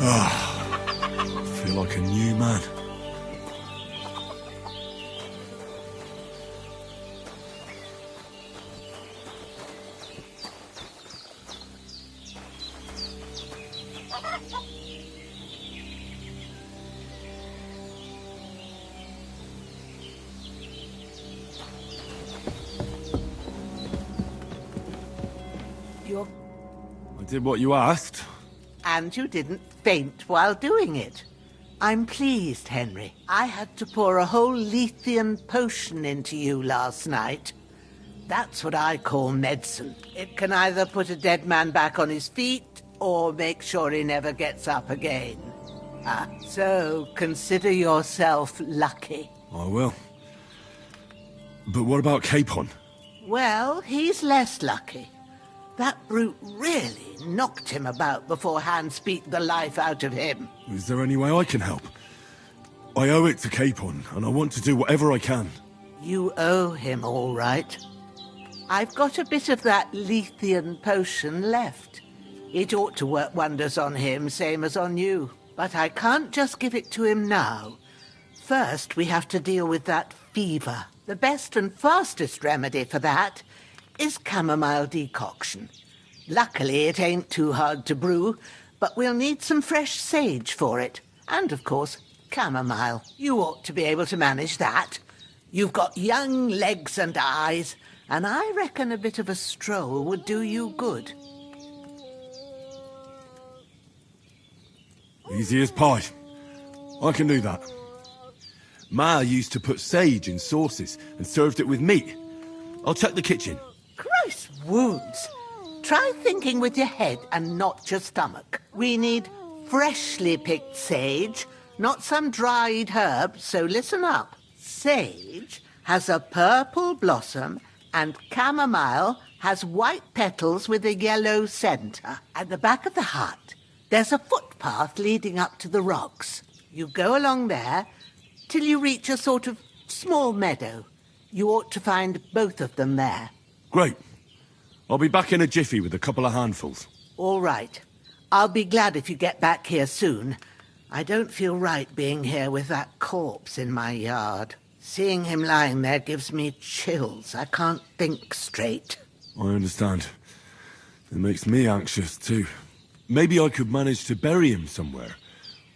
I feel like a new man. I did what you asked. And you didn't faint while doing it. I'm pleased, Henry. I had to pour a whole Lethean potion into you last night. That's what I call medicine. It can either put a dead man back on his feet, or make sure he never gets up again. So consider yourself lucky. I will. But what about Capon? Well, he's less lucky. That brute really knocked him about before Hans beat the life out of him. Is there any way I can help? I owe it to Capon, and I want to do whatever I can. You owe him, all right. I've got a bit of that Lethean potion left. It ought to work wonders on him, same as on you. But I can't just give it to him now. First, we have to deal with that fever. The best and fastest remedy for that is chamomile decoction. Luckily, it ain't too hard to brew, but we'll need some fresh sage for it. And, of course, chamomile. You ought to be able to manage that. You've got young legs and eyes, and I reckon a bit of a stroll would do you good. Easy as pie. I can do that. Ma used to put sage in sauces and served it with meat. I'll check the kitchen. Christ wounds! Try thinking with your head and not your stomach. We need freshly picked sage, not some dried herb, so listen up. Sage has a purple blossom and chamomile has white petals with a yellow centre. At the back of the hut, there's a footpath leading up to the rocks. You go along there till you reach a sort of small meadow. You ought to find both of them there. Great. I'll be back in a jiffy with a couple of handfuls. All right. I'll be glad if you get back here soon. I don't feel right being here with that corpse in my yard. Seeing him lying there gives me chills. I can't think straight. I understand. It makes me anxious too. Maybe I could manage to bury him somewhere.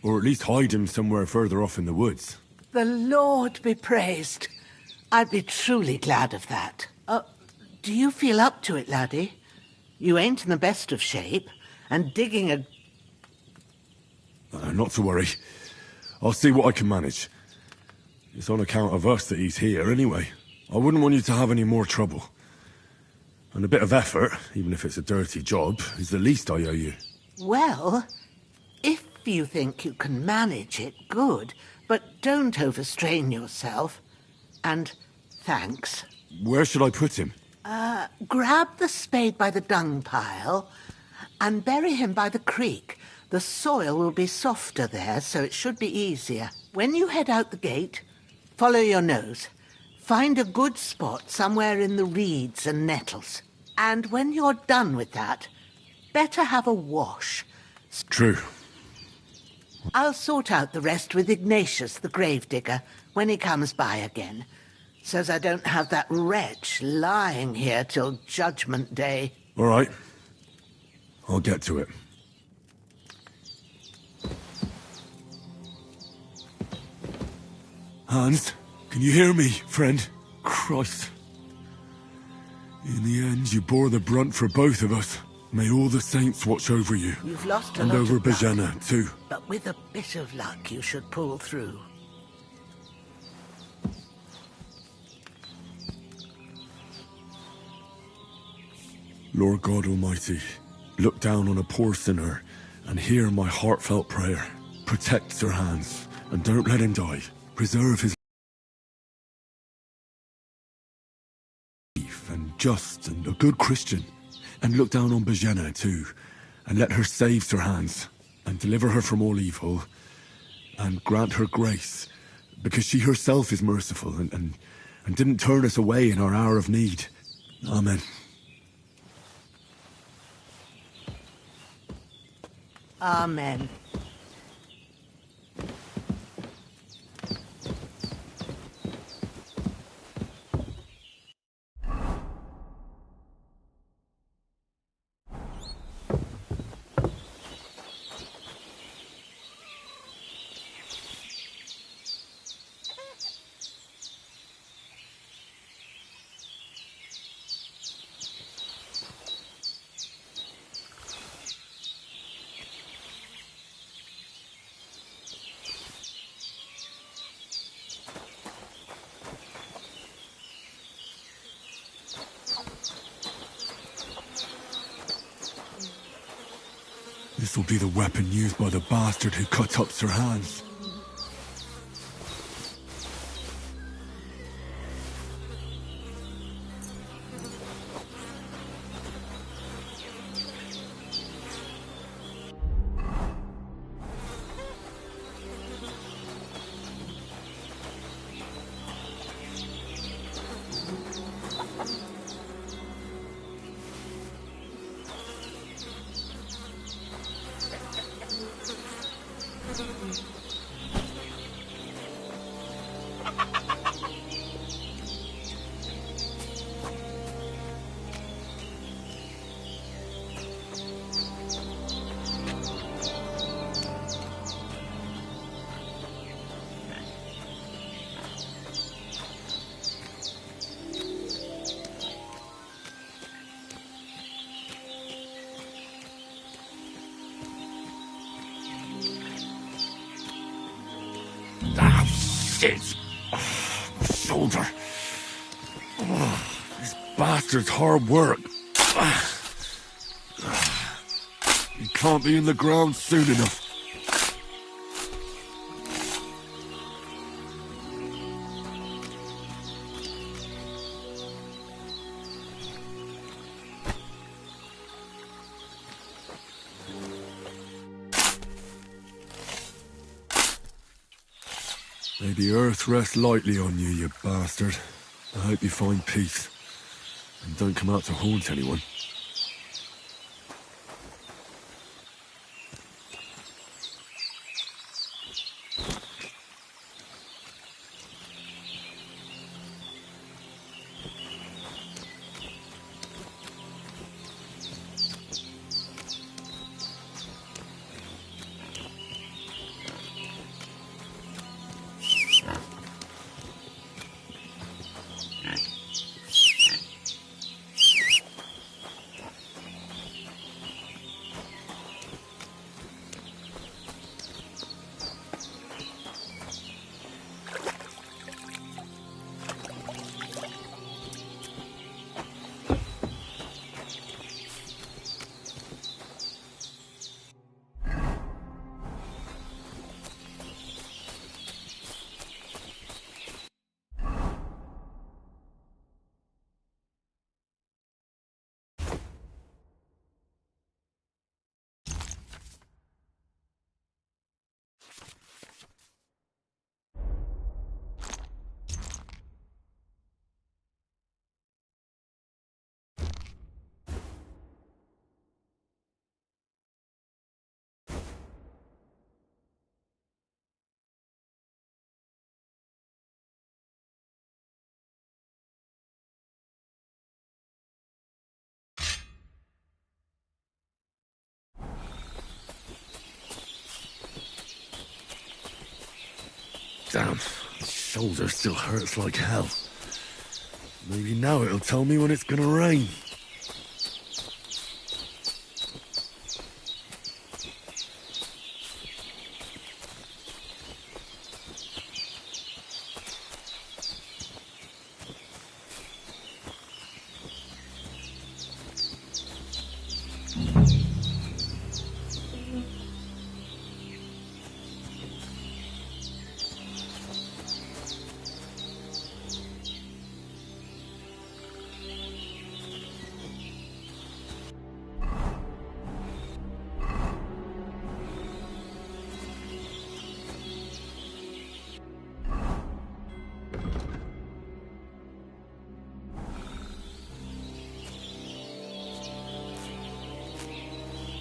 Or at least hide him somewhere further off in the woods. The Lord be praised. I'd be truly glad of that. Do you feel up to it, laddie? You ain't in the best of shape, and digging a... Not to worry. I'll see what I can manage. It's on account of us that he's here anyway. I wouldn't want you to have any more trouble. And a bit of effort, even if it's a dirty job, is the least I owe you. Well, if you think you can manage it, good. But don't overstrain yourself. And thanks. Where should I put him? Grab the spade by the dung pile and bury him by the creek. The soil will be softer there, so it should be easier. When you head out the gate, follow your nose. Find a good spot somewhere in the reeds and nettles. And when you're done with that, better have a wash. True. I'll sort out the rest with Ignatius, the gravedigger, when he comes by again. Says I don't have that wretch lying here till Judgment Day. All right. I'll get to it. Hans, can you hear me, friend? Christ. In the end, you bore the brunt for both of us. May all the saints watch over you. You've lost a and lot over of blood, Bajana, too. But with a bit of luck, you should pull through. Lord God Almighty, look down on a poor sinner and hear my heartfelt prayer. Protect Sir Hans, and don't let him die. Preserve his life, and just and a good Christian. And look down on Bajana too, and let her save Sir Hans, and deliver her from all evil, and grant her grace, because she herself is merciful, and didn't turn us away in our hour of need. Amen. Amen. This will be the weapon used by the bastard who cut up Sir Hans. Ah, shit! Oh, my shoulder. Oh, this bastard's hard work. He can't be in the ground soon enough. May the earth rest lightly on you, you bastard. I hope you find peace. And don't come out to haunt anyone. Damn, my shoulder still hurts like hell. Maybe now it'll tell me when it's gonna rain.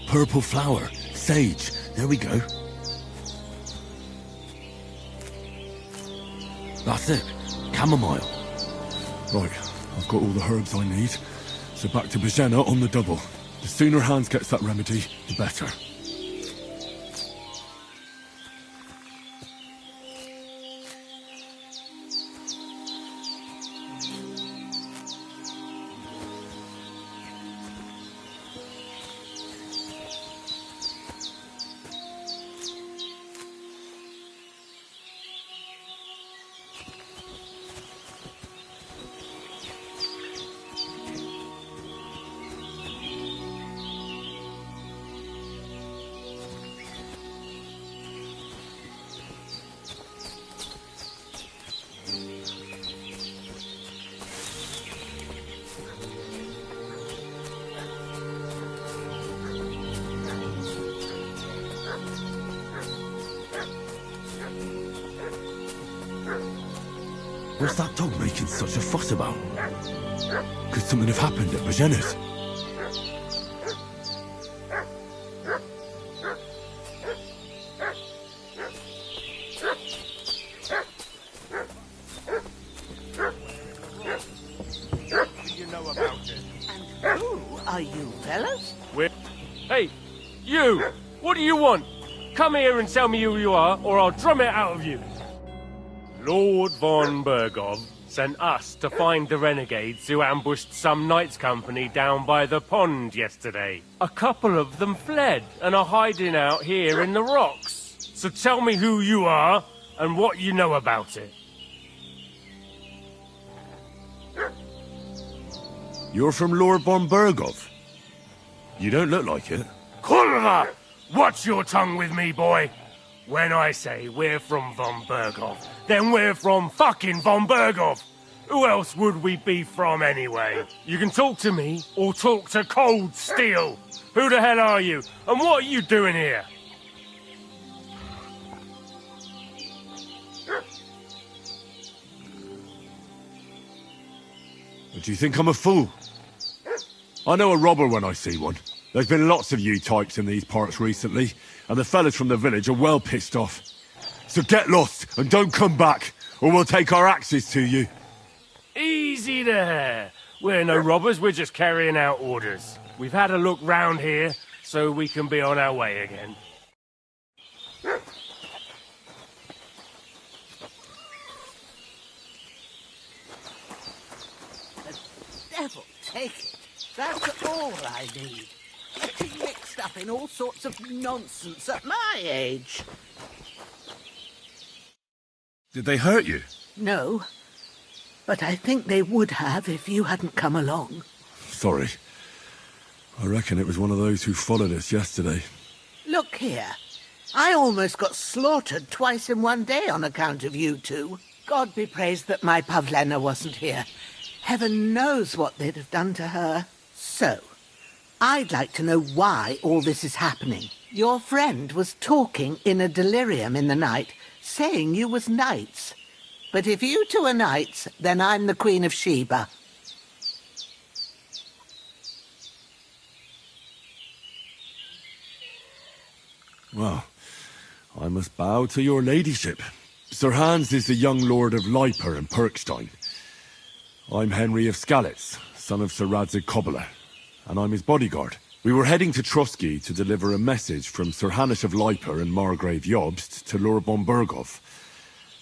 Purple flower. Sage. There we go. That's it. Chamomile. Right, I've got all the herbs I need. So back to Bajena on the double. The sooner Hans gets that remedy, the better. What's that dog making such a fuss about? Could something have happened at Bajena's? And who are you, fellas? Hey, you! What do you want? Come here and tell me who you are, or I'll drum it out of you. Lord von Bergov sent us to find the renegades who ambushed some knights' company down by the pond yesterday. A couple of them fled and are hiding out here in the rocks. So tell me who you are and what you know about it. You're from Lord von Bergov? You don't look like it. Kurva! Watch your tongue with me, boy. When I say we're from von Bergov, then we're from fucking von Bergov. Who else would we be from anyway? You can talk to me or talk to Cold Steel. Who the hell are you? And what are you doing here? Do you think I'm a fool? I know a robber when I see one. There's been lots of you types in these parts recently, and the fellas from the village are well pissed off. So get lost and don't come back, or we'll take our axes to you. Easy there. We're no robbers, we're just carrying out orders. We've had a look round here, so we can be on our way again. The devil take it. That's all I need. Getting mixed up in all sorts of nonsense at my age. Did they hurt you? No, but I think they would have if you hadn't come along. Sorry. I reckon it was one of those who followed us yesterday. Look here. I almost got slaughtered twice in one day on account of you two. God be praised that my Pavlena wasn't here. Heaven knows what they'd have done to her. So, I'd like to know why all this is happening. Your friend was talking in a delirium in the night, saying you was knights. But if you two are knights, then I'm the Queen of Sheba. Well, I must bow to your ladyship. Sir Hans is the young lord of Leiper and Perkstein. I'm Henry of Skalitz, son of Sir Radzig Kobyla, and I'm his bodyguard. We were heading to Trusky to deliver a message from Sir Hanush of Leiper and Margrave Jobst to Lord von Bergov.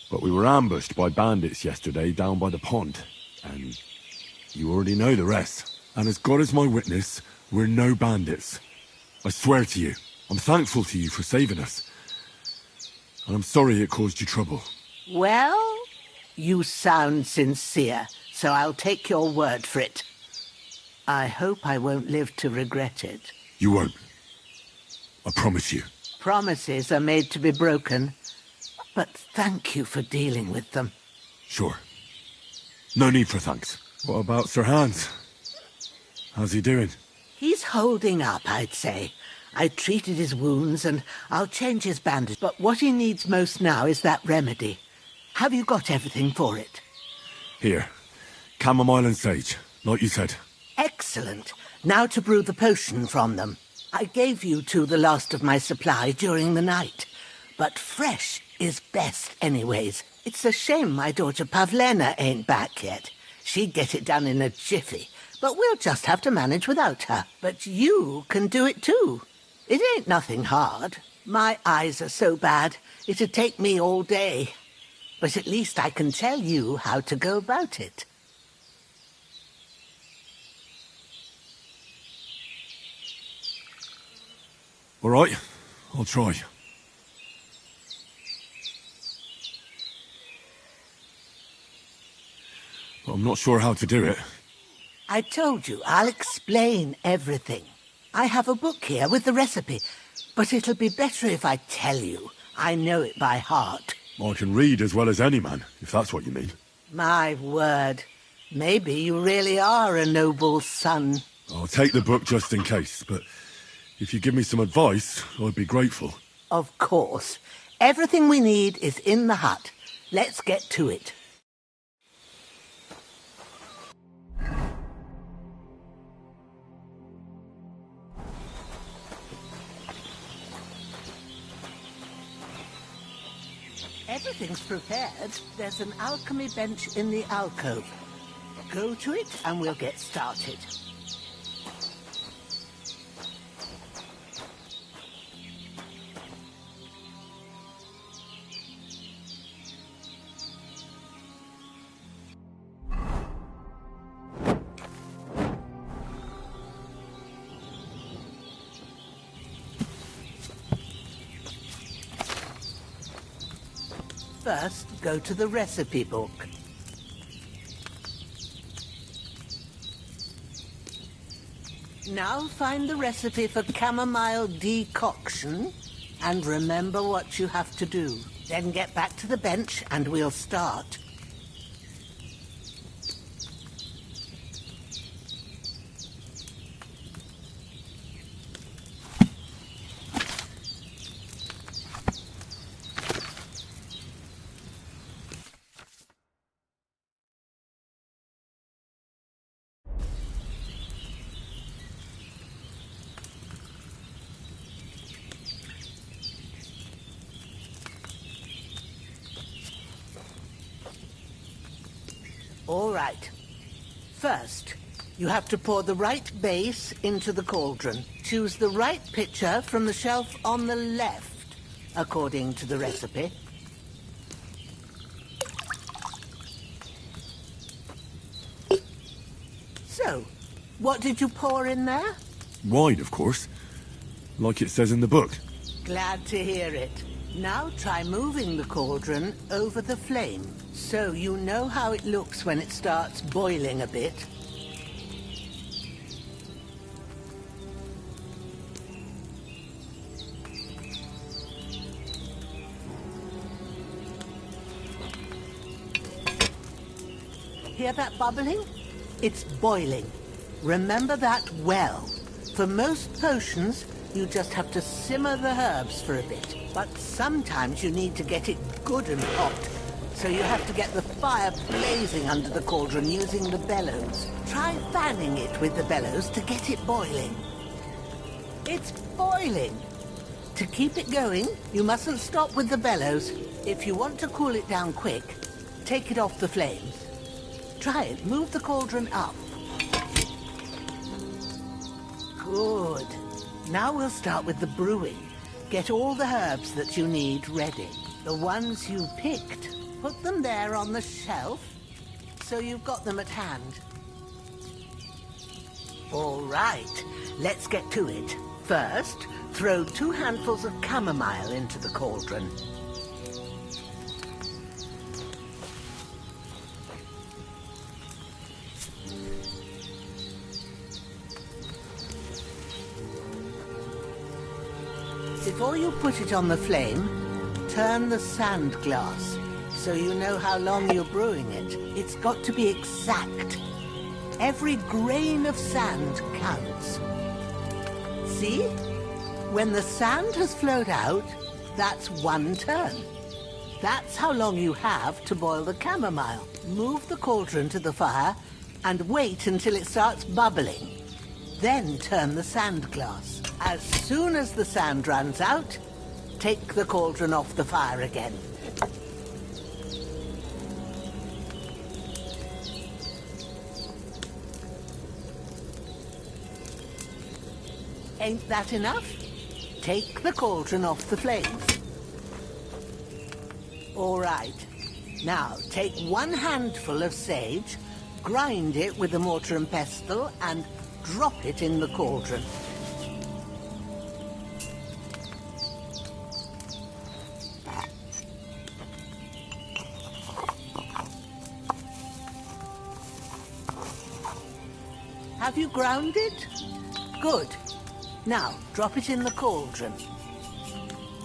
But we were ambushed by bandits yesterday down by the pond, and you already know the rest. And as God is my witness, we're no bandits. I swear to you, I'm thankful to you for saving us. And I'm sorry it caused you trouble. Well, you sound sincere, so I'll take your word for it. I hope I won't live to regret it. You won't. I promise you. Promises are made to be broken, but thank you for dealing with them. Sure. No need for thanks. What about Sir Hans? How's he doing? He's holding up, I'd say. I treated his wounds and I'll change his bandage, but what he needs most now is that remedy. Have you got everything for it? Here. Chamomile and sage, like you said. Excellent. Now to brew the potion from them. I gave you two the last of my supply during the night, but fresh is best anyways. It's a shame my daughter Pavlena ain't back yet. She'd get it done in a jiffy, but we'll just have to manage without her. But you can do it too. It ain't nothing hard. My eyes are so bad, it'd take me all day. But at least I can tell you how to go about it. All right, I'll try. But I'm not sure how to do it. I told you, I'll explain everything. I have a book here with the recipe, but it'll be better if I tell you. I know it by heart. I can read as well as any man, if that's what you mean. My word. Maybe you really are a noble son. I'll take the book just in case, but if you give me some advice, I'd be grateful. Of course. Everything we need is in the hut. Let's get to it. everything's prepared, there's an alchemy bench in the alcove. Go to it and we'll get started. First, go to the recipe book. Now find the recipe for chamomile decoction and remember what you have to do. Then get back to the bench and we'll start. All right. First, you have to pour the right base into the cauldron. Choose the right pitcher from the shelf on the left, according to the recipe. So, what did you pour in there? Wide, of course. Like it says in the book. Glad to hear it. Now try moving the cauldron over the flame, so you know how it looks when it starts boiling a bit. Hear that bubbling? It's boiling. Remember that well. For most potions, you just have to simmer the herbs for a bit. But sometimes you need to get it good and hot. So you have to get the fire blazing under the cauldron using the bellows. Try fanning it with the bellows to get it boiling. It's boiling. To keep it going, you mustn't stop with the bellows. If you want to cool it down quick, take it off the flames. Try it. Move the cauldron up. Good. Now we'll start with the brewing. Get all the herbs that you need ready. The ones you picked, put them there on the shelf, so you've got them at hand. All right, let's get to it. First, throw 2 handfuls of chamomile into the cauldron. Before you put it on the flame, turn the sand glass, so you know how long you're brewing it. It's got to be exact. Every grain of sand counts. See? When the sand has flowed out, that's 1 turn. That's how long you have to boil the chamomile. Move the cauldron to the fire and wait until it starts bubbling. Then turn the sand glass. As soon as the sand runs out, take the cauldron off the fire again. Ain't that enough? Take the cauldron off the flames. All right. Now, take 1 handful of sage, grind it with a mortar and pestle, and drop it in the cauldron. Have you ground it? Good. Now, drop it in the cauldron.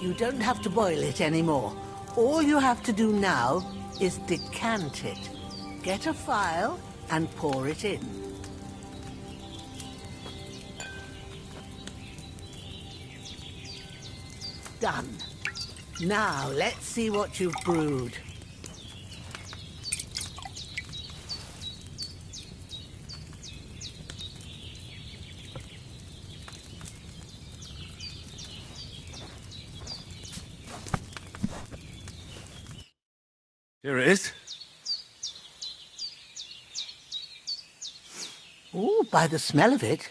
You don't have to boil it anymore. All you have to do now is decant it. Get a phial and pour it in. Done. Now, let's see what you've brewed. Here it is. Oh, by the smell of it,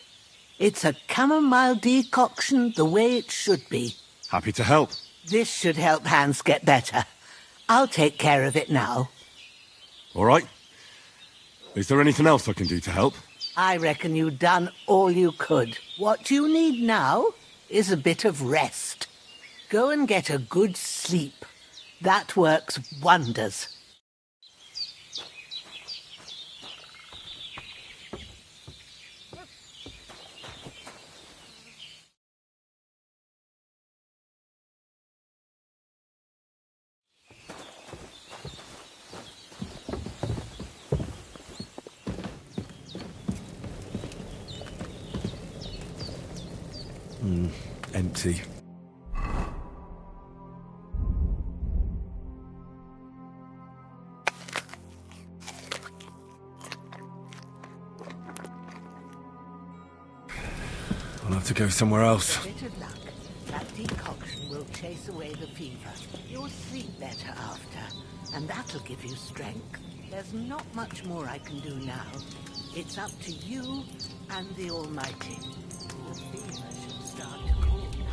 it's a chamomile decoction the way it should be. Happy to help. This should help Hans get better. I'll take care of it now. All right. Is there anything else I can do to help? I reckon you've done all you could. What you need now is a bit of rest. Go and get a good sleep. That works wonders. Empty. I'll have to go somewhere else. Bit of luck. That decoction will chase away the fever. You'll sleep better after, and that'll give you strength. There's not much more I can do now. It's up to you and the Almighty. The fever should start to cool now.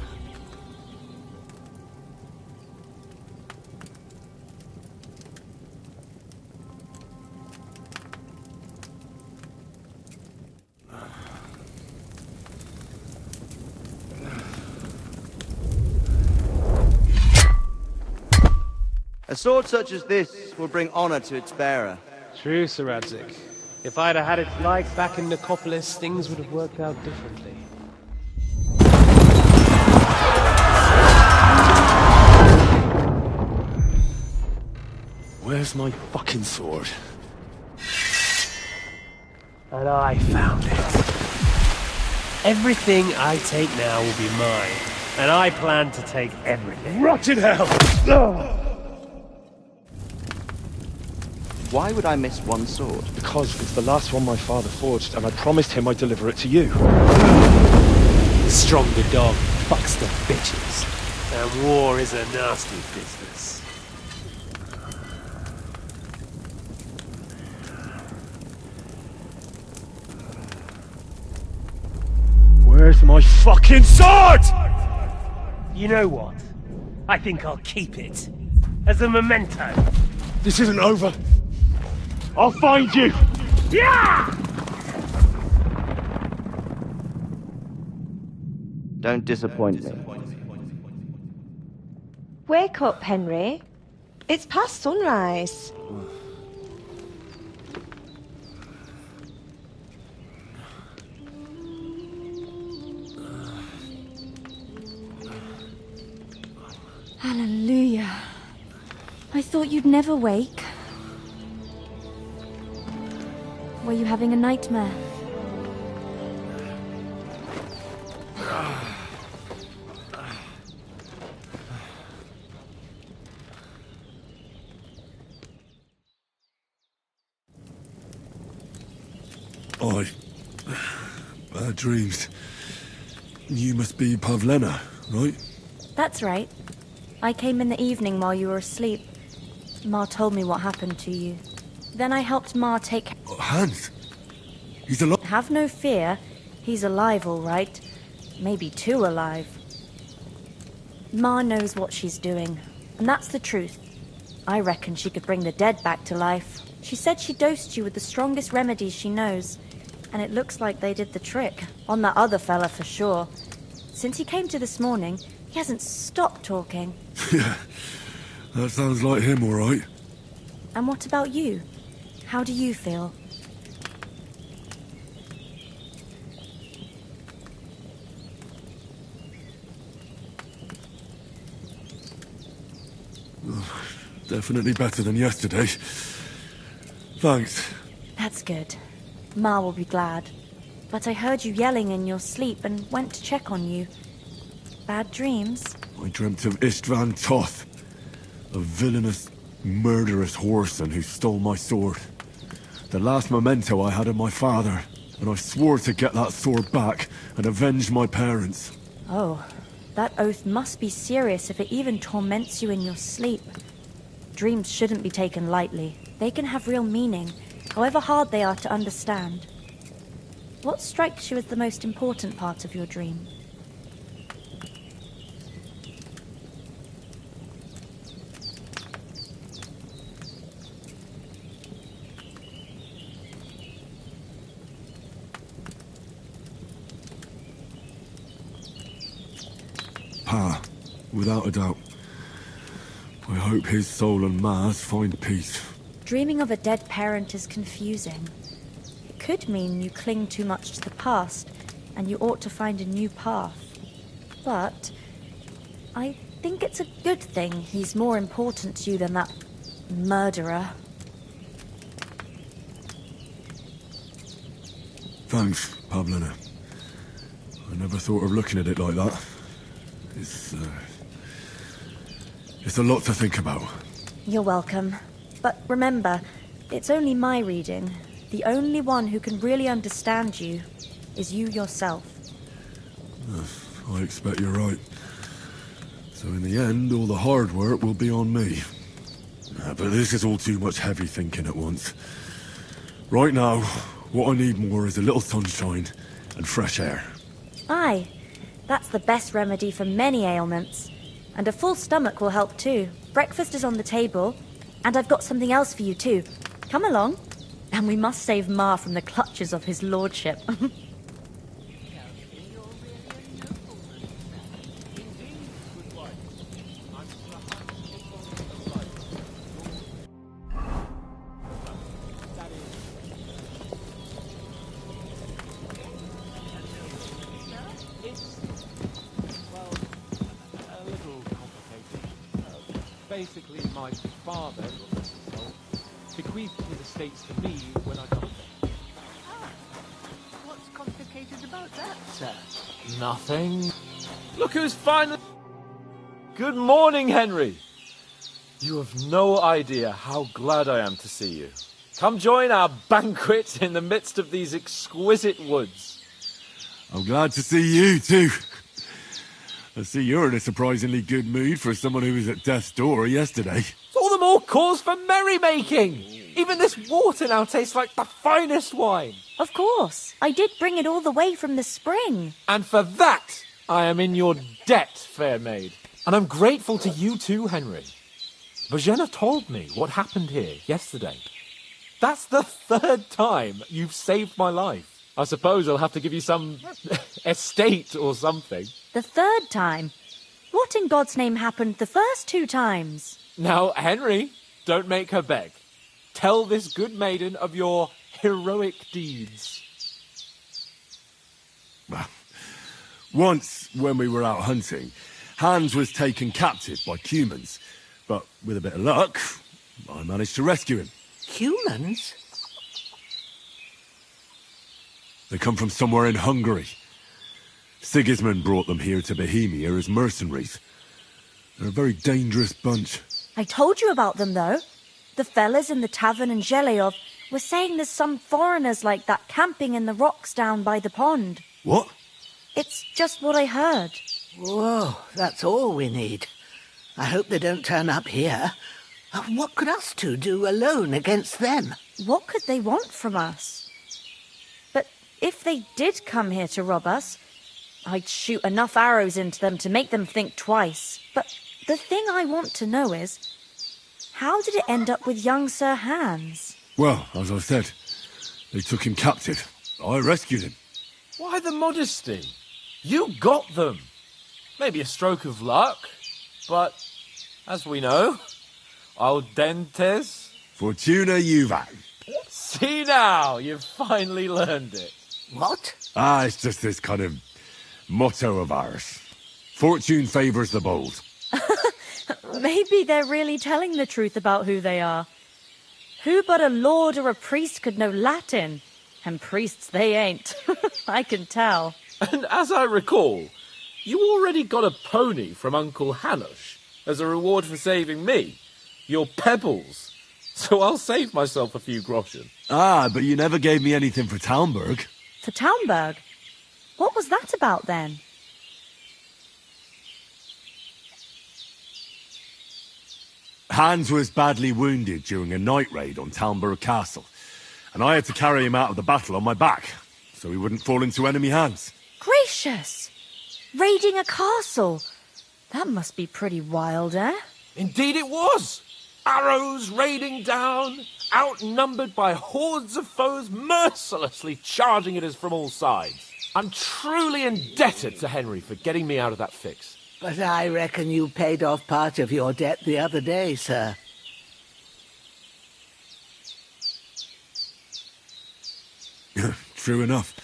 A sword such as this will bring honor to its bearer. True, Sir Radzik. If I'd have had its life back in Nicopolis, things would have worked out differently. Where's my fucking sword? And I found it. Everything I take now will be mine, and I plan to take everything. Rotted hell! Why would I miss one sword? Because it's the last one my father forged, and I promised him I'd deliver it to you. Stronger dog fucks the bitches, and war is a nasty business. Where's my fucking sword? You know what? I think I'll keep it. As a memento. This isn't over. I'll find you! Yeah! Don't disappoint me. Wake up, Henry. It's past sunrise. Hallelujah. I thought you'd never wake. Were you having a nightmare? Bad dreams. You must be Pavlena, right? That's right. I came in the evening while you were asleep. Ma told me what happened to you. Then I helped Ma take... Hans? He's alive? Have no fear. He's alive, all right. Maybe too alive. Ma knows what she's doing, and that's the truth. I reckon she could bring the dead back to life. She said she dosed you with the strongest remedies she knows, and it looks like they did the trick. On that other fella for sure. Since he came to this morning, he hasn't stopped talking. Yeah, that sounds like him, all right. And what about you? How do you feel? Definitely better than yesterday. Thanks. That's good. Ma will be glad. But I heard you yelling in your sleep and went to check on you. Bad dreams? I dreamt of Istvan Toth, a villainous, murderous whoreson who stole my sword. The last memento I had of my father, and I swore to get that sword back and avenge my parents. Oh, that oath must be serious if it even torments you in your sleep. Dreams shouldn't be taken lightly. They can have real meaning, however hard they are to understand. What strikes you as the most important part of your dream? Pa, without a doubt. I hope his soul and Ma's find peace. Dreaming of a dead parent is confusing. It could mean you cling too much to the past, and you ought to find a new path. But I think it's a good thing he's more important to you than that murderer. Thanks, Pavlina. I never thought of looking at it like that. It's a lot to think about. You're welcome. But remember, it's only my reading. The only one who can really understand you is you yourself. I expect you're right. So in the end, all the hard work will be on me. But this is all too much heavy thinking at once. Right now, what I need more is a little sunshine and fresh air. Aye, that's the best remedy for many ailments. And a full stomach will help too. Breakfast is on the table, and I've got something else for you too. Come along, and we must save Ma from the clutches of his lordship. Basically, my father bequeathed his estates to me when I got there. What's complicated about that, sir? Nothing. Look who's finally... Good morning, Henry. You have no idea how glad I am to see you. Come join our banquet in the midst of these exquisite woods. I'm glad to see you too. I see you're in a surprisingly good mood for someone who was at death's door yesterday. All the more cause for merrymaking. Even this water now tastes like the finest wine. Of course. I did bring it all the way from the spring. And for that, I am in your debt, fair maid. And I'm grateful to you too, Henry. Bojena told me what happened here yesterday. That's the 3rd time you've saved my life. I suppose I'll have to give you some estate or something. The 3rd time? What in God's name happened the first 2 times? Now, Henry, don't make her beg. Tell this good maiden of your heroic deeds. Well, once, when we were out hunting, Hans was taken captive by humans. But with a bit of luck, I managed to rescue him. Humans? They come from somewhere in Hungary. Sigismund brought them here to Bohemia as mercenaries. They're a very dangerous bunch. I told you about them, though. The fellas in the tavern in Zheleyov were saying there's some foreigners like that camping in the rocks down by the pond. What? It's just what I heard. Whoa, that's all we need. I hope they don't turn up here. What could us two do alone against them? What could they want from us? But if they did come here to rob us, I'd shoot enough arrows into them to make them think twice. But the thing I want to know is, how did it end up with young Sir Hans? Well, as I said, they took him captive. I rescued him. Why the modesty? You got them. Maybe a stroke of luck, but as we know, audentes. Fortuna juvat. See now, you've finally learned it. What? It's just this kind of motto of ours. Fortune favours the bold. Maybe they're really telling the truth about who they are. Who but a lord or a priest could know Latin? And priests they ain't. I can tell. And as I recall, you already got a pony from Uncle Hanush as a reward for saving me. Your pebbles. So I'll save myself a few groschen. But you never gave me anything for Talmberg. For Talmberg? What was that about then? Hans was badly wounded during a night raid on Talmberg Castle, and I had to carry him out of the battle on my back, so he wouldn't fall into enemy hands. Gracious! Raiding a castle! That must be pretty wild, eh? Indeed it was! Arrows raining down, outnumbered by hordes of foes mercilessly charging at us from all sides. I'm truly indebted to Henry for getting me out of that fix. But I reckon you paid off part of your debt the other day, sir. True enough.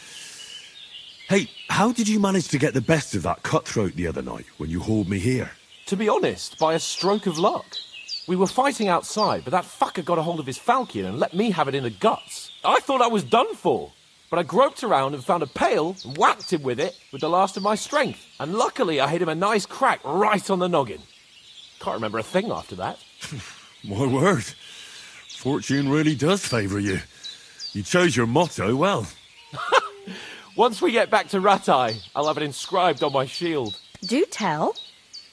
Hey, how did you manage to get the best of that cutthroat the other night when you hauled me here? To be honest, by a stroke of luck. We were fighting outside, but that fucker got a hold of his falchion and let me have it in the guts. I thought I was done for. But I groped around and found a pail and whacked him with it with the last of my strength. And luckily I hit him a nice crack right on the noggin. Can't remember a thing after that. My word. Fortune really does favour you. You chose your motto well. Once we get back to Ratai, I'll have it inscribed on my shield. Do tell.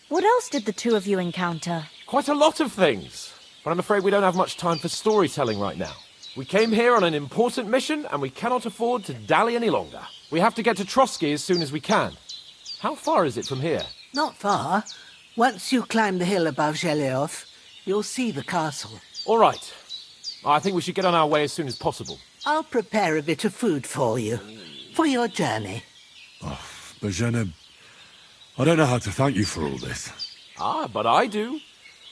What else did the two of you encounter? Quite a lot of things. But I'm afraid we don't have much time for storytelling right now. We came here on an important mission, and we cannot afford to dally any longer. We have to get to Trotsky as soon as we can. How far is it from here? Not far. Once you climb the hill above Zhelioth, you'll see the castle. All right. I think we should get on our way as soon as possible. I'll prepare a bit of food for you, for your journey. Oh, Bozhena, I don't know how to thank you for all this. Ah, but I do.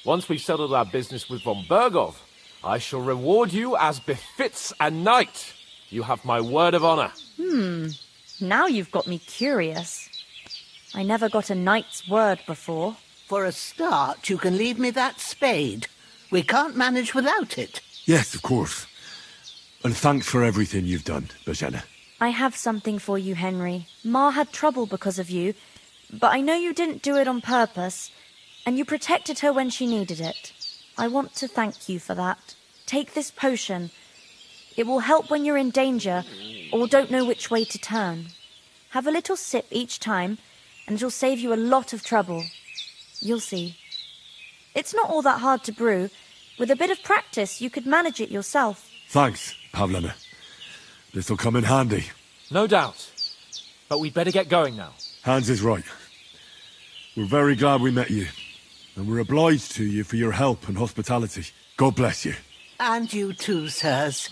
Once we've settled our business with von Bergov, I shall reward you as befits a knight. You have my word of honor. Now you've got me curious. I never got a knight's word before. For a start, you can leave me that spade. We can't manage without it. Yes, of course. And thanks for everything you've done, Bozhena. I have something for you, Henry. Ma had trouble because of you, but I know you didn't do it on purpose, and you protected her when she needed it. I want to thank you for that. Take this potion. It will help when you're in danger or don't know which way to turn. Have a little sip each time, and it'll save you a lot of trouble. You'll see. It's not all that hard to brew. With a bit of practice, you could manage it yourself. Thanks, Pavlena. This'll come in handy. No doubt. But we'd better get going now. Hans is right. We're very glad we met you. And we're obliged to you for your help and hospitality. God bless you. And you too, sirs.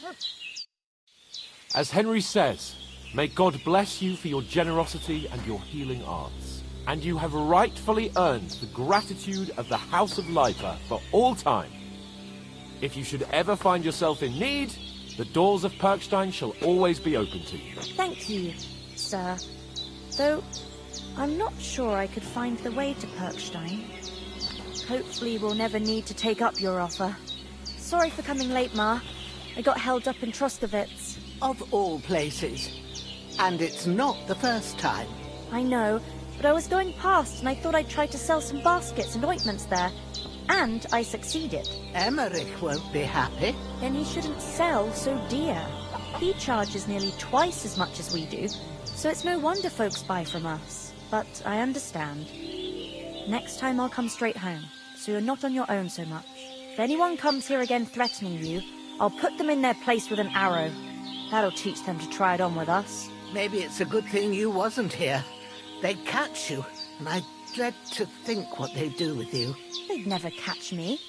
As Henry says, may God bless you for your generosity and your healing arts. And you have rightfully earned the gratitude of the House of Leipa for all time. If you should ever find yourself in need, the doors of Perkstein shall always be open to you. Thank you, sir. Though, I'm not sure I could find the way to Perkstein. Hopefully we'll never need to take up your offer. Sorry for coming late, Ma. I got held up in Troskovitz. Of all places. And it's not the first time. I know, but I was going past and I thought I'd try to sell some baskets and ointments there. And I succeeded. Emmerich won't be happy. Then he shouldn't sell so dear. He charges nearly twice as much as we do, so it's no wonder folks buy from us. But I understand. Next time I'll come straight home, so you're not on your own so much. If anyone comes here again threatening you, I'll put them in their place with an arrow. That'll teach them to try it on with us. Maybe it's a good thing you wasn't here. They'd catch you, and I dread to think what they'd do with you. They'd never catch me.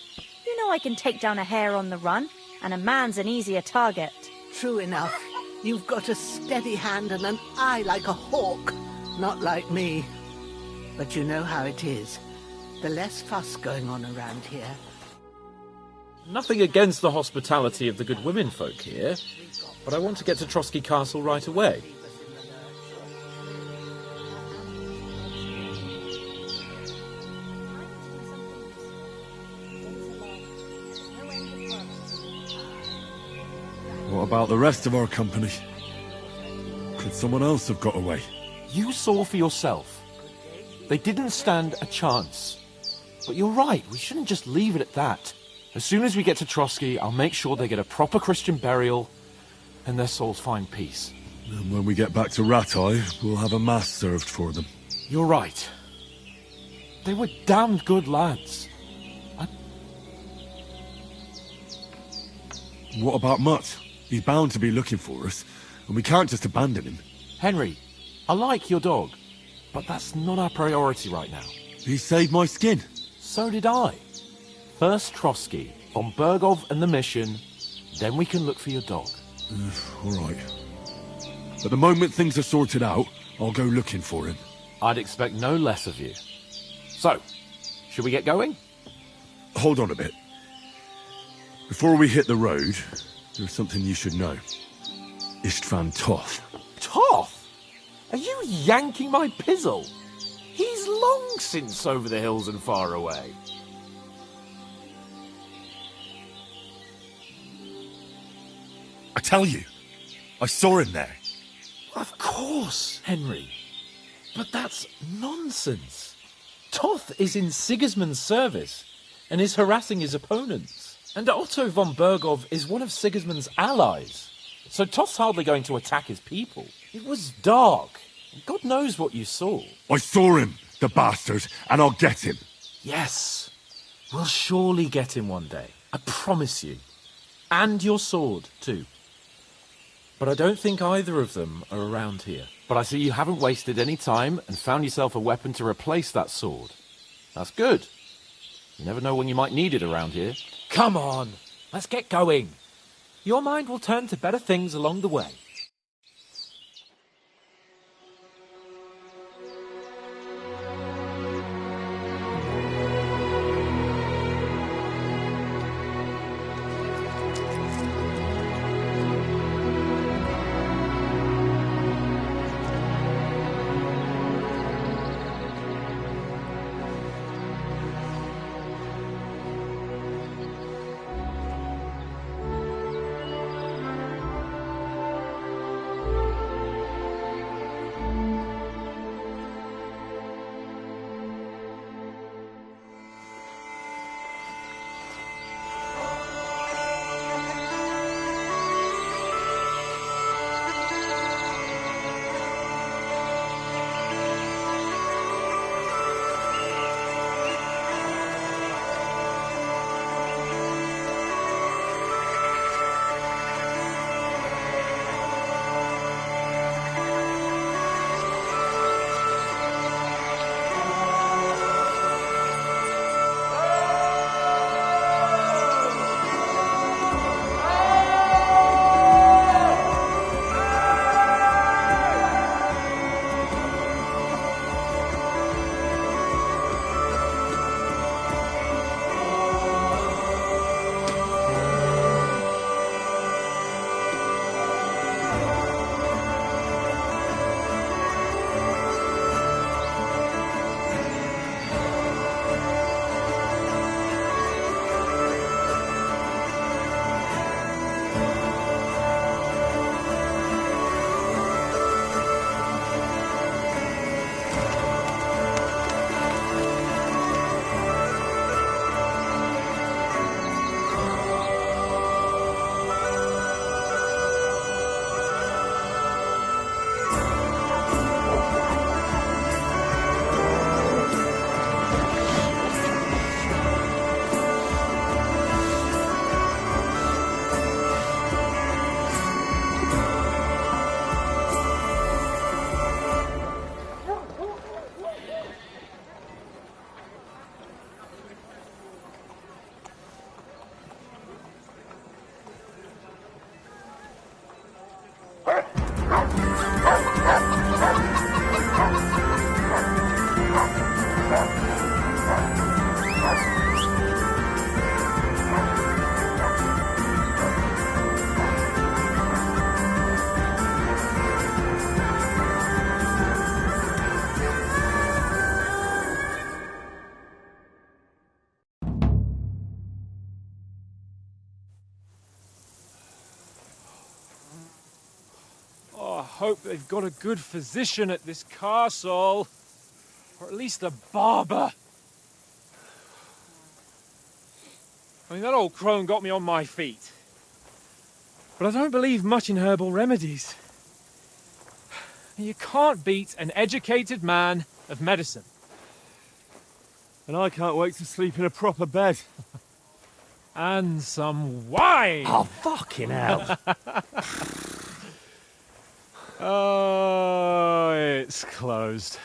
You know I can take down a hare on the run, and a man's an easier target. True enough. You've got a steady hand and an eye like a hawk. Not like me. But you know how it is. The less fuss going on around here. Nothing against the hospitality of the good women folk here, but I want to get to Trotsky Castle right away. What about the rest of our company? Could someone else have got away? You saw for yourself. They didn't stand a chance. But you're right, we shouldn't just leave it at that. As soon as we get to Trotsky, I'll make sure they get a proper Christian burial and their souls find peace. And when we get back to Ratai, we'll have a mass served for them. You're right. They were damned good lads. What about Mutt? He's bound to be looking for us, and we can't just abandon him. Henry, I like your dog, but that's not our priority right now. He saved my skin. So did I. First Trotsky, von Bergov and the mission, then we can look for your dog. All right. But the moment things are sorted out, I'll go looking for him. I'd expect no less of you. So, should we get going? Hold on a bit. Before we hit the road, there's something you should know. Istvan Toth. Toth? Are you yanking my pizzle? He's long since over the hills and far away. I tell you, I saw him there. Of course, Henry. But that's nonsense. Toth is in Sigismund's service and is harassing his opponents. And Otto von Bergov is one of Sigismund's allies. So Toth's hardly going to attack his people. It was dark. God knows what you saw. I saw him, the bastard, and I'll get him. Yes. We'll surely get him one day. I promise you. And your sword, too. But I don't think either of them are around here. But I see you haven't wasted any time and found yourself a weapon to replace that sword. That's good. You never know when you might need it around here. Come on, let's get going. Your mind will turn to better things along the way. Hope they've got a good physician at this castle. Or at least a barber. I mean, that old crone got me on my feet. But I don't believe much in herbal remedies. You can't beat an educated man of medicine. And I can't wait to sleep in a proper bed. And some wine! Oh, fucking hell. Oh, it's closed.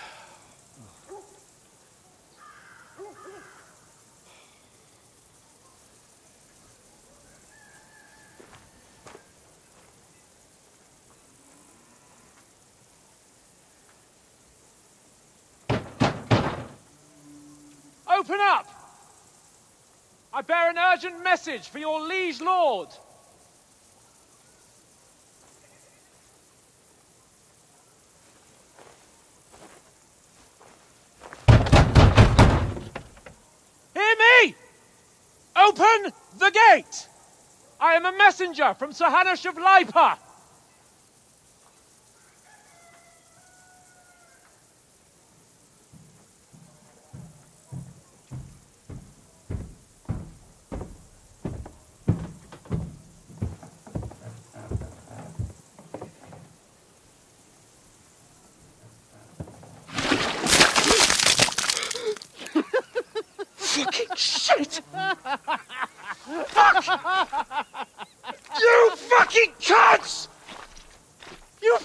Open up! I bear an urgent message for your liege lord. Hear me! Open the gate! I am a messenger from Sir Hanush of Lipa. Fucking shit! Fuck! You fucking cunts! Do you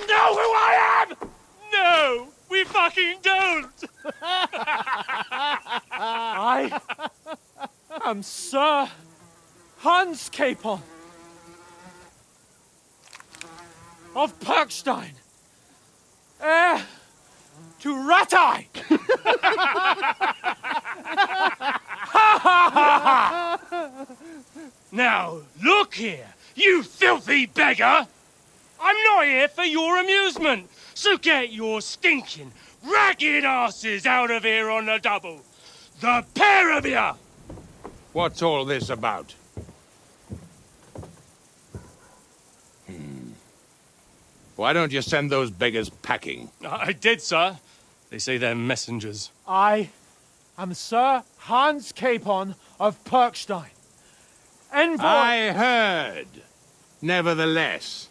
know who I am? No, we fucking don't! I am Sir Hans Capon of Perkstein, heir to Ratai. Now, look here, you filthy beggar! I'm not here for your amusement, so get your stinking, ragged asses out of here on the double. The pair of you! What's all this about? Why don't you send those beggars packing? I did, sir. They say they're messengers. I am Sir Hans Capon of Perkstein, envoy. I heard. Nevertheless,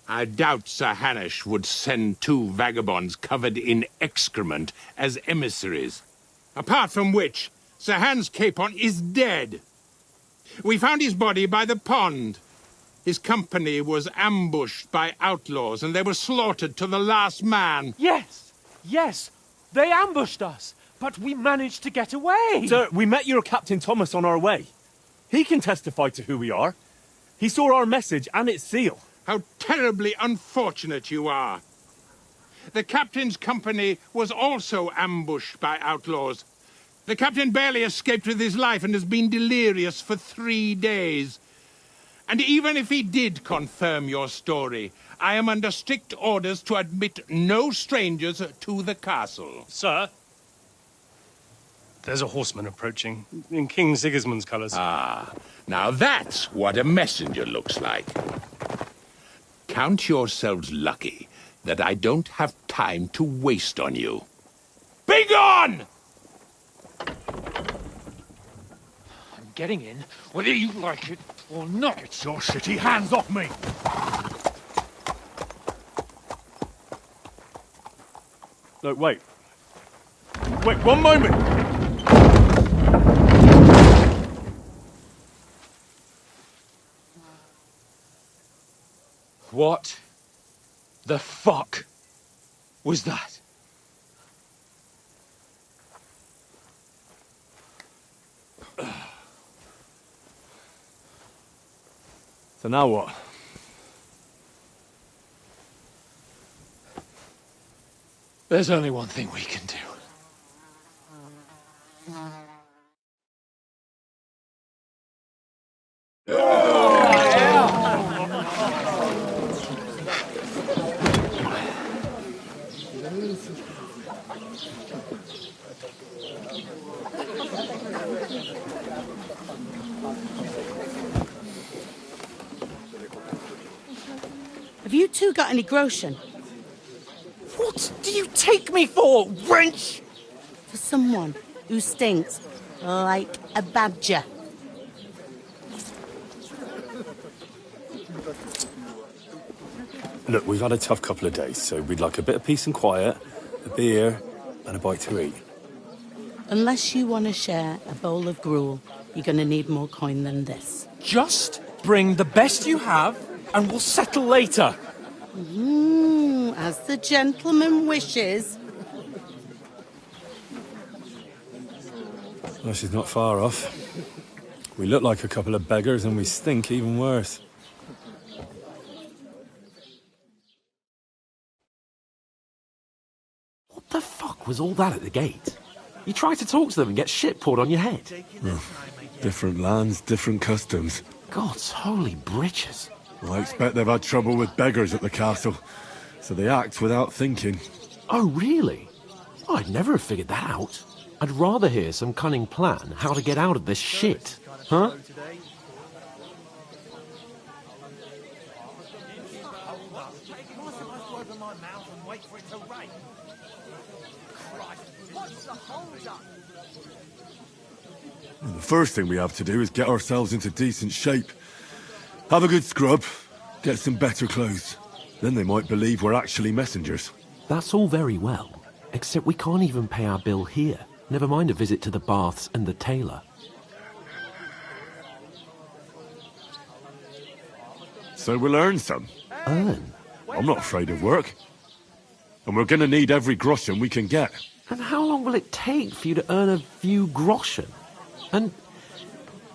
I doubt Sir Hanush would send two vagabonds covered in excrement as emissaries. Apart from which, Sir Hans Capon is dead. We found his body by the pond. His company was ambushed by outlaws, and they were slaughtered to the last man. Yes, yes, they ambushed us, but we managed to get away. Sir, we met your Captain Thomas on our way. He can testify to who we are. He saw our message and its seal. How terribly unfortunate you are. The captain's company was also ambushed by outlaws. The captain barely escaped with his life and has been delirious for 3 days. And even if he did confirm your story, I am under strict orders to admit no strangers to the castle. Sir, there's a horseman approaching, in King Sigismund's colours. Ah, now that's what a messenger looks like. Count yourselves lucky that I don't have time to waste on you. Be gone! I'm getting in, whether you like it or not. Get your shitty hands off me! No, wait. Wait, one moment! What the fuck was that? So now what? There's only one thing we can do. Have you two got any groschen? What do you take me for, wench? For someone who stinks like a badger. Look, we've had a tough couple of days, so we'd like a bit of peace and quiet, a beer, and a bite to eat. Unless you want to share a bowl of gruel, You're gonna need more coin than this. Just bring the best you have, and we'll settle later. As the gentleman wishes. Well, she's not far off. We look like a couple of beggars, and we stink even worse. What the fuck was all that at the gate? You try to talk to them and get shit poured on your head. Well, different lands, different customs. God's holy britches. I expect they've had trouble with beggars at the castle, so they act without thinking. Oh, really? I'd never have figured that out. I'd rather hear some cunning plan how to get out of this shit. Huh? Well, the first thing we have to do is get ourselves into decent shape. Have a good scrub, get some better clothes. Then they might believe we're actually messengers. That's all very well, except we can't even pay our bill here. Never mind a visit to the baths and the tailor. So we'll earn some. Earn? I'm not afraid of work. And we're gonna need every groschen we can get. And how long will it take for you to earn a few groschen? And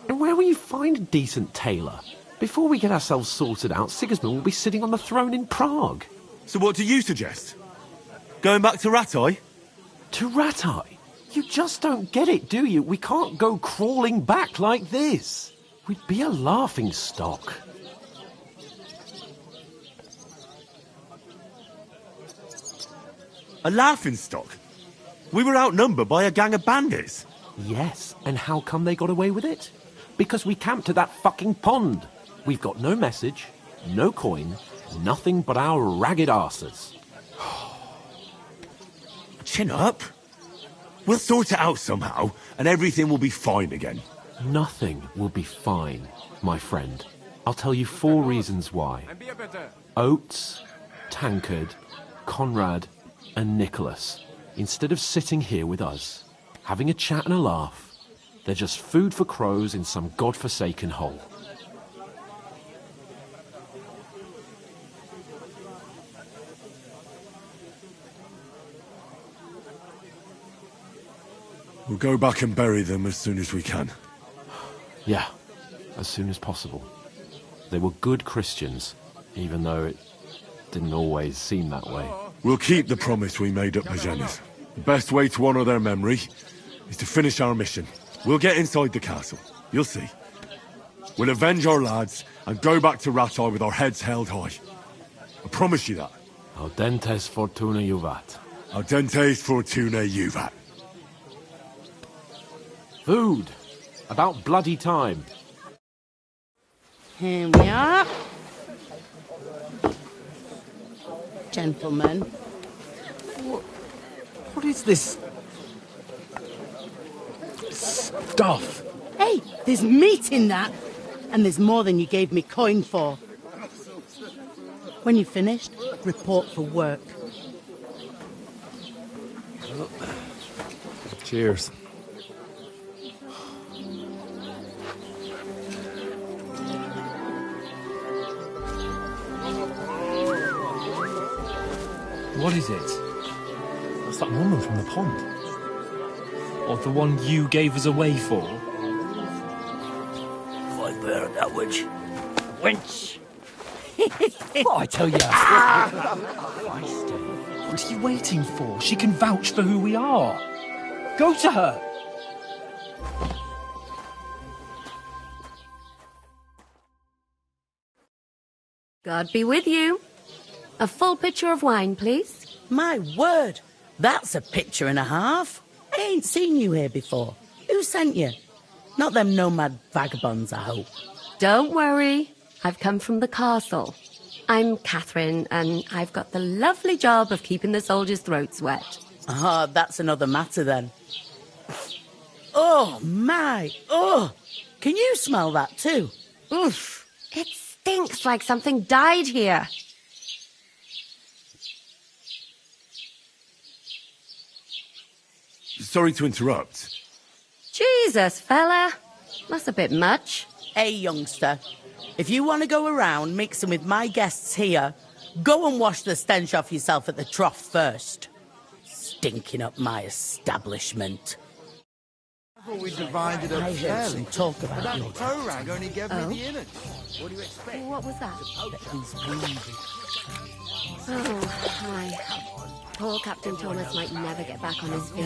where will you find a decent tailor? Before we get ourselves sorted out, Sigismund will be sitting on the throne in Prague. So what do you suggest? Going back to Ratai? To Ratai? You just don't get it, do you? We can't go crawling back like this. We'd be a laughing stock. A laughing stock? We were outnumbered by a gang of bandits. Yes, and how come they got away with it? Because we camped at that fucking pond. We've got no message, no coin, nothing but our ragged arses. Chin up. We'll sort it out somehow, and everything will be fine again. Nothing will be fine, my friend. I'll tell you 4 reasons why. Oates, Tankard, Conrad, and Nicholas, instead of sitting here with us, having a chat and a laugh, they're just food for crows in some godforsaken hole. We'll go back and bury them as soon as we can. Yeah, as soon as possible. They were good Christians, even though it didn't always seem that way. We'll keep the promise we made at Bajena's. The best way to honour their memory is to finish our mission. We'll get inside the castle. You'll see. We'll avenge our lads and go back to Ratai with our heads held high. I promise you that. Audentes fortuna juvat. Audentes fortuna juvat. Food. About bloody time. Here we are. Gentlemen. What is this stuff? Hey, there's meat in that. And there's more than you gave me coin for. When you're finished, report for work. Cheers. What is it? What's that woman from the pond? Or the one you gave us away for? I bear that witch. Wench! What I tell you? What are you waiting for? She can vouch for who we are. Go to her. God be with you. A full pitcher of wine, please. My word, that's a picture and a half. I ain't seen you here before. Who sent you? Not them nomad vagabonds, I hope. Don't worry. I've come from the castle. I'm Catherine, and I've got the lovely job of keeping the soldiers' throats wet. Ah, that's another matter then. Oh, my. Oh, can you smell that too? Oof. It stinks like something died here. Sorry to interrupt. Jesus, fella. That's a bit much. Hey, youngster. If you want to go around mixing with my guests here, go and wash the stench off yourself at the trough first. Stinking up my establishment. I thought we divided up I heard some talk about that you. Torang only gave me the innards. What do you expect? What was that? He's wounded. Oh, hi. Poor Captain Thomas might never get back on his feet.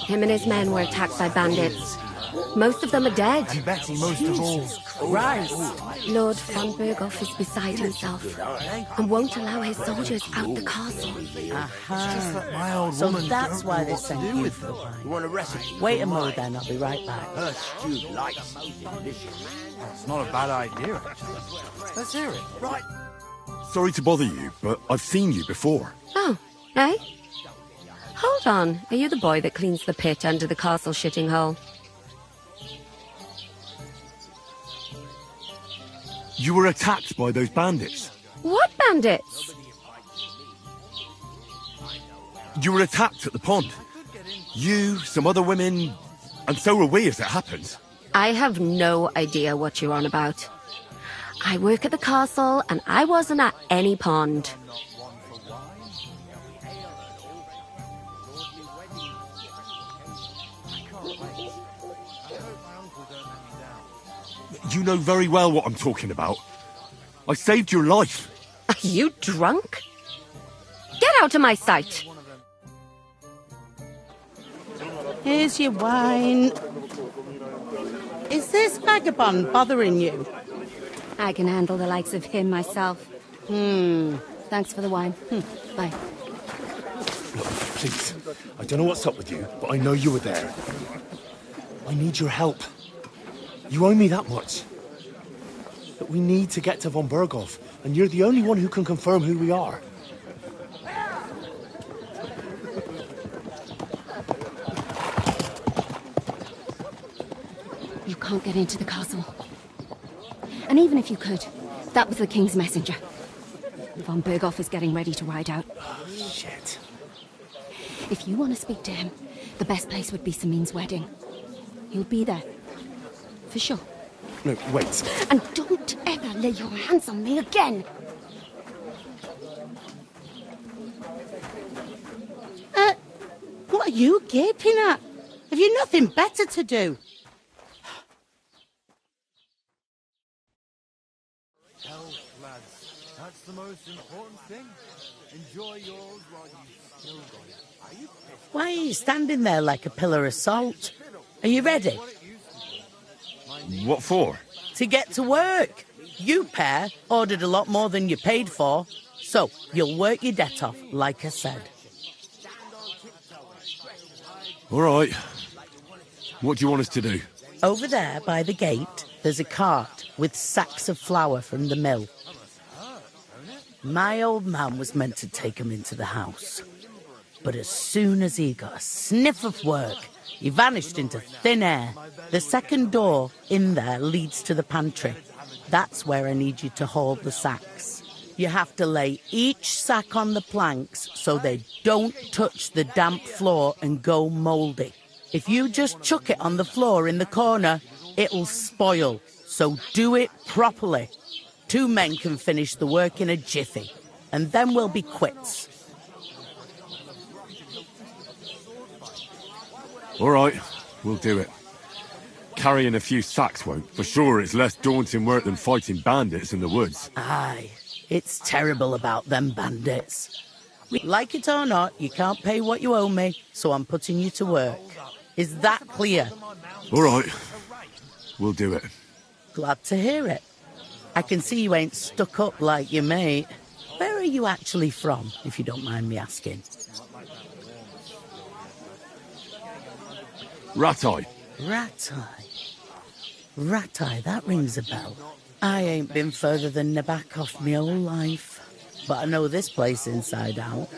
Him and his men were attacked by bandits. Most of them are dead. And Betty most of all. Christ. Lord von Berghoff is beside himself and won't allow his soldiers out the castle. My old So woman that's don't why know they what to sent do you with for them. wine. You want a recipe? Wait a mo then, I'll be right back. Her stewed lights is delicious. It's not a bad idea, actually. Let's hear it. Right. Sorry to bother you, but I've seen you before. Oh, eh? Hold on. Are you the boy that cleans the pit under the castle shitting hole? You were attacked by those bandits. What bandits? You were attacked at the pond. You, some other women, and so were we as it happened. I have no idea what you're on about. I work at the castle, and I wasn't at any pond. You know very well what I'm talking about. I saved your life. Are you drunk? Get out of my sight! Here's your wine. Is this vagabond bothering you? I can handle the likes of him myself. Thanks for the wine. Bye. Look, please. I don't know what's up with you, but I know you were there. I need your help. You owe me that much. But we need to get to von Berghoff, and you're the only one who can confirm who we are. You can't get into the castle. And even if you could, that was the king's messenger. Von Berghoff is getting ready to ride out. Oh, shit. If you want to speak to him, the best place would be Samin's wedding. He'll be there. For sure. No, wait. And don't ever lay your hands on me again! What are you gaping at? Have you nothing better to do? Health, lads. That's the most important thing. Enjoy yours while you still got it. Are you pissed? Why are you standing there like a pillar of salt? Are you ready? What for? To get to work. You pair ordered a lot more than you paid for, so you'll work your debt off, like I said. All right. What do you want us to do? Over there by the gate, there's a cart with sacks of flour from the mill. My old man was meant to take 'em into the house. But as soon as he got a sniff of work, he vanished into thin air. The second door in there leads to the pantry. That's where I need you to haul the sacks. You have to lay each sack on the planks so they don't touch the damp floor and go mouldy. If you just chuck it on the floor in the corner, it'll spoil. So do it properly. 2 men can finish the work in a jiffy, and then we'll be quits. All right, we'll do it. Carrying a few sacks won't. For sure, it's less daunting work than fighting bandits in the woods. Aye, it's terrible about them bandits. Like it or not, you can't pay what you owe me, so I'm putting you to work. Is that clear? All right, we'll do it. Glad to hear it. I can see you ain't stuck up like your mate. Where are you actually from, if you don't mind me asking? Ratai. Ratai, that rings a bell. I ain't been further than Nabakov my whole life, but I know this place inside out.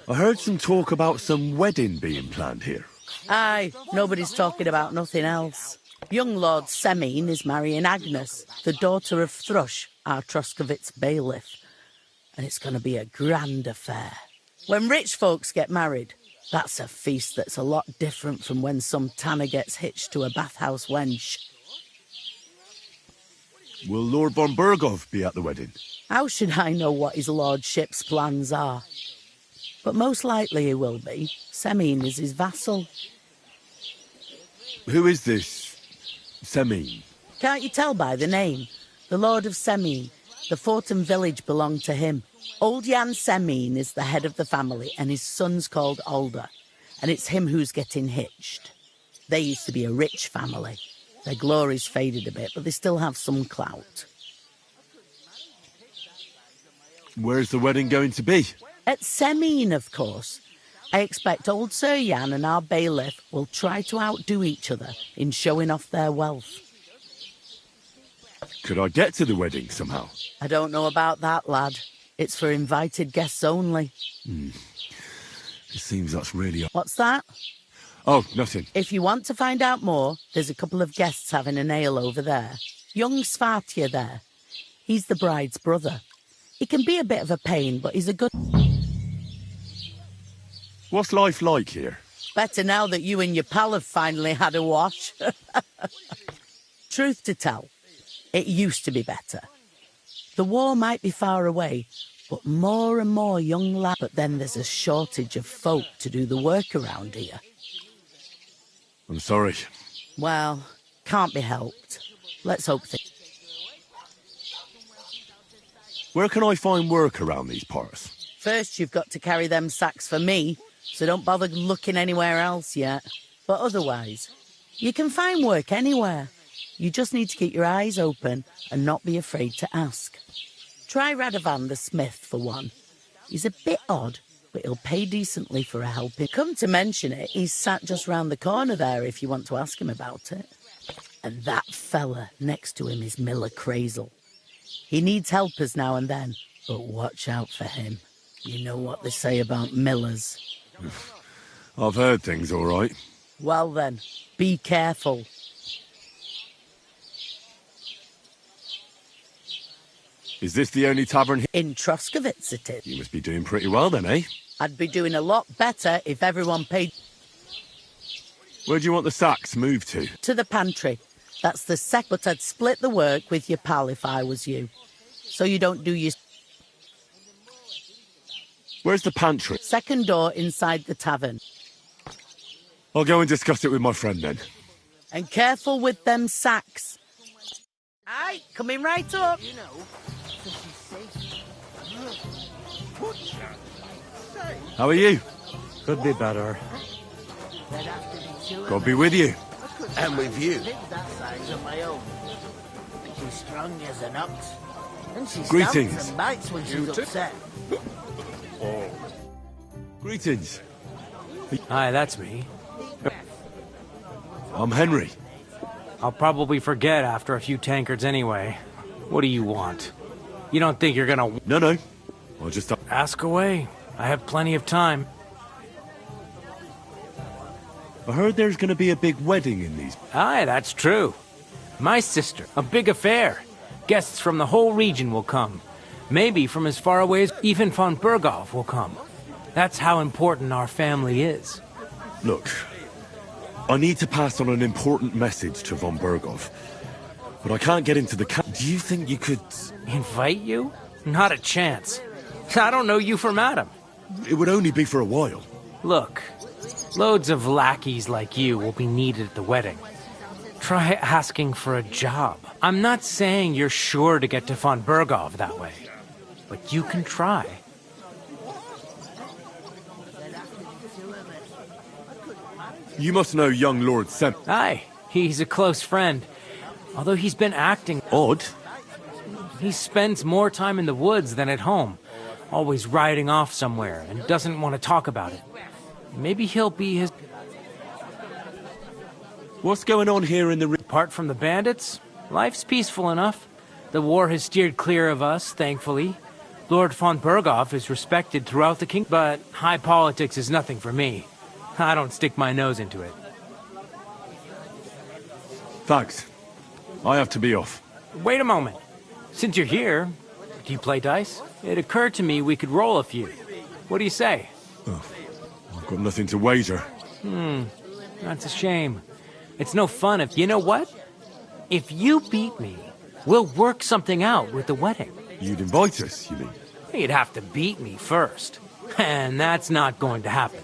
I heard some talk about some wedding being planned here. Aye, nobody's talking about nothing else. Young Lord Semin is marrying Agnes, the daughter of Thrush, our Troskovitz bailiff. And it's going to be a grand affair. When rich folks get married, That's a feast that's a lot different from when some tanner gets hitched to a bathhouse wench. Will Lord von Bergov be at the wedding? How should I know what his lordship's plans are? But most likely he will be. Semine is his vassal. Who is this Semine? Can't you tell by the name? The Lord of Semine. The fort and village belong to him. Old Jan Semine is the head of the family, and his son's called Alder. And it's him who's getting hitched. They used to be a rich family. Their glory's faded a bit, but they still have some clout. Where's the wedding going to be? At Semine, of course. I expect old Sir Jan and our bailiff will try to outdo each other in showing off their wealth. Could I get to the wedding somehow? I don't know about that, lad. It's for invited guests only. It seems that's really... What's that? Oh, nothing. If you want to find out more, there's a couple of guests having an ale over there. Young Svartje there. He's the bride's brother. He can be a bit of a pain, but he's a good... What's life like here? Better now that you and your pal have finally had a wash. Truth to tell, it used to be better. The war might be far away, but more and more young lads... But then there's a shortage of folk to do the work around here. I'm sorry. Well, can't be helped. Let's hope things... Where can I find work around these parts? First, you've got to carry them sacks for me, so don't bother looking anywhere else yet. But otherwise, you can find work anywhere. You just need to keep your eyes open and not be afraid to ask. Try Radovan the smith for one. He's a bit odd, but he'll pay decently for a helping. Come to mention it, he's sat just round the corner there if you want to ask him about it. And that fella next to him is Miller Crazel. He needs helpers now and then, but watch out for him. You know what they say about millers. I've heard things, all right. Well then, be careful. Is this the only tavern here? In Troskovitz it is. You must be doing pretty well then, eh? I'd be doing a lot better if everyone paid... Where do you want the sacks moved to? To the pantry. That's the sec... But I'd split the work with your pal if I was you. So you don't do your... Where's the pantry? Second door inside the tavern. I'll go and discuss it with my friend then. And careful with them sacks. Aye, coming right up. You know, How are you? Could be better. God be with you. And with you. That size of my own. She's strong as an ox. And she Greetings. stamps and bites when she's upset. Greetings. Hi, that's me. I'm Henry. I'll probably forget after a few tankards anyway. What do you want? You don't think you're gonna... No. I'll just... Ask away. I have plenty of time. I heard there's going to be a big wedding in these... Aye, that's true. My sister. A big affair. Guests from the whole region will come. Maybe from as far away as even von Bergov will come. That's how important our family is. Look, I need to pass on an important message to von Bergov. But I can't get into the camp. Do you think you could... Invite you? Not a chance. I don't know you from Adam. It would only be for a while. Look, loads of lackeys like you will be needed at the wedding. Try asking for a job. I'm not saying you're sure to get to von Bergov that way, but you can try. You must know young Lord Sem... Aye, he's a close friend. Although he's been acting... Odd? He spends more time in the woods than at home. Always riding off somewhere and doesn't want to talk about it. Maybe he'll be his... What's going on here in the... Apart from the bandits, life's peaceful enough. The war has steered clear of us, thankfully. Lord von Bergov is respected throughout the kingdom, but high politics is nothing for me. I don't stick my nose into it. Thanks. I have to be off. Wait a moment. Since you're here, do you play dice? It occurred to me we could roll a few. What do you say? Oh, I I've got nothing to wager. That's a shame. It's no fun if... You know what? If you beat me, we'll work something out with the wedding. You'd invite us, you mean? You'd have to beat me first. And that's not going to happen.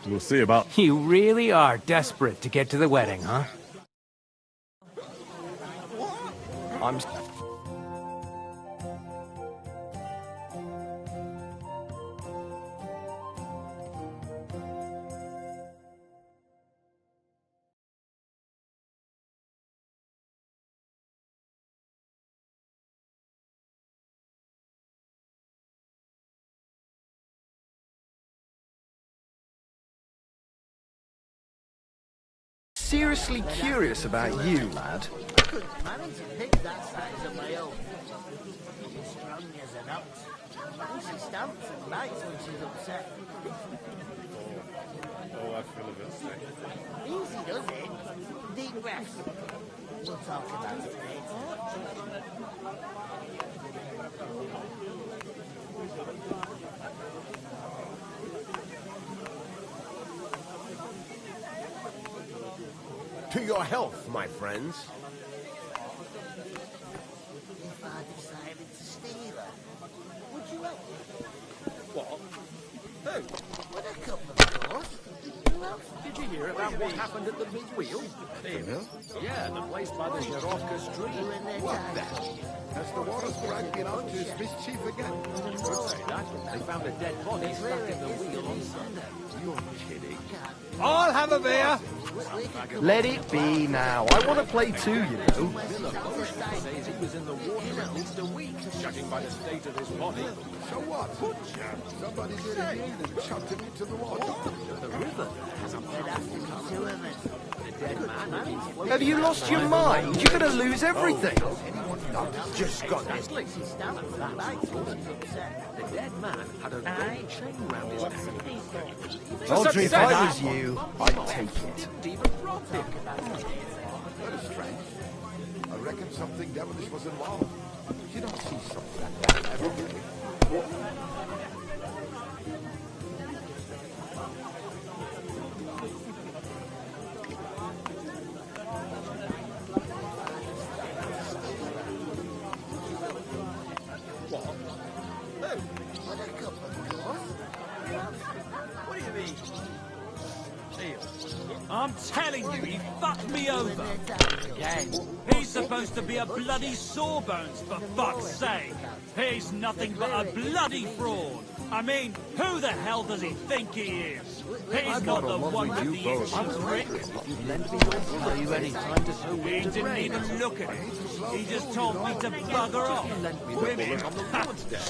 We'll see about... You really are desperate to get to the wedding, huh? I'm... Seriously curious about you, lad. Managed to pick that size of my own. She's strong as an ox. And she stamps and bites when she's upset. Oh, I feel a bit sick. Easy does it. Deep breaths. We'll talk about it later. To your health, my friends. If I decided to steal her, would you help me? What? Who? Would a couple of course. Who else? Did you hear about what happened at the big wheel? Yeah, the place by the Sharovka street. What then? Has the water sprang been on to his mischief again? You could say that. They found a dead body stuck in the wheel on Sunday. You're kidding. I'll have a beer. Let it be now. I want to play too, you know. Says he was in the water at least a week, judging by the state of his body. So what? Somebody did it again and chucked him into the water. The river has a Have you lost your mind? You're going to lose everything. Just got this. The dead man had a gold chain round his neck. Audrey, if I was you, I'd take it. That is strange. I reckon something devilish was involved. You don't see something like that every day. I'm telling you, he fucked me over. Again. He's supposed to be a bloody sawbones, for fuck's sake. He's nothing but a bloody fraud. I mean, who the hell does he think he is? He's not the one with the itchy trick. He didn't even look at it. He just told me to bugger off. Women,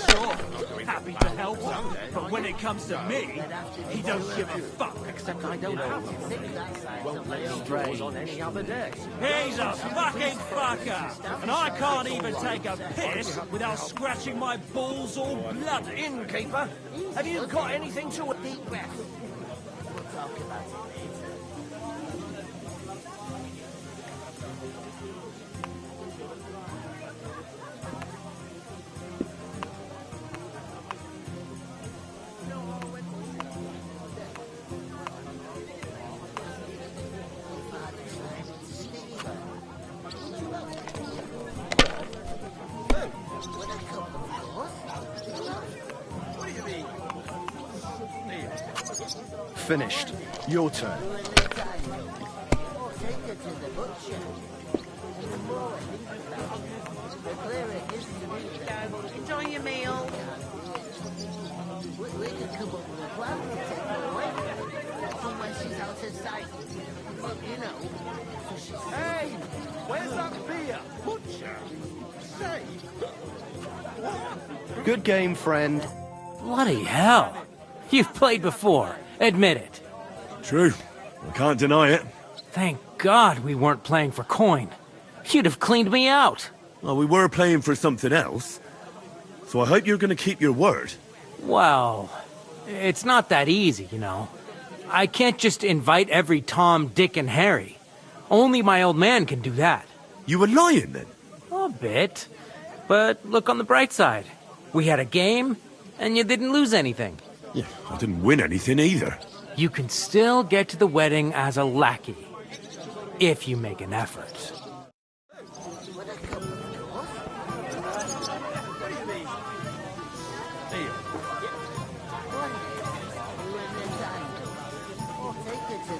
sure, happy to help him. But when it comes to me, he don't give a fuck. Except I don't have to. Won't let me stray on any other day. He's a fucking fucker! And I can't even take a piss without scratching my balls all bloody. Innkeeper, have you got anything to... Deep breath. We'll talk about it later. Finished. Your turn. Enjoy your meal. We could come up with a plan to take her away from when she's out of sight. But, you know... Hey! Where's that beer? Butcher! Say! Good game, friend. Bloody hell. You've played before. Admit it. True. I can't deny it. Thank God we weren't playing for coin. You'd have cleaned me out. Well, we were playing for something else. So I hope you're going to keep your word. Well, it's not that easy, you know. I can't just invite every Tom, Dick, and Harry. Only my old man can do that. You were lying, then? A bit. But look on the bright side. We had a game, And you didn't lose anything. Yeah, I didn't win anything either. You can still get to the wedding as a lackey, if you make an effort.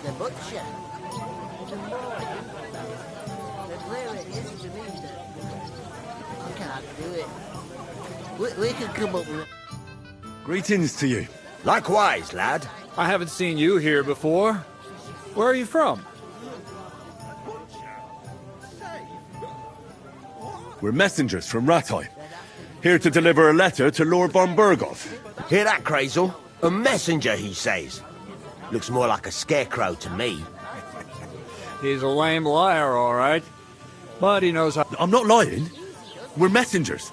The butcher. The more the clearer it is to me that I can't do it. We can come up with... Greetings to you. Likewise, lad. I haven't seen you here before. Where are you from? We're messengers from Rattay, here to deliver a letter to Lord von Burgov. Hear that, Crazel? A messenger, he says. Looks more like a scarecrow to me. He's a lame liar, all right. But he knows how... I'm not lying. We're messengers.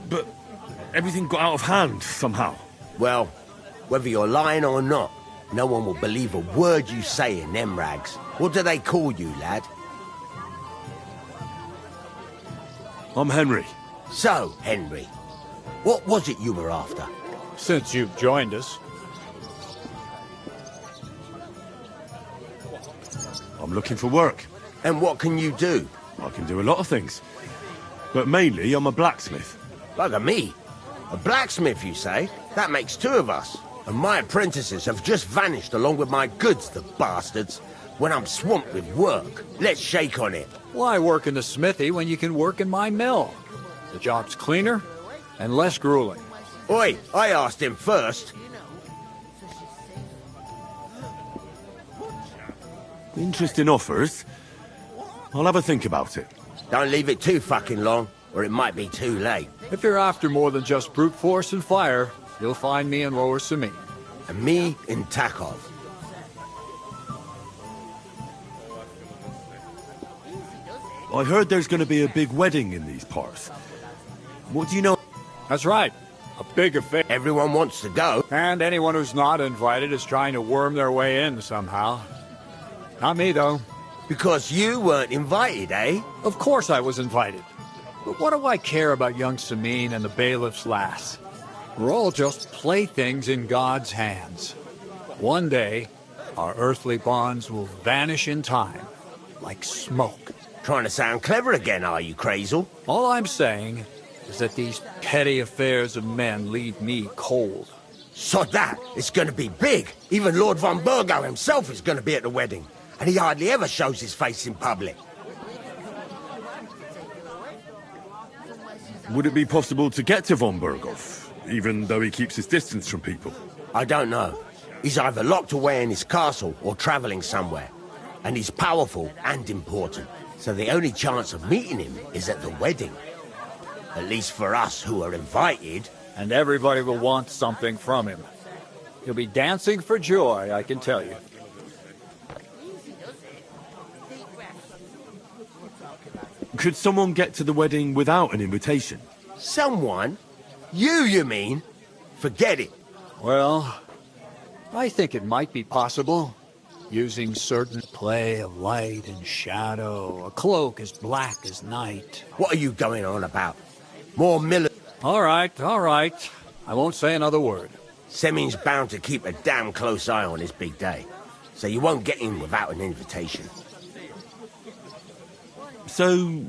But everything got out of hand, somehow. Well, whether you're lying or not, no one will believe a word you say in them rags. What do they call you, lad? I'm Henry. So, Henry, what was it you were after? Since you've joined us. I'm looking for work. And what can you do? I can do a lot of things. But mainly, I'm a blacksmith. Bugger me. A blacksmith, you say? That makes two of us. And my apprentices have just vanished along with my goods, the bastards. When I'm swamped with work. Let's shake on it. Why work in the smithy when you can work in my mill? The job's cleaner and less grueling. Oi, I asked him first. Interesting offers. I'll have a think about it. Don't leave it too fucking long, or it might be too late. If you're after more than just brute force and fire, you'll find me in Lower Samin. And me in Takov. I heard there's going to be a big wedding in these parts. What do you know? That's right. A big affair. Everyone wants to go. And anyone who's not invited is trying to worm their way in somehow. Not me, though. Because you weren't invited, eh? Of course I was invited. But what do I care about young Samin and the bailiff's lass? We're all just playthings in God's hands. One day, our earthly bonds will vanish in time, like smoke. Trying to sound clever again, are you, Crazel? All I'm saying is that these petty affairs of men leave me cold. Sod that! It's going to be big! Even Lord von Burgo himself is going to be at the wedding. And he hardly ever shows his face in public. Would it be possible to get to von Burgov, even though he keeps his distance from people? I don't know. He's either locked away in his castle or travelling somewhere. And he's powerful and important. So the only chance of meeting him is at the wedding. At least for us who are invited. And everybody will want something from him. He'll be dancing for joy, I can tell you. Could someone get to the wedding without an invitation? Someone? You mean? Forget it. Well, I think it might be possible. Using certain play of light and shadow, a cloak as black as night. What are you going on about? More military... All right. I won't say another word. Semin's bound to keep a damn close eye on his big day. So you won't get in without an invitation. So,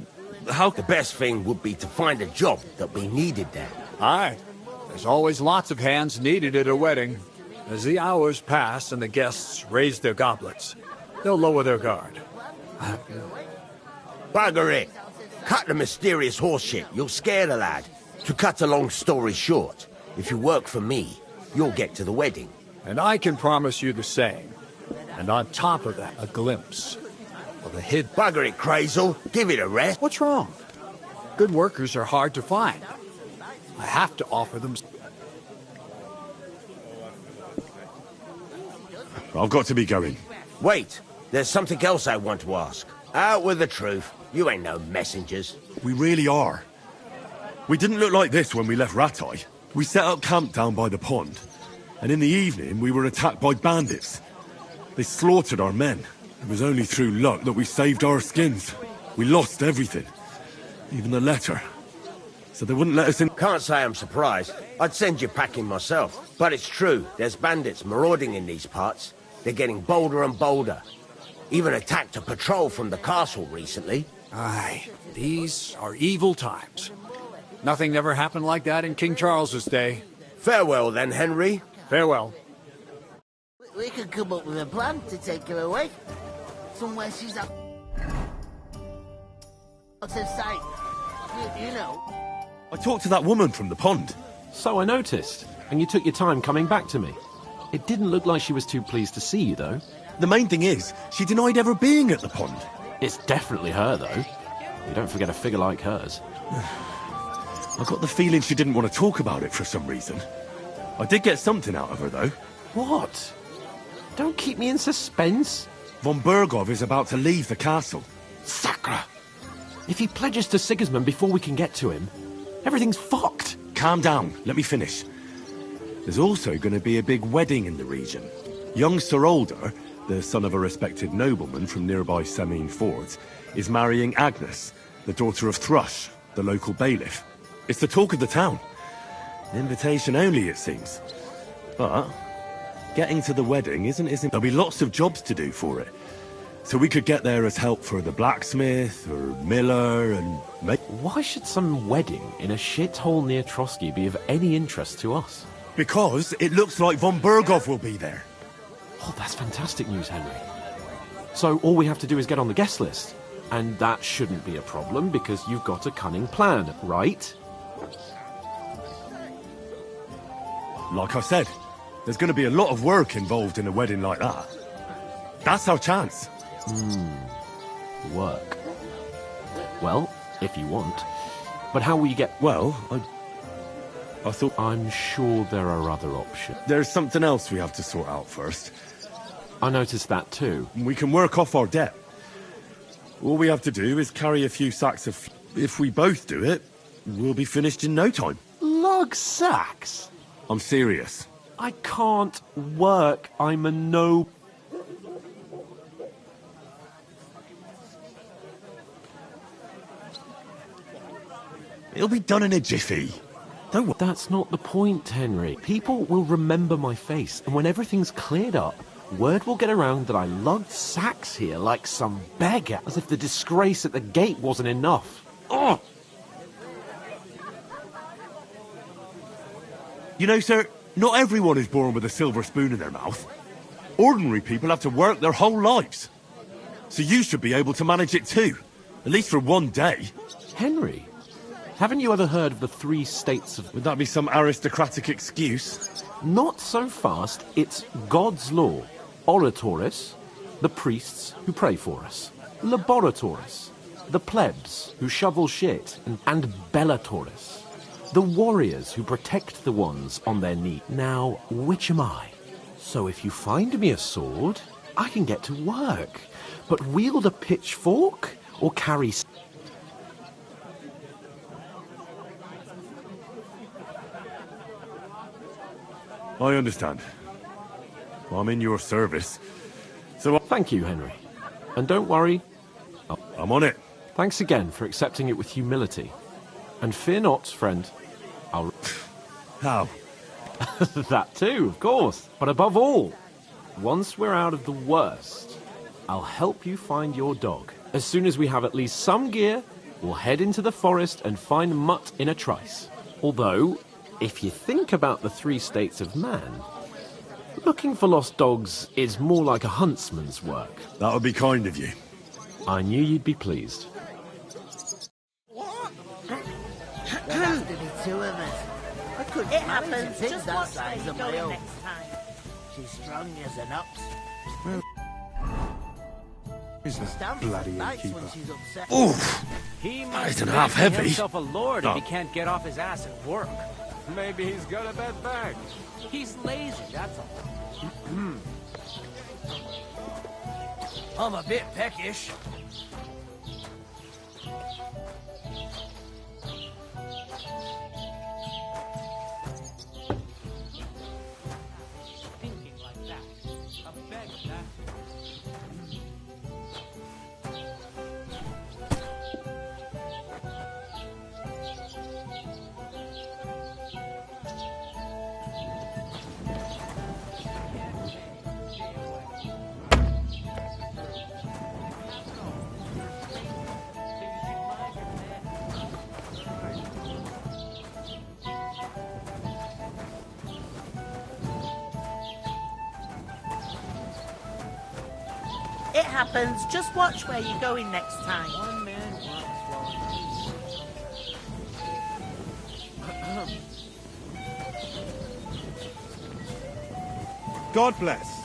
how... The best thing would be to find a job that we needed there. Aye. There's always lots of hands needed at a wedding. As the hours pass and the guests raise their goblets, they'll lower their guard. Bugger it! Cut the mysterious horseshit. You'll scare the lad. To cut a long story short, if you work for me, you'll get to the wedding. And I can promise you the same. And on top of that, a glimpse of a hidden... Bugger it, Crazel. Give it a rest. What's wrong? Good workers are hard to find. I have to offer them... I've got to be going. Wait, there's something else I want to ask. Out with the truth. You ain't no messengers. We really are. We didn't look like this when we left Rattay. We set up camp down by the pond. And in the evening, we were attacked by bandits. They slaughtered our men. It was only through luck that we saved our skins. We lost everything. Even the letter. so they wouldn't let us in. Can't say I'm surprised. I'd send you packing myself. But it's true, there's bandits marauding in these parts. They're getting bolder and bolder. Even attacked a patrol from the castle recently. Aye, these are evil times. Nothing ever happened like that in King Charles's day. Farewell then, Henry. Farewell. We could come up with a plan to take her away. Somewhere she's up. Out of sight. You know. I talked to that woman from the pond. So I noticed, and you took your time coming back to me. It didn't look like she was too pleased to see you, though. The main thing is, she denied ever being at the pond. It's definitely her, though. You don't forget a figure like hers. I got the feeling she didn't want to talk about it for some reason. I did get something out of her, though. What? Don't keep me in suspense. Von Bergov is about to leave the castle. Sacre! If he pledges to Sigismund before we can get to him, everything's fucked. Calm down, let me finish. There's also going to be a big wedding in the region. Young Sir Older, the son of a respected nobleman from nearby Semine Fords, is marrying Agnes, the daughter of Thrush, the local bailiff. It's the talk of the town. An invitation only, it seems. But getting to the wedding isn't. There'll be lots of jobs to do for it. So we could get there as help for the blacksmith, or miller, and... Why should some wedding in a shithole near Trotsky be of any interest to us? Because it looks like Von Bergov will be there. Oh, that's fantastic news, Henry. So all we have to do is get on the guest list. And that shouldn't be a problem, because you've got a cunning plan, right? Like I said, there's going to be a lot of work involved in a wedding like that. That's our chance. Work. Well, if you want. But how will you get... Well, I thought... I'm sure there are other options. There's something else we have to sort out first. I noticed that too. We can work off our debt. All we have to do is carry a few sacks of... If we both do it, we'll be finished in no time. Lug sacks? I'm serious. I can't work. I'm a no... It'll be done in a jiffy. Don't worry. That's not the point, Henry. People will remember my face, and when everything's cleared up, word will get around that I lugged sacks here like some beggar, as if the disgrace at the gate wasn't enough. Ugh! You know, sir, not everyone is born with a silver spoon in their mouth. Ordinary people have to work their whole lives. So you should be able to manage it too, at least for one day. Henry, haven't you ever heard of the 3 states of... Would that be some aristocratic excuse? Not so fast. It's God's law. Oratoris, the priests who pray for us. Laboratoris, the plebs who shovel shit. And Bellatoris, the warriors who protect the ones on their knee. Now, which am I? So if you find me a sword, I can get to work. But wield a pitchfork or carry... I understand. Well, I'm in your service. So... Thank you, Henry. And don't worry. I'm on it. Thanks again for accepting it with humility. And fear not, friend. I'll... How? That too, of course. But above all, once we're out of the worst, I'll help you find your dog. As soon as we have at least some gear, we'll head into the forest and find Mutt in a trice. Although, if you think about the 3 states of man, looking for lost dogs is more like a huntsman's work. That would be kind of you. I knew you'd be pleased. There have to be 2 of us. I couldn't manage to think that size of my own. She's strong as an ox. He's a bloody innkeeper. Oof! He That must isn't make half heavy. himself a lord if Oh. he can't get off his ass at work. Maybe he's got a bad back. He's lazy, that's all. I'm a bit peckish. Thinking like that. A beg of that. It happens. Just watch where you're going next time. One man God bless.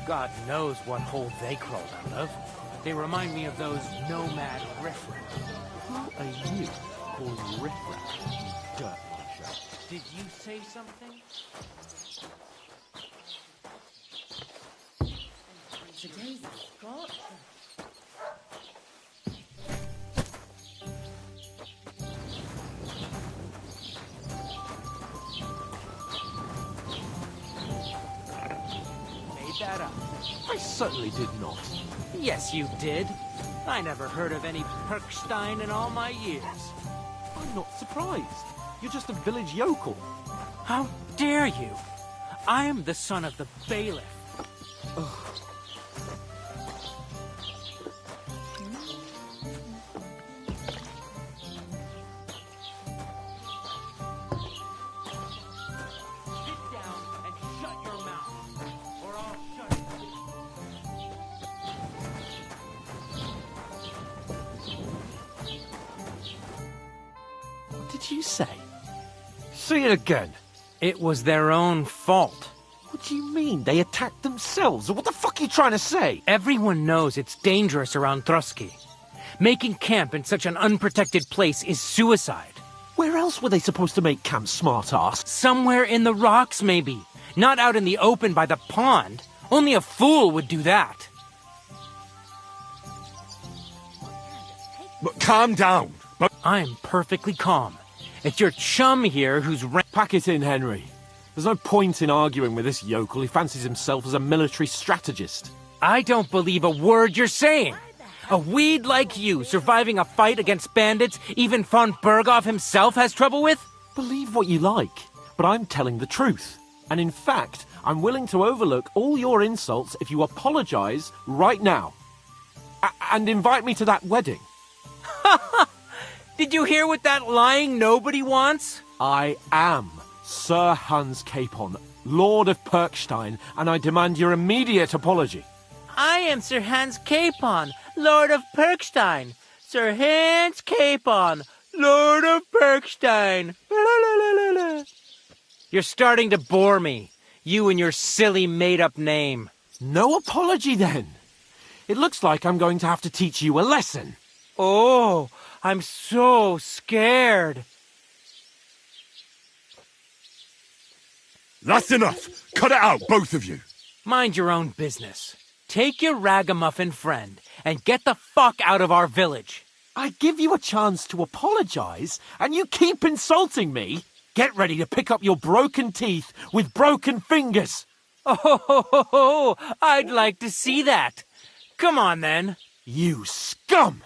God knows what hole they crawled out of. They remind me of those nomad riffraff. Who are you calling riffraff, you dirt muncher? Did you say something? Today's a scorcher. That up. I certainly did not. Yes, you did. I never heard of any Perkstein in all my years. I'm not surprised. You're just a village yokel. How dare you? I am the son of the bailiff. Ugh. You say? Say it again. It was their own fault. What do you mean? They attacked themselves? What the fuck are you trying to say? Everyone knows it's dangerous around Trotsky. Making camp in such an unprotected place is suicide. Where else were they supposed to make camp, smart-ass? Somewhere in the rocks, maybe. Not out in the open by the pond. Only a fool would do that. But calm down. I'm perfectly calm. It's your chum here who's... Pack it in, Henry. There's no point in arguing with this yokel. He fancies himself as a military strategist. I don't believe a word you're saying. A weed like you surviving a fight against bandits even von Berghoff himself has trouble with? Believe what you like, but I'm telling the truth. And in fact, I'm willing to overlook all your insults if you apologize right now. And invite me to that wedding. Did you hear what that lying nobody wants? I am Sir Hans Capon, Lord of Perkstein, and I demand your immediate apology. I am Sir Hans Capon, Lord of Perkstein. Sir Hans Capon, Lord of Perkstein. You're starting to bore me. You and your silly made-up name. No apology, then. It looks like I'm going to have to teach you a lesson. Oh, I'm so scared. That's enough. Cut it out, both of you. Mind your own business. Take your ragamuffin friend and get the fuck out of our village. I give you a chance to apologize, and you keep insulting me. Get ready to pick up your broken teeth with broken fingers. Oh, I'd like to see that. Come on, then. You scum!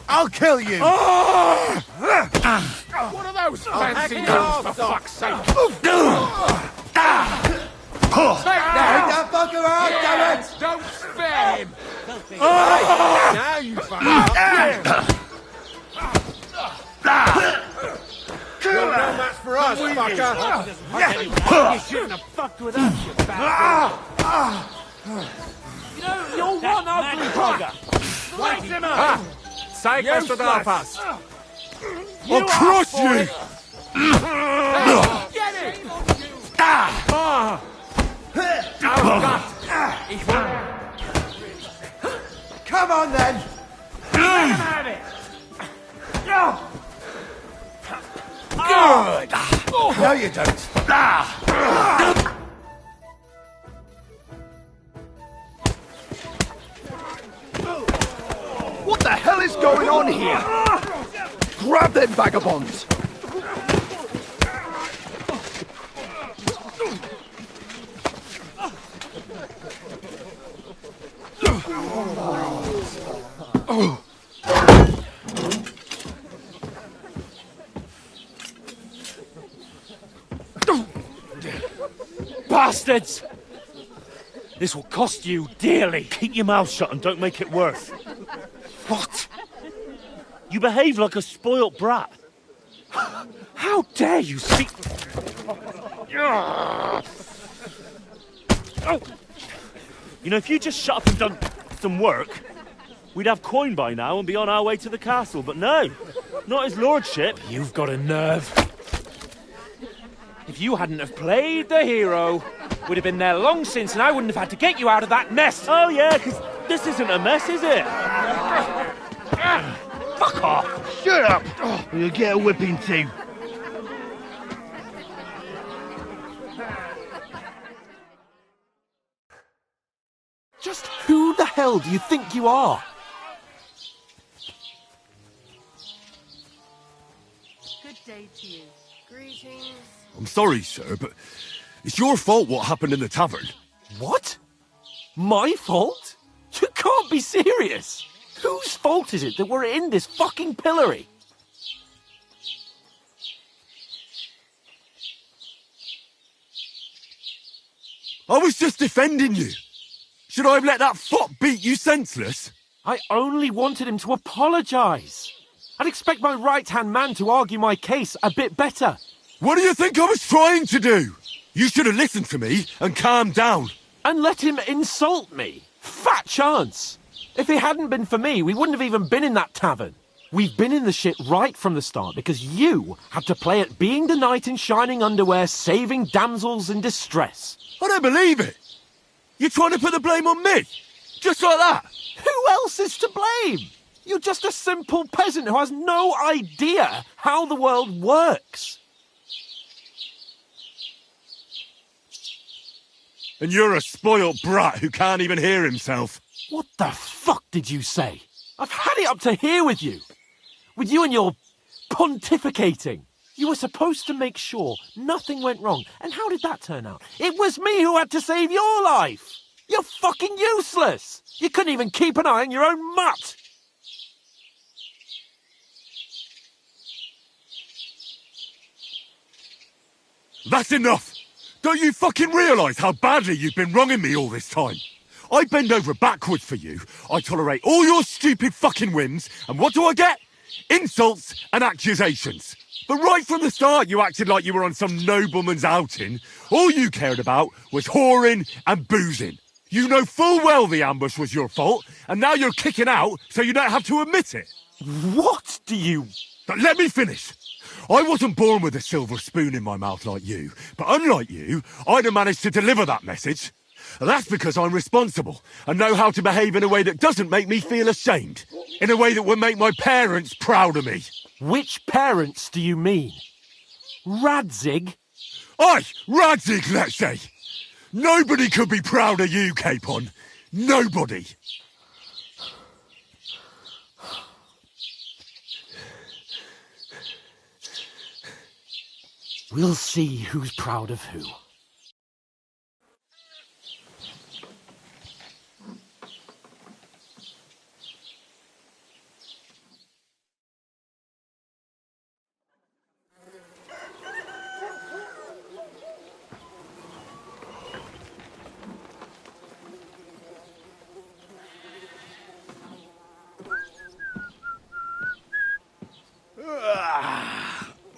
I'll kill you! What are those fancy moves, for fuck's sake? Take that fucker out, damn it! Don't spare him! Now you fucker! You're no match for us, fucker! You shouldn't have fucked with us, you bastard. You know, you're one ugly bugger. Light him up! Take us to Belfast. I'll crush you! Get it! Come on then! Good! No you don't. What the hell is going on here? Grab them vagabonds! Bastards! This will cost you dearly. Keep your mouth shut and don't make it worse. What? You behave like a spoilt brat. How dare you speak... Oh. You know, if you just shut up and done some work, we'd have coin by now and be on our way to the castle. But no, not his lordship. You've got a nerve. If you hadn't have played the hero, we'd have been there long since and I wouldn't have had to get you out of that mess. Oh yeah, because this isn't a mess, is it? Fuck off. Shut up! Or you'll get a whipping too. Just who the hell do you think you are? Good day to you. Greetings. I'm sorry, sir, but it's your fault what happened in the tavern. What? My fault? You can't be serious. Whose fault is it that we're in this fucking pillory? I was just defending you. Should I have let that fop beat you senseless? I only wanted him to apologise. I'd expect my right-hand man to argue my case a bit better. What do you think I was trying to do? You should have listened to me and calmed down. And let him insult me. Fat chance. If it hadn't been for me, we wouldn't have even been in that tavern. We've been in the shit right from the start because you had to play at being the knight in shining underwear, saving damsels in distress. I don't believe it. You're trying to put the blame on me? Just like that? Who else is to blame? You're just a simple peasant who has no idea how the world works. And you're a spoilt brat who can't even hear himself. What the fuck did you say? I've had it up to here with you. With you and your pontificating. You were supposed to make sure nothing went wrong. And how did that turn out? It was me who had to save your life. You're fucking useless. You couldn't even keep an eye on your own mutt. That's enough. Don't you fucking realise how badly you've been wronging me all this time? I bend over backwards for you. I tolerate all your stupid fucking whims. And what do I get? Insults and accusations. But right from the start, you acted like you were on some nobleman's outing. All you cared about was whoring and boozing. You know full well the ambush was your fault, and now you're kicking out so you don't have to admit it. What do you... But let me finish. I wasn't born with a silver spoon in my mouth like you, but unlike you, I'd have managed to deliver that message. That's because I'm responsible and know how to behave in a way that doesn't make me feel ashamed. In a way that would make my parents proud of me. Which parents do you mean? Radzig? Aye, Radzig, let's say. Nobody could be proud of you, Capon. Nobody. We'll see who's proud of who.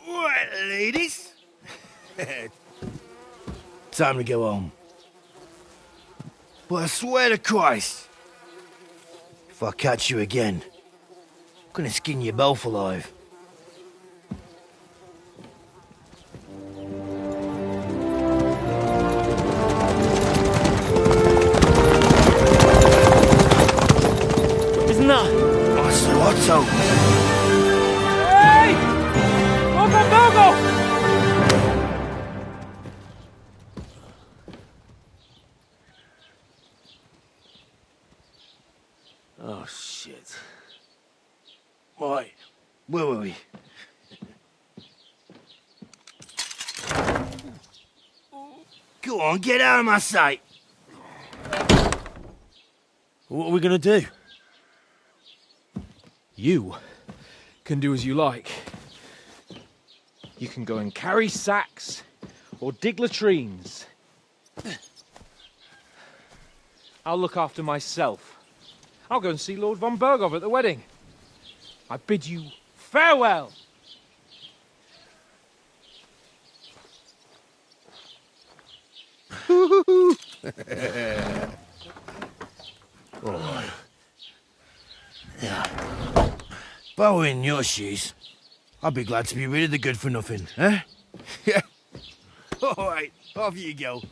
Right, ladies. Time to go home. But I swear to Christ, if I catch you again, I'm gonna skin you both alive. Isn't that? Otto. Hey! Go! Oh, shit. Right, where were we? Go on, get out of my sight. What are we gonna do? You can do as you like. You can go and carry sacks, or dig latrines. I'll look after myself. I'll go and see Lord von Bergov at the wedding. I bid you farewell. Alright. Yeah. If I were in your shoes, I'd be glad to be rid of the good for nothing, eh? Yeah. Alright, off you go.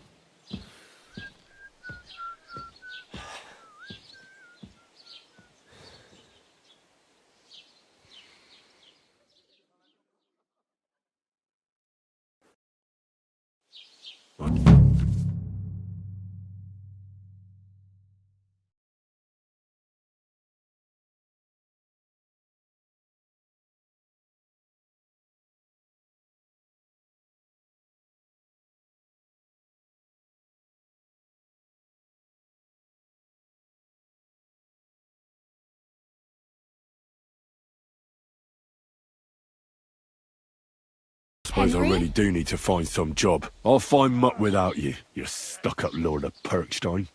Suppose I really do need to find some job. I'll find muck without you, you stuck-up Lord of Perkstein.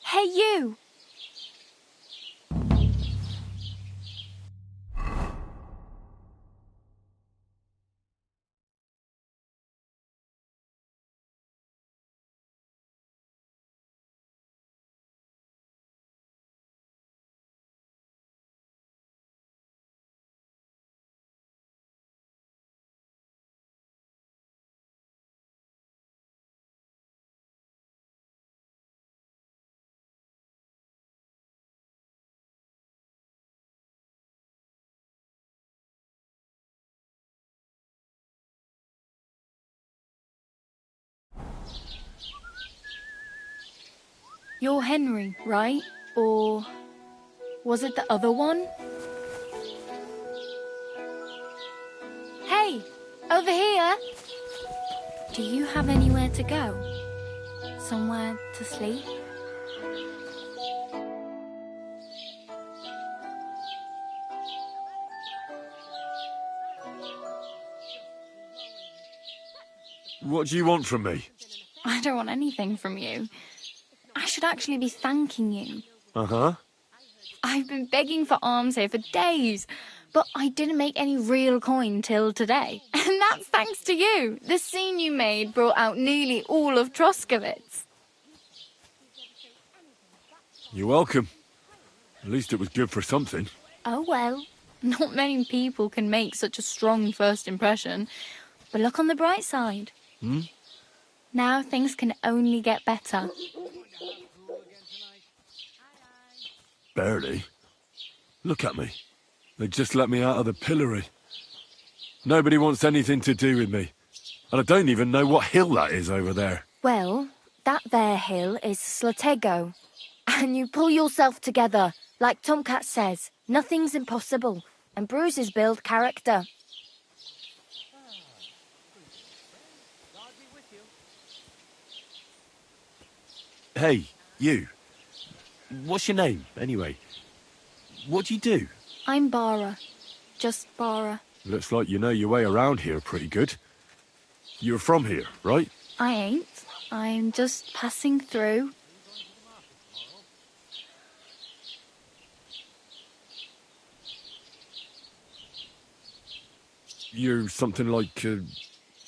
Hey, you! You're Henry, right? Or was it the other one? Hey, over here! Do you have anywhere to go? Somewhere to sleep? What do you want from me? I don't want anything from you. I should actually be thanking you. Uh-huh. I've been begging for alms here for days, but I didn't make any real coin till today. And that's thanks to you. The scene you made brought out nearly all of Troskowitz. You're welcome. At least it was good for something. Oh well, not many people can make such a strong first impression. But look on the bright side. Hmm? Now things can only get better. Barely. Look at me. They just let me out of the pillory. Nobody wants anything to do with me. And I don't even know what hill that is over there. Well, that there hill is Slatego. And you pull yourself together. Like Tomcat says, nothing's impossible. And bruises build character. Hey, you. What's your name, anyway? What do you do? I'm Bara. Just Bara. Looks like you know your way around here pretty good. You're from here, right? I ain't. I'm just passing through. You're something like a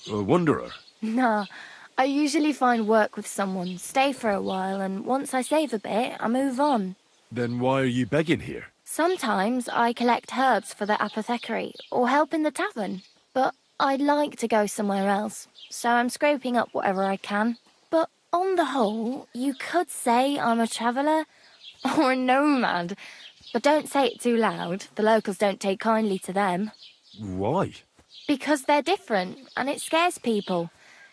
wanderer. Nah, I usually find work with someone, stay for a while, and once I save a bit, I move on. Then why are you begging here? Sometimes I collect herbs for the apothecary, or help in the tavern. But I'd like to go somewhere else, so I'm scraping up whatever I can. But on the whole, you could say I'm a traveller, or a nomad. But don't say it too loud, the locals don't take kindly to them. Why? Because they're different, and it scares people.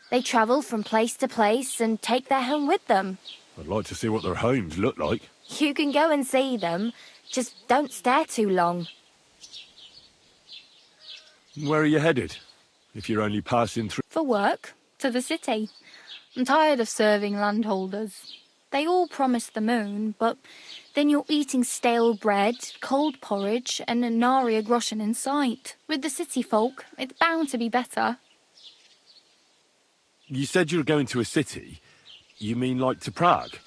They travel from place to place and take their home with them. I'd like to see what their homes look like. You can go and see them, just don't stare too long. Where are you headed? If you're only passing through... For work, to the city. I'm tired of serving landholders. They all promise the moon, but then you're eating stale bread, cold porridge, and a nary a groschen in sight. With the city folk, it's bound to be better. You said you were going to a city. You mean like to Prague?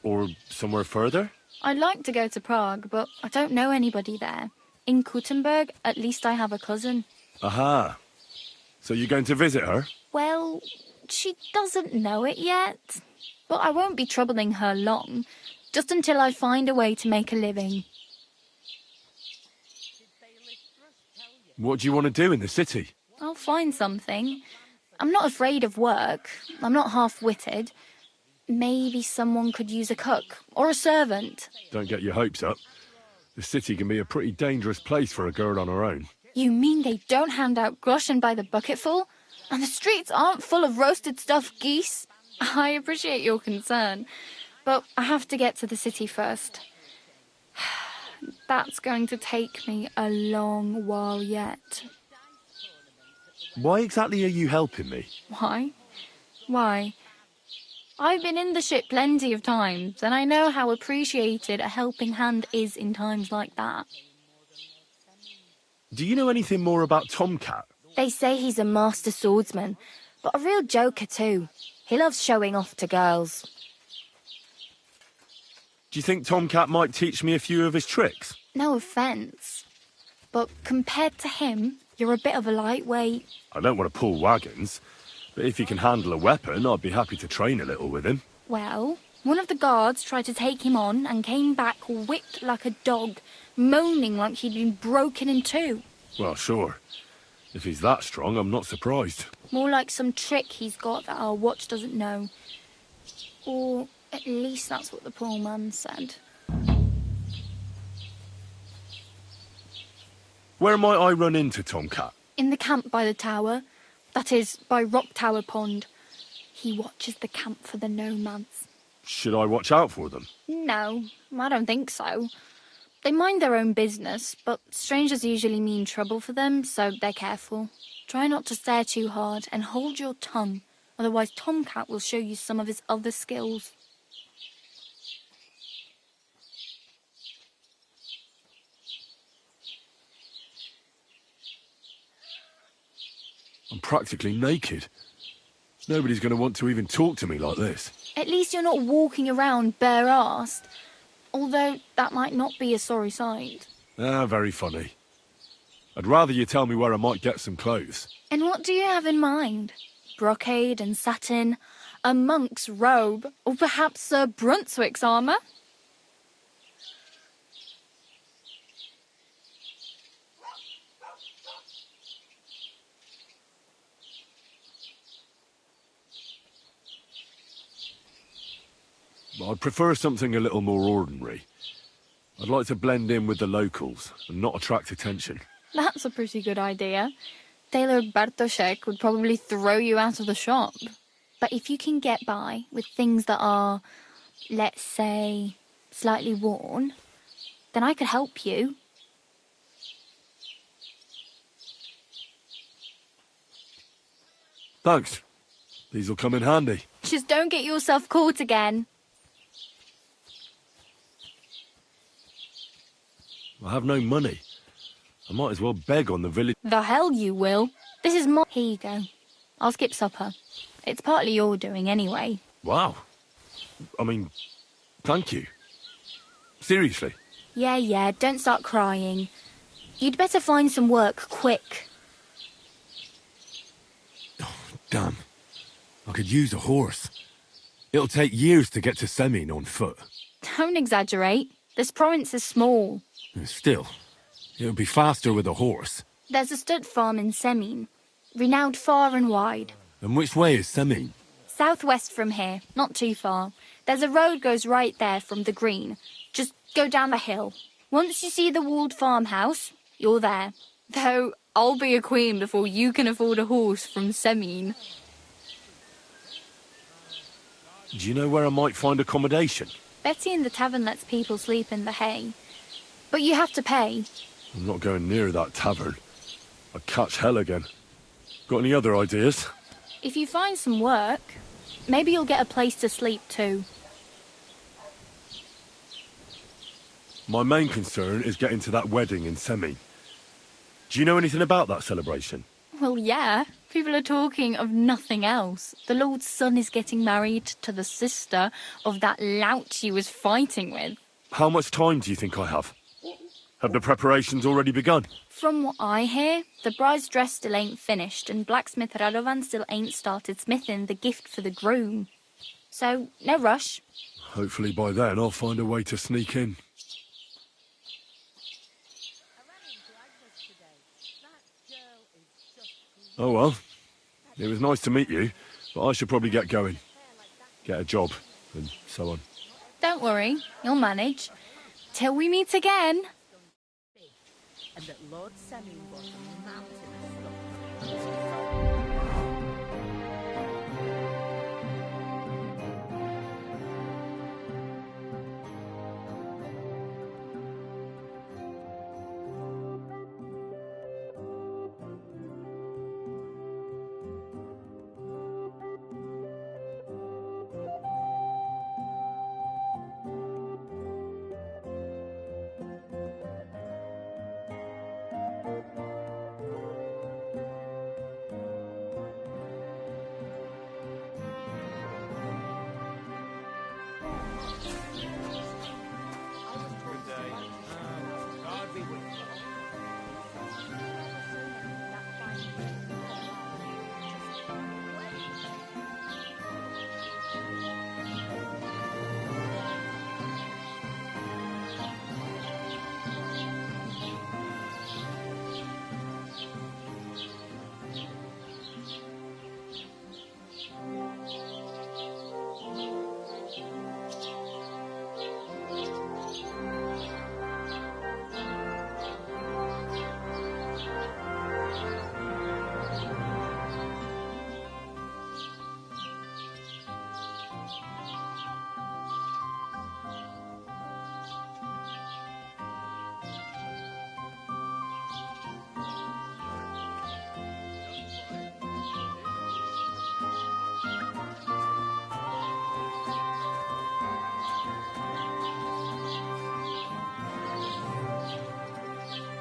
Or somewhere further? I'd like to go to Prague, but I don't know anybody there. In Kuttenberg, at least I have a cousin. Aha. So you're going to visit her? Well, she doesn't know it yet. But I won't be troubling her long, just until I find a way to make a living. What do you want to do in the city? I'll find something. I'm not afraid of work. I'm not half-witted. Maybe someone could use a cook or a servant. Don't get your hopes up. The city can be a pretty dangerous place for a girl on her own. You mean they don't hand out groschen by the bucketful? And the streets aren't full of roasted stuffed geese? I appreciate your concern, but I have to get to the city first. That's going to take me a long while yet. Why exactly are you helping me? Why? Why? I've been in the ship plenty of times, and I know how appreciated a helping hand is in times like that. Do you know anything more about Tomcat? They say he's a master swordsman, but a real joker too. He loves showing off to girls. Do you think Tomcat might teach me a few of his tricks? No offence, but compared to him, you're a bit of a lightweight. I don't want to pull wagons, but if he can handle a weapon, I'd be happy to train a little with him. Well, one of the guards tried to take him on and came back whipped like a dog, moaning like he'd been broken in two. Well, sure. If he's that strong, I'm not surprised. More like some trick he's got that our watch doesn't know. Or at least that's what the poor man said. Where might I run into Tomcat? In the camp by the tower. That is, by Rock Tower Pond. He watches the camp for the nomads. Should I watch out for them? No, I don't think so. They mind their own business, but strangers usually mean trouble for them, so they're careful. Try not to stare too hard and hold your tongue, otherwise Tomcat will show you some of his other skills. I'm practically naked. Nobody's going to want to even talk to me like this. At least you're not walking around bare-arsed. Although that might not be a sorry sight. Ah, very funny. I'd rather you tell me where I might get some clothes. And what do you have in mind? Brocade and satin, a monk's robe, or perhaps Sir Brunswick's armour? I'd prefer something a little more ordinary. I'd like to blend in with the locals and not attract attention. That's a pretty good idea. Tailor Bartoszek would probably throw you out of the shop. But if you can get by with things that are, let's say, slightly worn, then I could help you. Thanks. These'll come in handy. Just don't get yourself caught again. I have no money. I might as well beg on the village. The hell you will. This is my... Here you go. I'll skip supper. It's partly your doing anyway. Wow. I mean, thank you. Seriously. Yeah, don't start crying. You'd better find some work quick. Damn. I could use a horse. It'll take years to get to Semin on foot. Don't exaggerate. This province is small. Still, it'll be faster with a horse. There's a stud farm in Semin, renowned far and wide. And which way is Semin? Southwest from here, not too far. There's a road goes right there from the green. Just go down the hill. Once you see the walled farmhouse, you're there. Though, I'll be a queen before you can afford a horse from Semin. Do you know where I might find accommodation? Betty in the tavern lets people sleep in the hay. But you have to pay. I'm not going near that tavern. I'd catch hell again. Got any other ideas? If you find some work, maybe you'll get a place to sleep too. My main concern is getting to that wedding in Semin. Do you know anything about that celebration? Well, yeah. People are talking of nothing else. The Lord's son is getting married to the sister of that lout he was fighting with. How much time do you think I have? Have the preparations already begun? From what I hear, the bride's dress still ain't finished and blacksmith Radovan still ain't started smithing the gift for the groom. So, no rush. Hopefully by then I'll find a way to sneak in. Oh well, it was nice to meet you, but I should probably get going. Get a job, and so on. Don't worry, you'll manage. Till we meet again. And that Lord Semin was a mountain of stuff.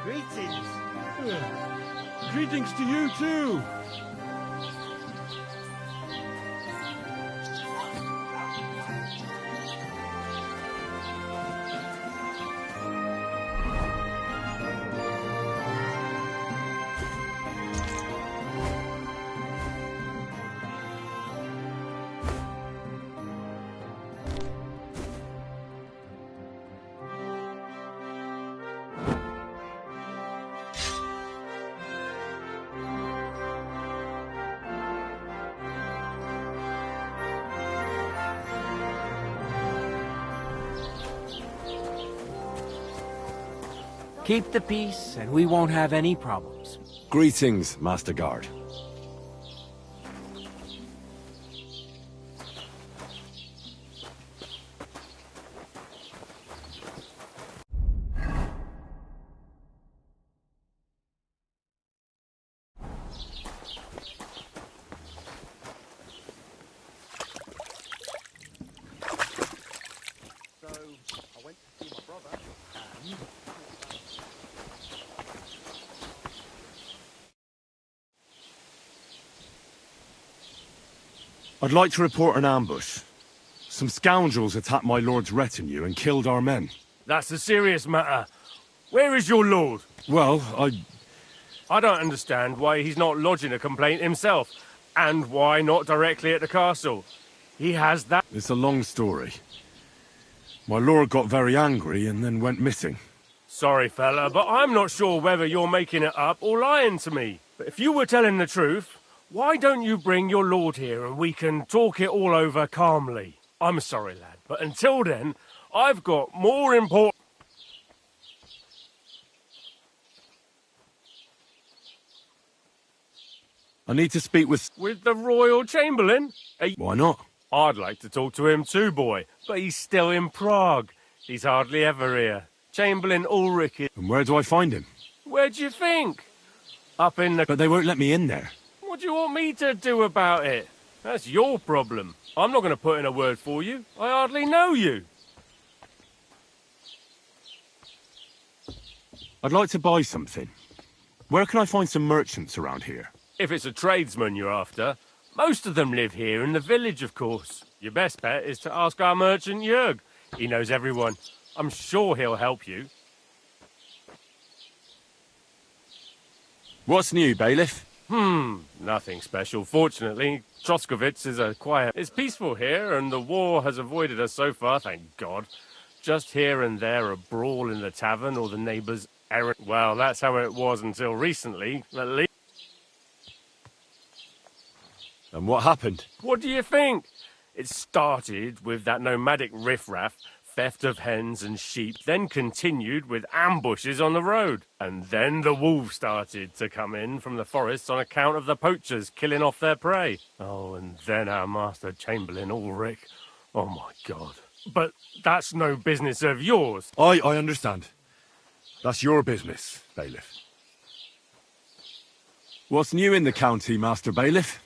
Greetings. Greetings to you too. Keep the peace, and we won't have any problems. Greetings, Master Guard. I'd like to report an ambush. Some scoundrels attacked my lord's retinue and killed our men. That's a serious matter. Where is your lord? Well, I don't understand why he's not lodging a complaint himself, and why not directly at the castle. He has that... It's a long story. My lord got very angry and then went missing. Sorry, fella, but I'm not sure whether you're making it up or lying to me. But if you were telling the truth, why don't you bring your lord here and we can talk it all over calmly? I'm sorry, lad, but until then, I've got more important... I need to speak with... With the Royal Chamberlain? Why not? I'd like to talk to him too, boy, but he's still in Prague. He's hardly ever here. Chamberlain Ulrich is... And where do I find him? Where do you think? Up in the... But they won't let me in there. What do you want me to do about it? That's your problem. I'm not going to put in a word for you. I hardly know you. I'd like to buy something. Where can I find some merchants around here? If it's a tradesman you're after, most of them live here in the village, of course. Your best bet is to ask our merchant Jörg. He knows everyone. I'm sure he'll help you. What's new, bailiff? Nothing special, fortunately. Troskovitz is a quiet... It's peaceful here, and the war has avoided us so far, thank God. Just here and there a brawl in the tavern or the neighbour's errand. Well, that's how it was until recently, at least. And what happened? What do you think? It started with that nomadic riffraff, theft of hens and sheep, then continued with ambushes on the road. And then the wolves started to come in from the forests on account of the poachers killing off their prey. Oh, and then our master Chamberlain Ulrich. Oh, my God. But that's no business of yours. I understand. That's your business, bailiff. What's new in the county, Master Bailiff?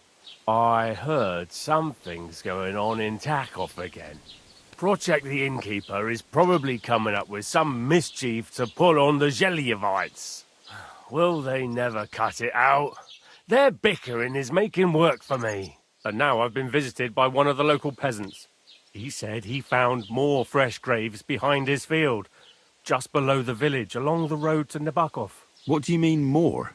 I heard something's going on in Takov again. Project the Innkeeper is probably coming up with some mischief to pull on the Zhelyevites. Will they never cut it out? Their bickering is making work for me. And now I've been visited by one of the local peasants. He said he found more fresh graves behind his field, just below the village, along the road to Nabokov. What do you mean, more?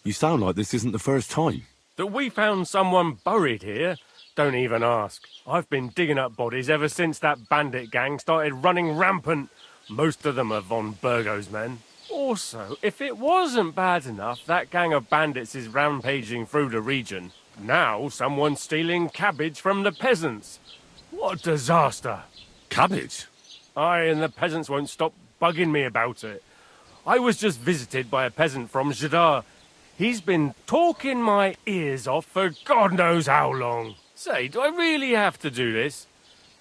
You sound like this isn't the first time. That we found someone buried here? Don't even ask. I've been digging up bodies ever since that bandit gang started running rampant. Most of them are von Burgo's men. Also, if it wasn't bad enough, that gang of bandits is rampaging through the region. Now someone's stealing cabbage from the peasants. What a disaster. Cabbage? Aye, and the peasants won't stop bugging me about it. I was just visited by a peasant from Zhidar. He's been talking my ears off for God knows how long. Say, do I really have to do this?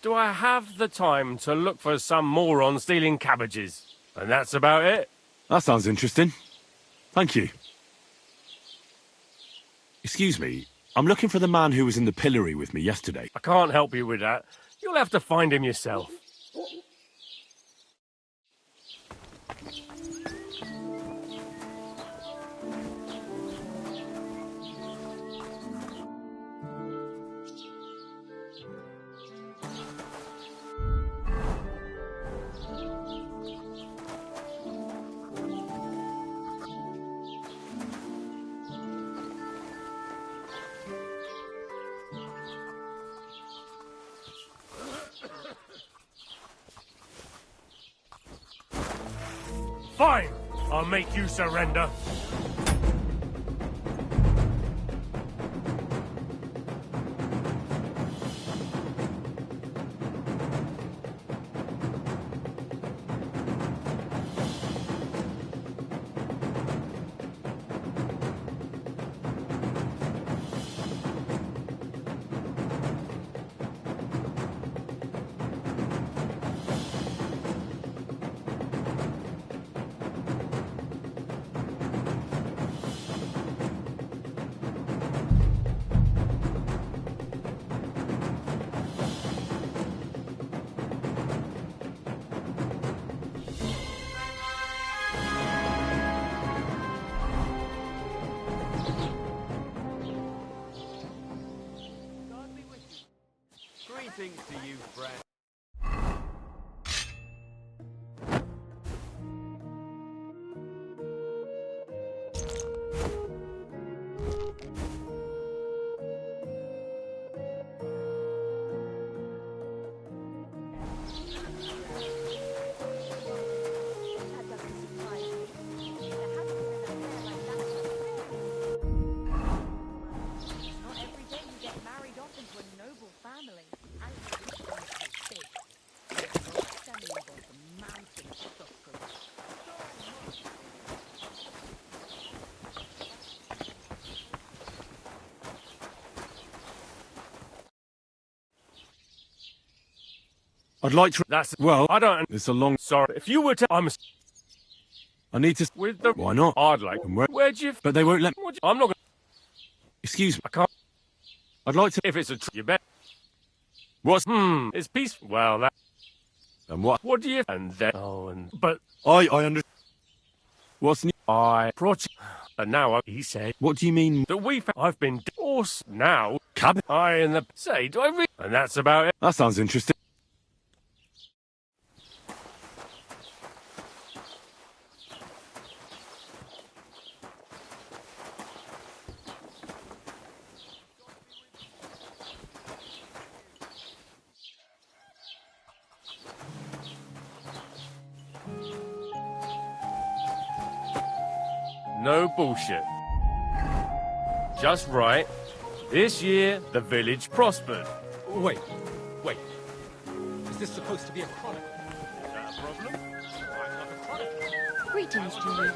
Do I have the time to look for some moron stealing cabbages? And that's about it. That sounds interesting. Thank you. Excuse me, I'm looking for the man who was in the pillory with me yesterday. I can't help you with that. You'll have to find him yourself. Fine! I'll make you surrender. Greetings to you, friend. Not every day you get married off into a noble family. And I'd like to... That's... Well, I don't... it's a long... Sorry, if you were to... I need to... With the... Why not? I'd like... Where'd you... But they won't let... I'm not gonna... Excuse me. I can't... I'd like to... If it's a... You bet... What's... It's peaceful. Well, that... And what? What do you... And then... Oh, and... But... I understand. What's new? I brought you... And now, he said... What do you mean? That I've been divorced now. Cab? I and the... Say, do I read... And that's about it. That sounds interesting. No bullshit. Just right. This year, the village prospered. Wait. Is this supposed to be a chronicle? Is that a problem? I'm not a chronicle. Greetings to you.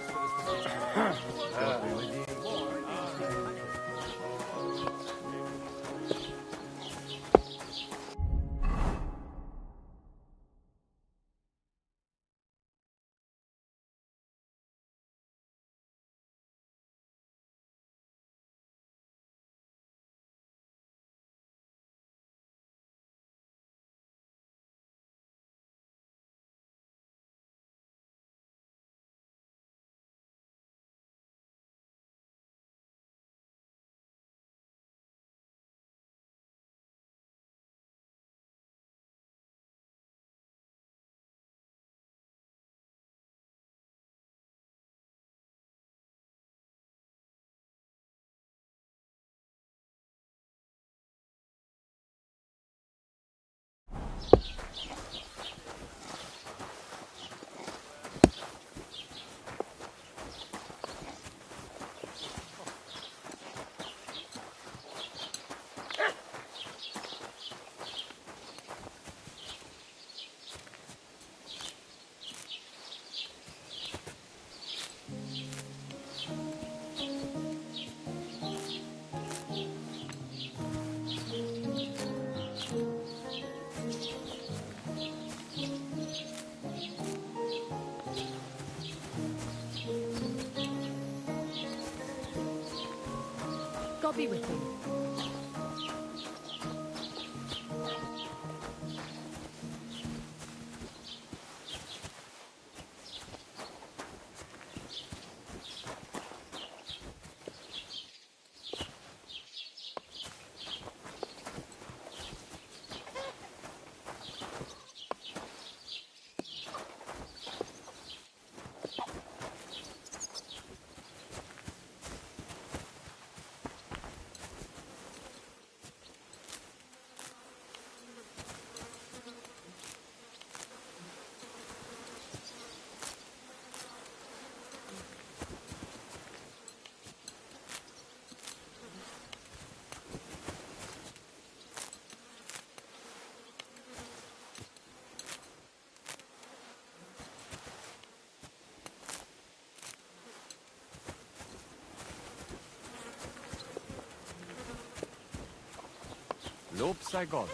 God be with you. Lob sei Gott.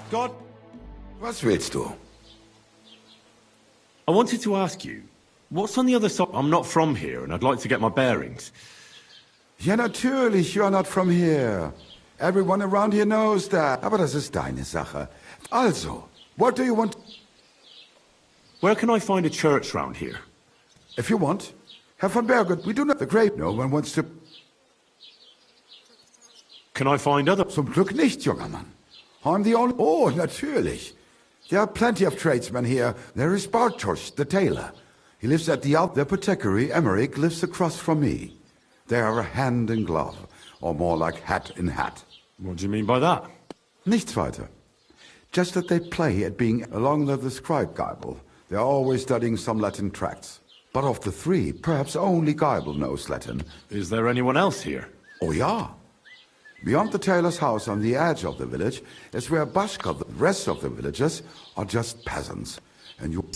God. Was willst du? I wanted to ask you, what's on the other side? I'm not from here, and I'd like to get my bearings. Ja, natürlich, you are not from here. Everyone around here knows that. Aber das ist deine Sache. Also, what do you want? Where can I find a church round here? If you want. Herr von Berget, we do not the great. No one wants to... Can I find other... Zum Glück nicht, junger Mann. I'm the only... Oh, natürlich. There are plenty of tradesmen here. There is Bartosz, the tailor. He lives at the apothecary. Emmerich lives across from me. They are hand in glove, or more like hat in hat. What do you mean by that? Nichts weiter. Just that they play at being along the scribe Geibel. They are always studying some Latin tracts. But of the three, perhaps only Geibel knows Latin. Is there anyone else here? Oh, yeah. Beyond the tailor's house on the edge of the village is where Bashka, the rest of the villagers, are just peasants. And you...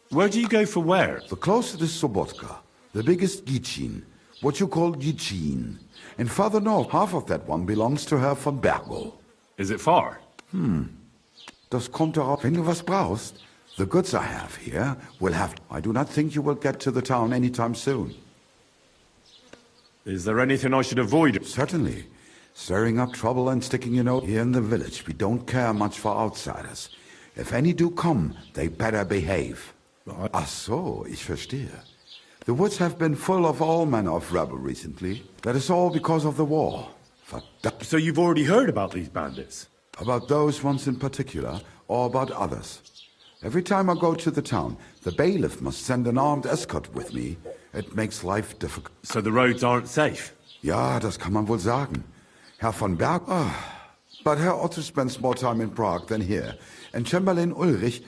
Where do you go for where? The closest is Sobotka, the biggest Gichin, what you call Gichin. And further north, half of that one belongs to Herr von Bergo. Is it far? Das kommt darauf, wenn du was brauchst. The goods I have here will have... I do not think you will get to the town anytime soon. Is there anything I should avoid? Certainly. Stirring up trouble and sticking your nose here in the village. We don't care much for outsiders. If any do come, they better behave. Ach so, ich verstehe. The woods have been full of all manner of rebel recently. That is all because of the war. So you've already heard about these bandits? About those ones in particular, or about others. Every time I go to the town, the bailiff must send an armed escort with me. It makes life difficult. So the roads aren't safe? Ja, das kann man wohl sagen. Herr von Berg... But Herr Otto spends more time in Prague than here. And Chamberlain Ulrich...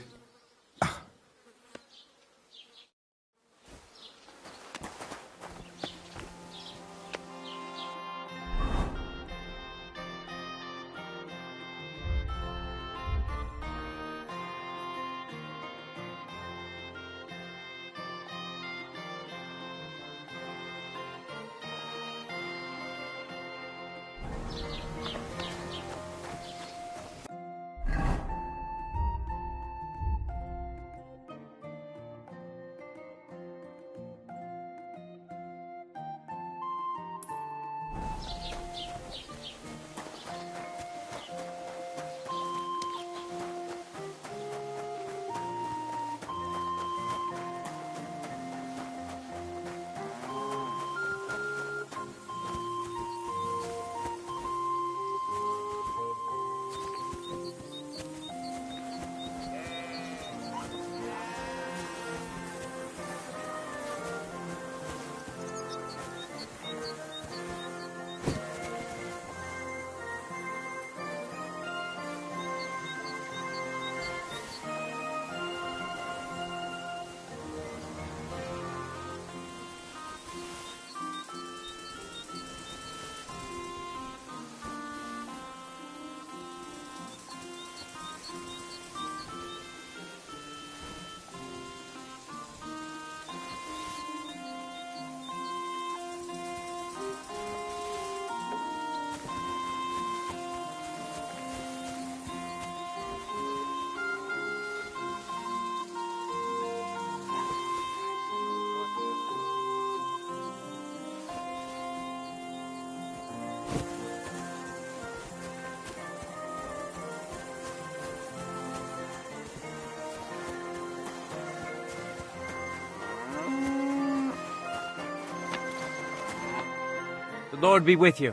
The Lord be with you.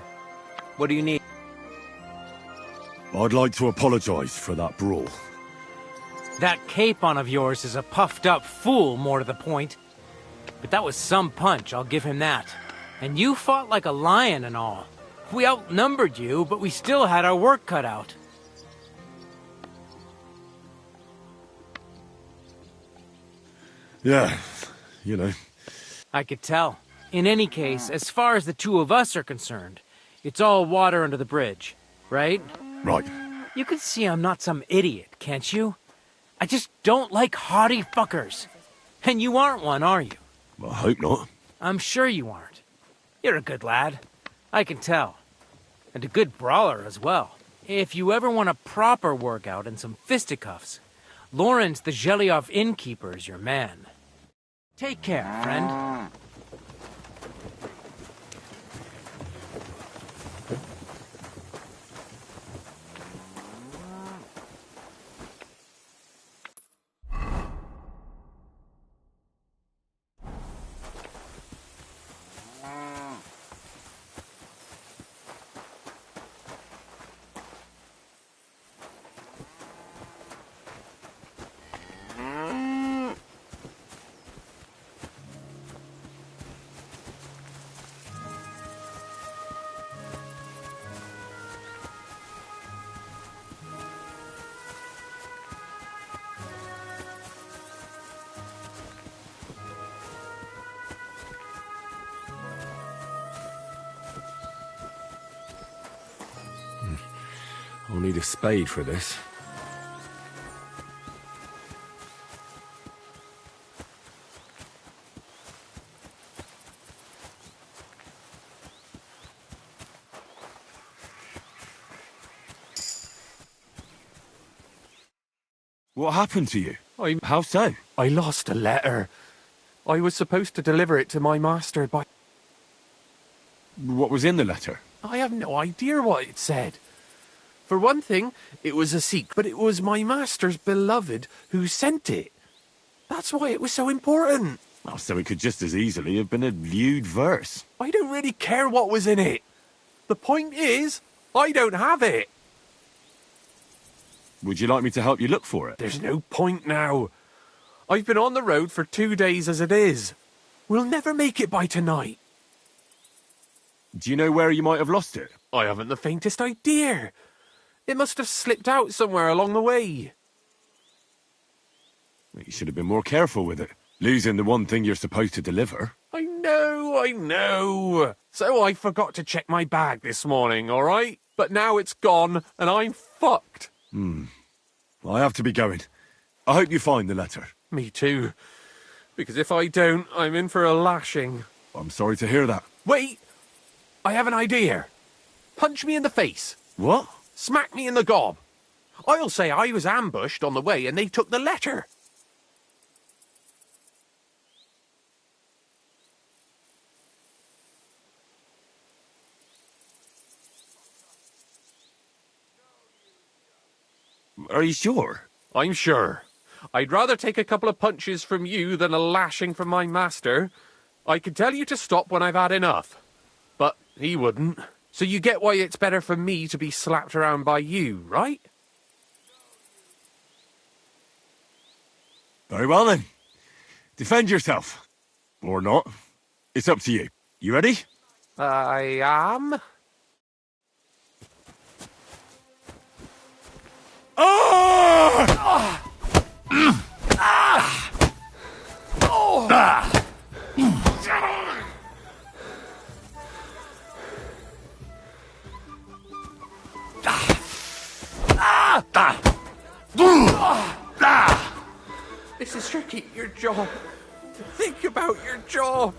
What do you need? I'd like to apologize for that brawl. That capon of yours is a puffed-up fool, more to the point. But that was some punch, I'll give him that. And you fought like a lion and all. We outnumbered you, but we still had our work cut out. Yeah, you know. I could tell. In any case, as far as the two of us are concerned, it's all water under the bridge, right? Right. You can see I'm not some idiot, can't you? I just don't like haughty fuckers. And you aren't one, are you? Well, I hope not. I'm sure you aren't. You're a good lad. I can tell. And a good brawler as well. If you ever want a proper workout and some fisticuffs, Lawrence the Zhelyov innkeeper is your man. Take care, friend. I'll need a spade for this. What happened to you? How so? I lost a letter. I was supposed to deliver it to my master by... What was in the letter? I have no idea what it said. For one thing, it was a secret, but it was my master's beloved who sent it. That's why it was so important. Oh, so it could just as easily have been a lewd verse. I don't really care what was in it. The point is, I don't have it. Would you like me to help you look for it? There's no point now. I've been on the road for 2 days as it is. We'll never make it by tonight. Do you know where you might have lost it? I haven't the faintest idea. It must have slipped out somewhere along the way. You should have been more careful with it. Losing the one thing you're supposed to deliver. I know. So I forgot to check my bag this morning, all right? But now it's gone, and I'm fucked. I have to be going. I hope you find the letter. Me too. Because if I don't, I'm in for a lashing. I'm sorry to hear that. Wait! I have an idea. Punch me in the face. What? Smack me in the gob. I'll say I was ambushed on the way and they took the letter. Are you sure? I'm sure. I'd rather take a couple of punches from you than a lashing from my master. I could tell you to stop when I've had enough. But he wouldn't. So you get why it's better for me to be slapped around by you, right? Very well then. Defend yourself. Or not. It's up to you. You ready? I am. This is tricky. Your job. Think about your job.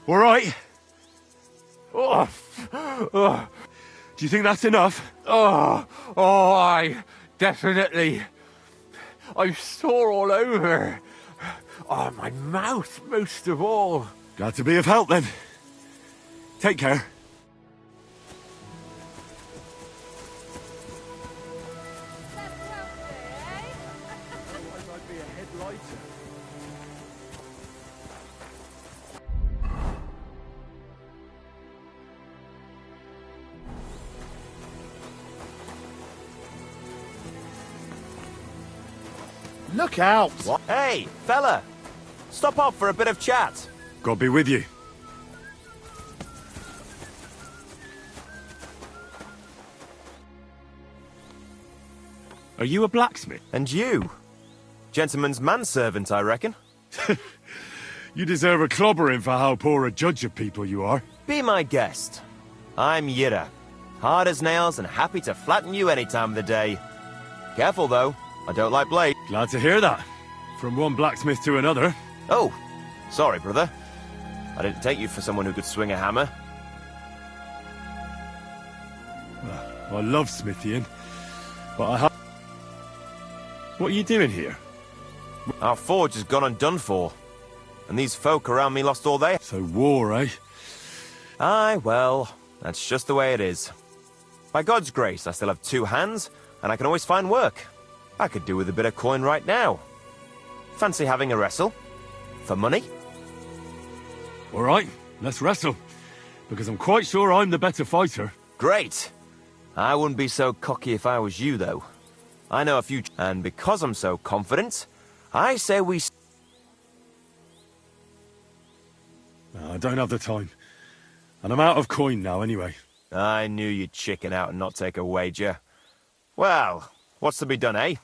All right. Oh. Do you think that's enough? Aye, definitely. I'm sore all over. Oh, my mouth most of all. Glad to be of help then. Take care. Look out! What? Hey, fella! Stop off for a bit of chat. God be with you. Are you a blacksmith? And you? Gentleman's manservant, I reckon. You deserve a clobbering for how poor a judge of people you are. Be my guest. I'm Yira. Hard as nails and happy to flatten you any time of the day. Careful, though. I don't like blade. Glad to hear that. From one blacksmith to another. Oh, sorry, brother. I didn't take you for someone who could swing a hammer. I love smithying, but I have... What are you doing here? Our forge has gone undone for, and these folk around me lost all they... So war, eh? Aye, well, that's just the way it is. By God's grace, I still have 2 hands, and I can always find work. I could do with a bit of coin right now. Fancy having a wrestle? For money? All right, let's wrestle. Because I'm quite sure I'm the better fighter. Great! I wouldn't be so cocky if I was you, though. I know a few... And because I'm so confident, I say we... I don't have the time. And I'm out of coin now, anyway. I knew you'd chicken out and not take a wager. Well, what's to be done, eh?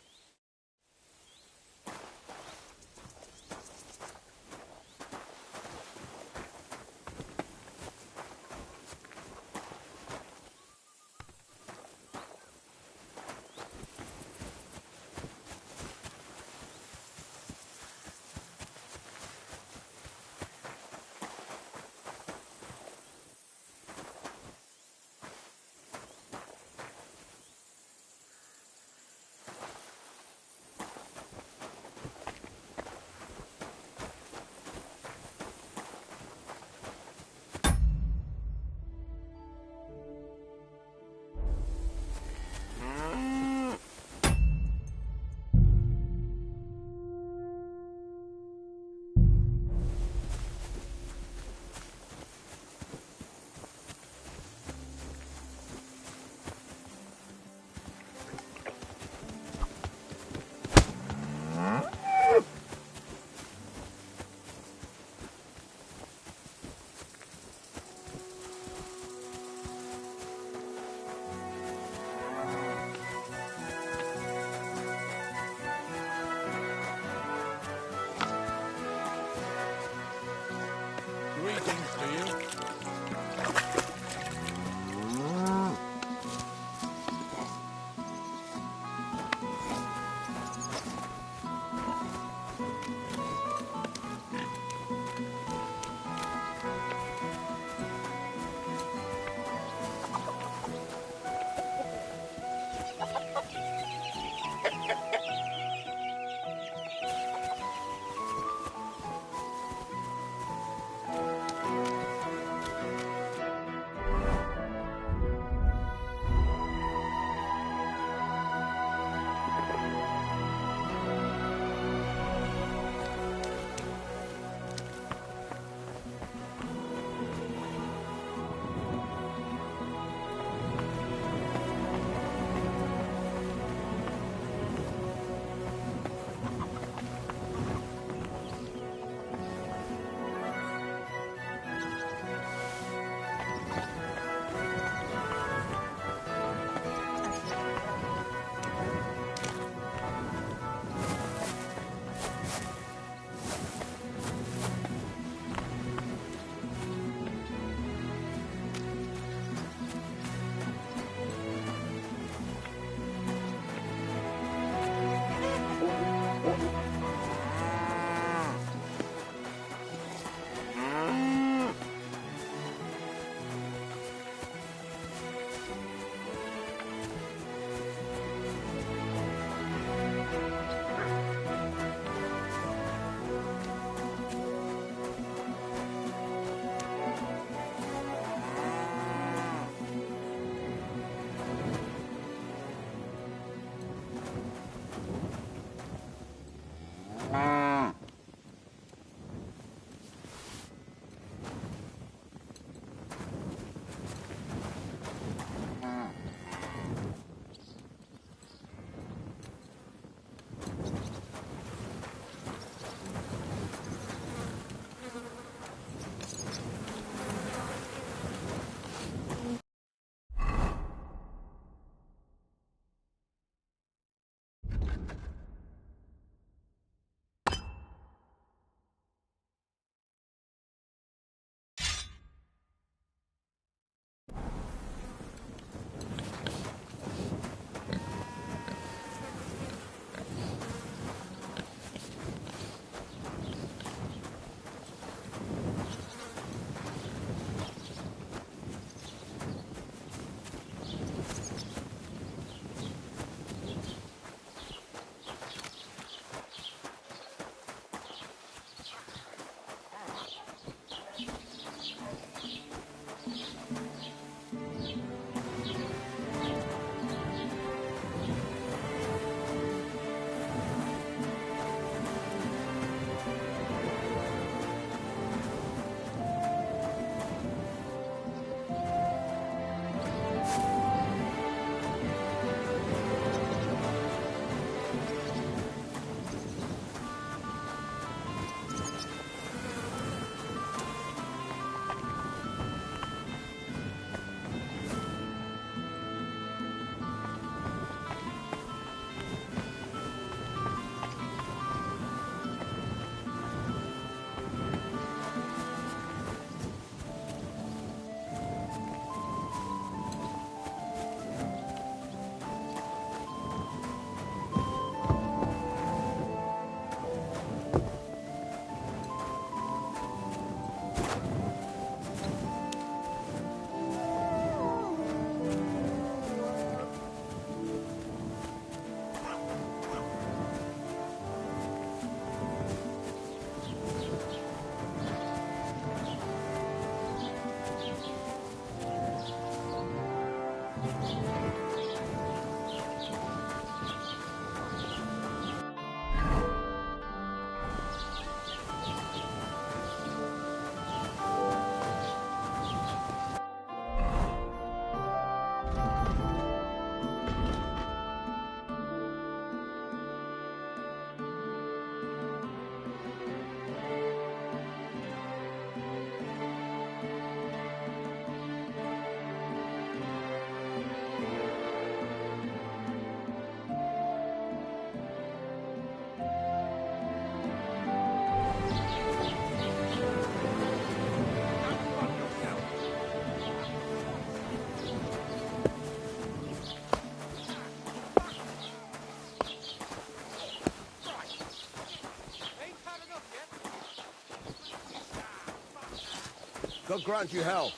God grant you help.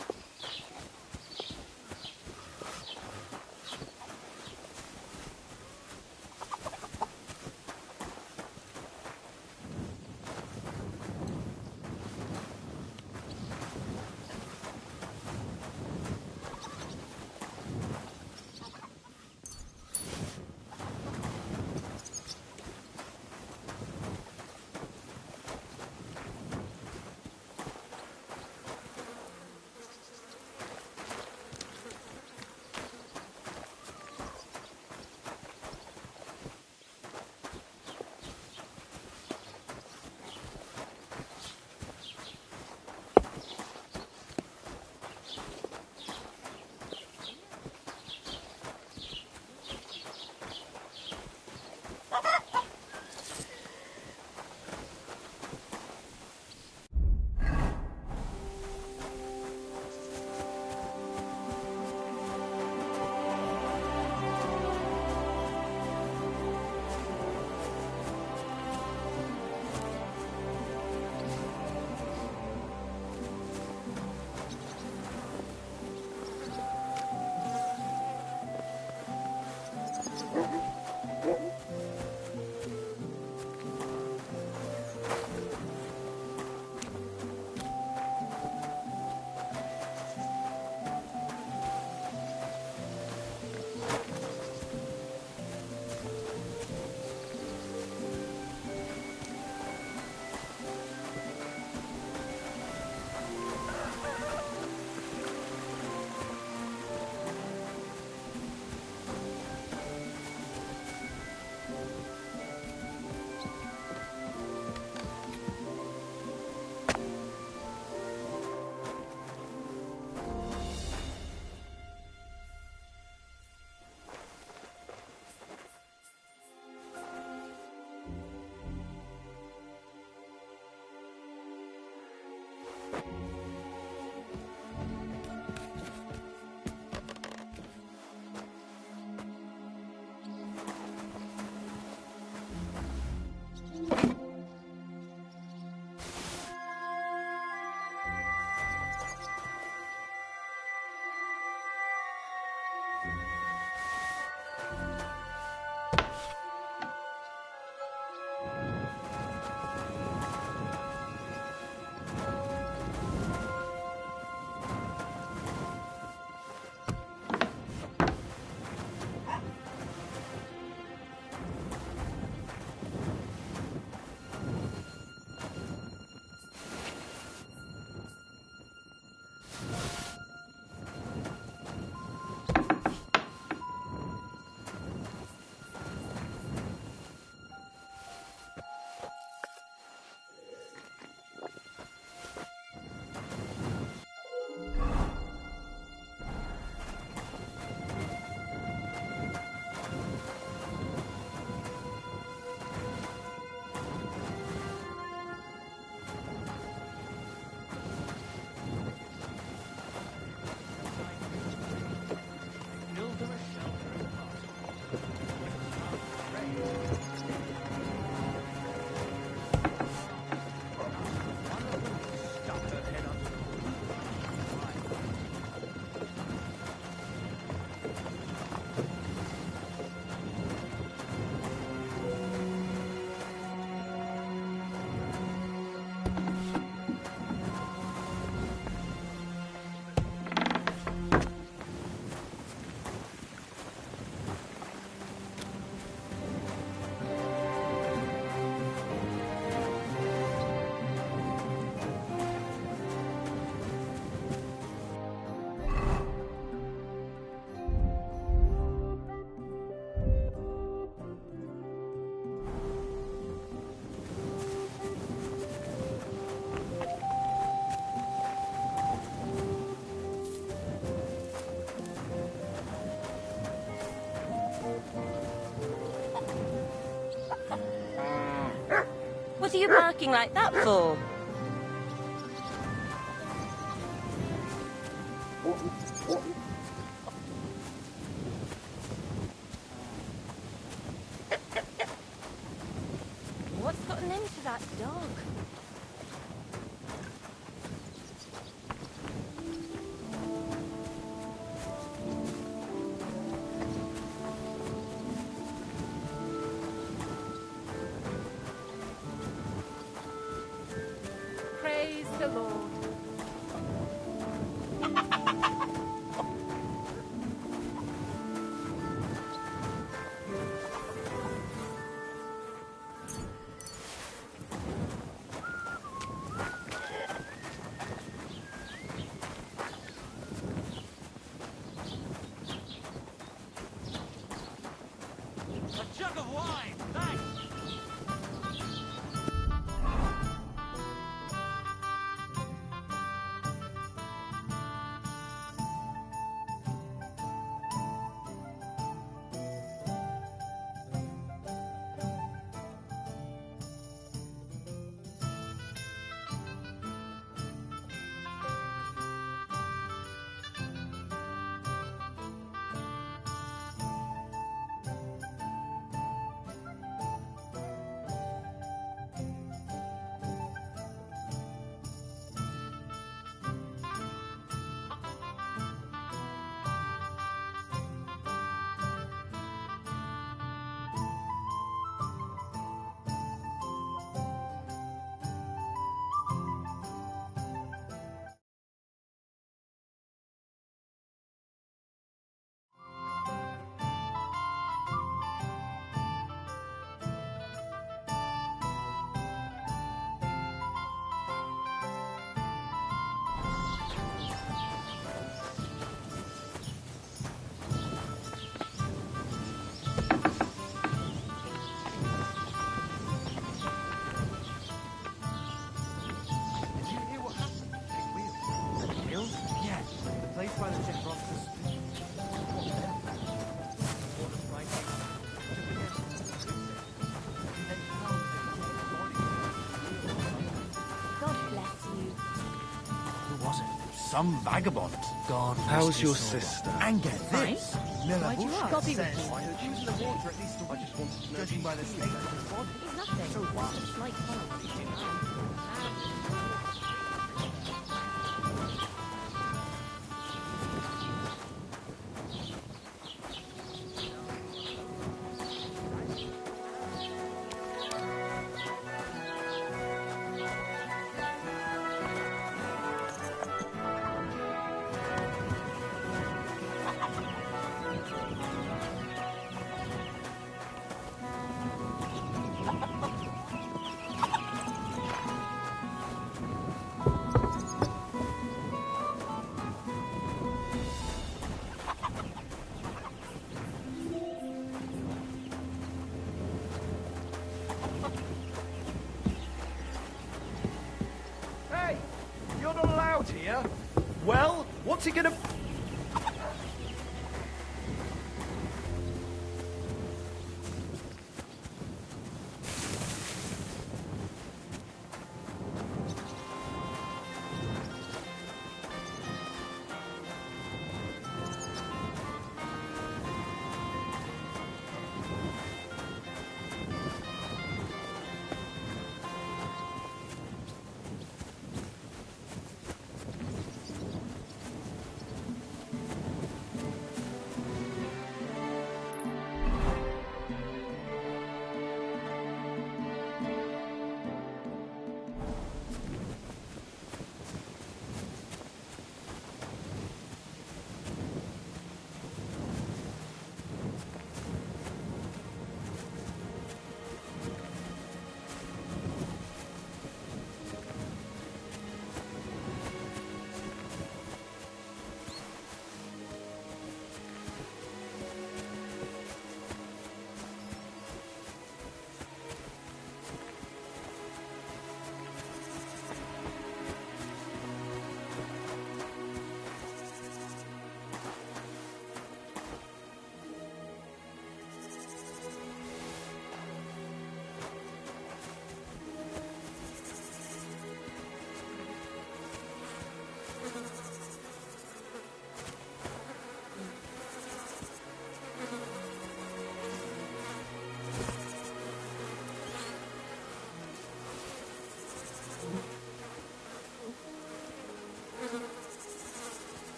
What are you barking like that for? What's gotten into that dog? the Lord. A jug of wine, thanks! God bless you. Who was it? Some vagabond. God. How's your sister? And get this. Miller Why'd you Bush ask? got Be says with me. I heard she was in the water at least a week. I just wanted to know judging by the state of his body. It's nothing. So what? Just a slight Hey, you're not allowed here. Well, what's he gonna...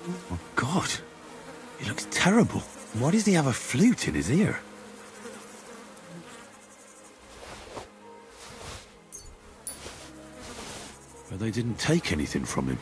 Oh, God. He looks terrible. Why does he have a flute in his ear? But they didn't take anything from him.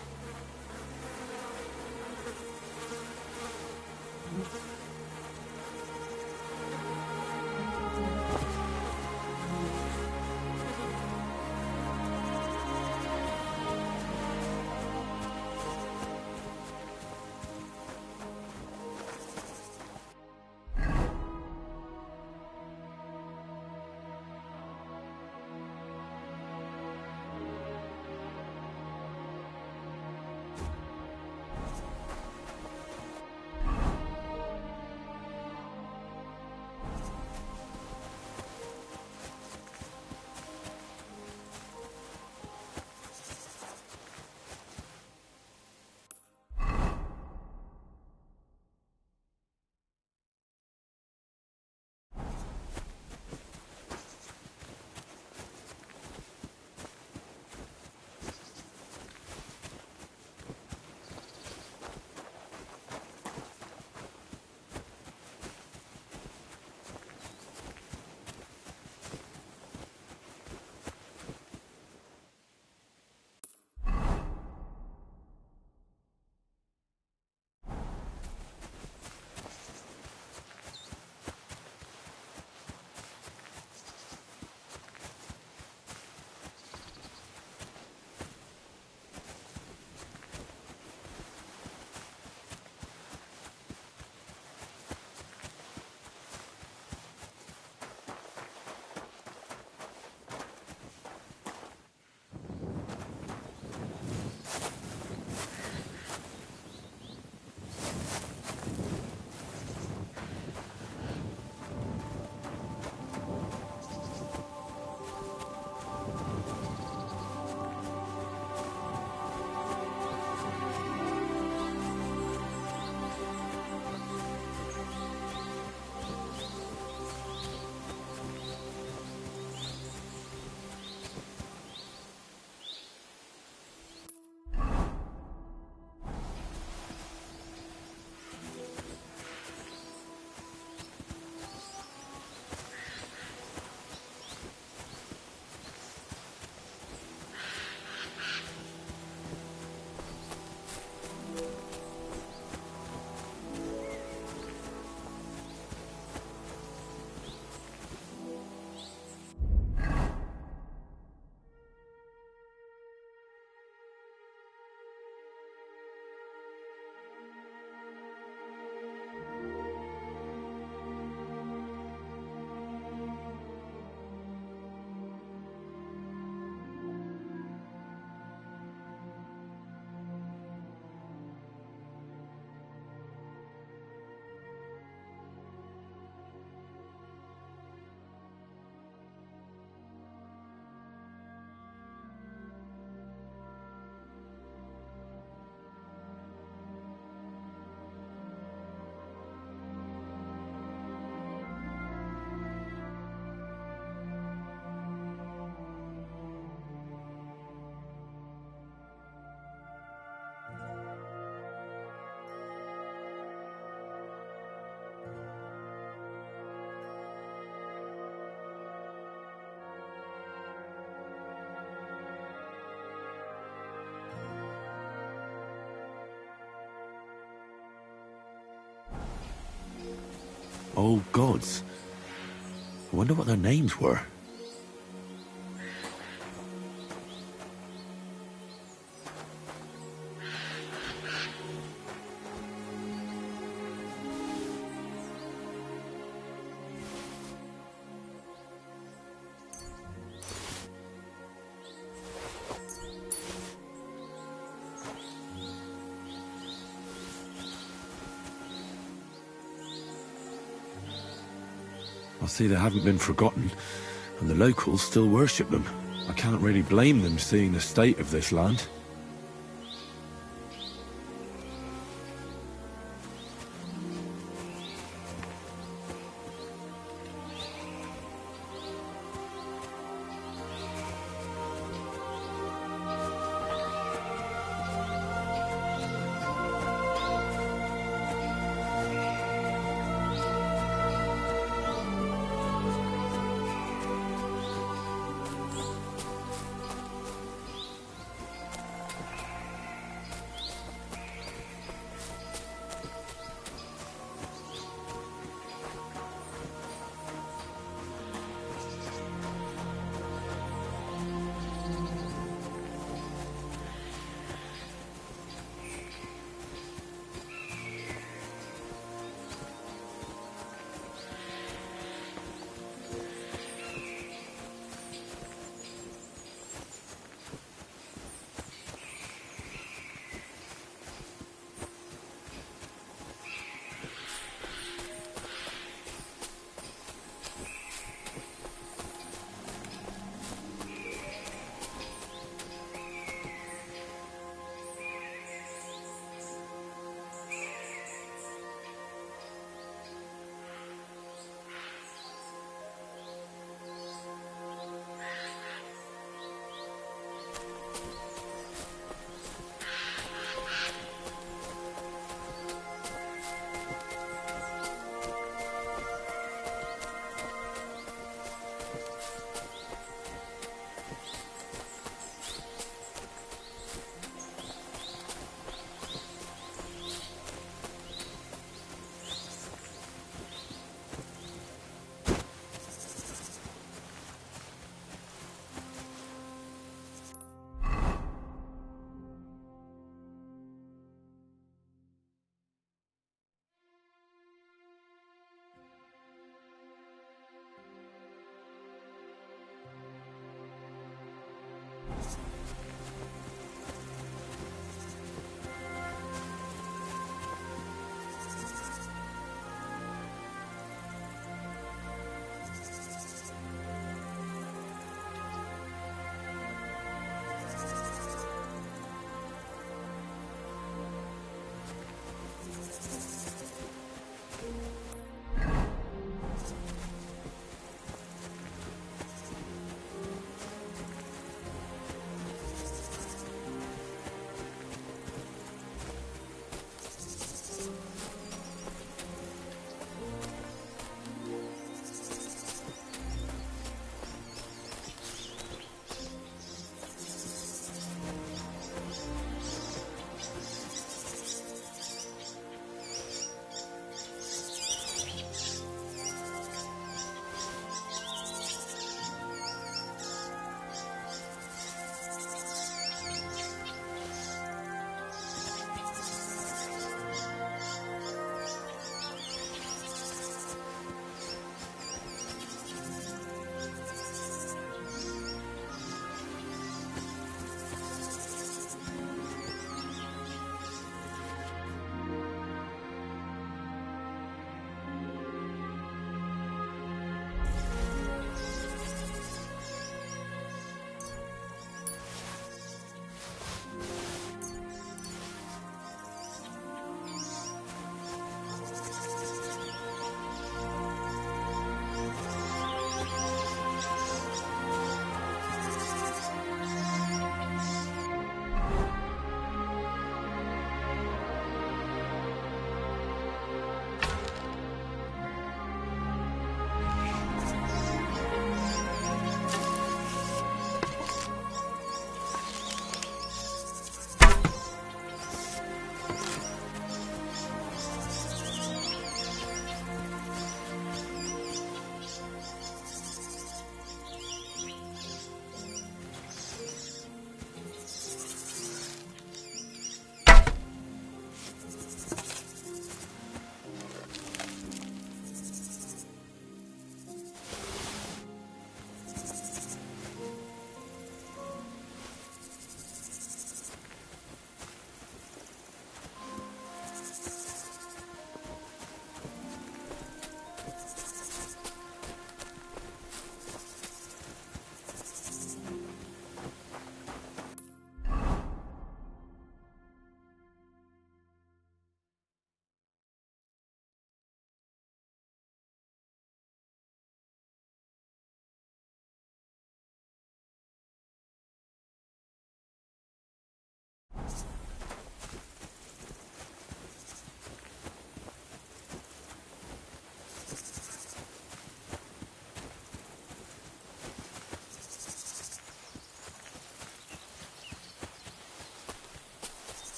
Old gods. I wonder what their names were. I see they haven't been forgotten, and the locals still worship them. I can't really blame them seeing the state of this land.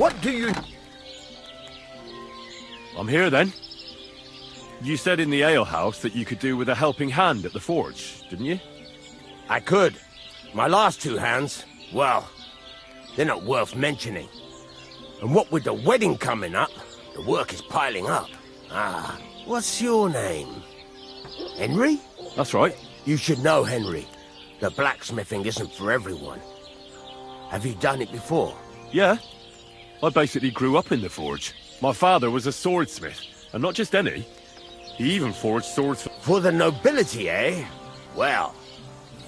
What do you... I'm here then. You said in the alehouse that you could do with a helping hand at the forge, didn't you? I could. My last 2 hands, well, they're not worth mentioning. And what with the wedding coming up, the work is piling up. Ah, what's your name? Henry? That's right. You should know, Henry. The blacksmithing isn't for everyone. Have you done it before? Yeah. I basically grew up in the forge. My father was a swordsmith, and not just any. He even forged swords for the nobility, eh? Well,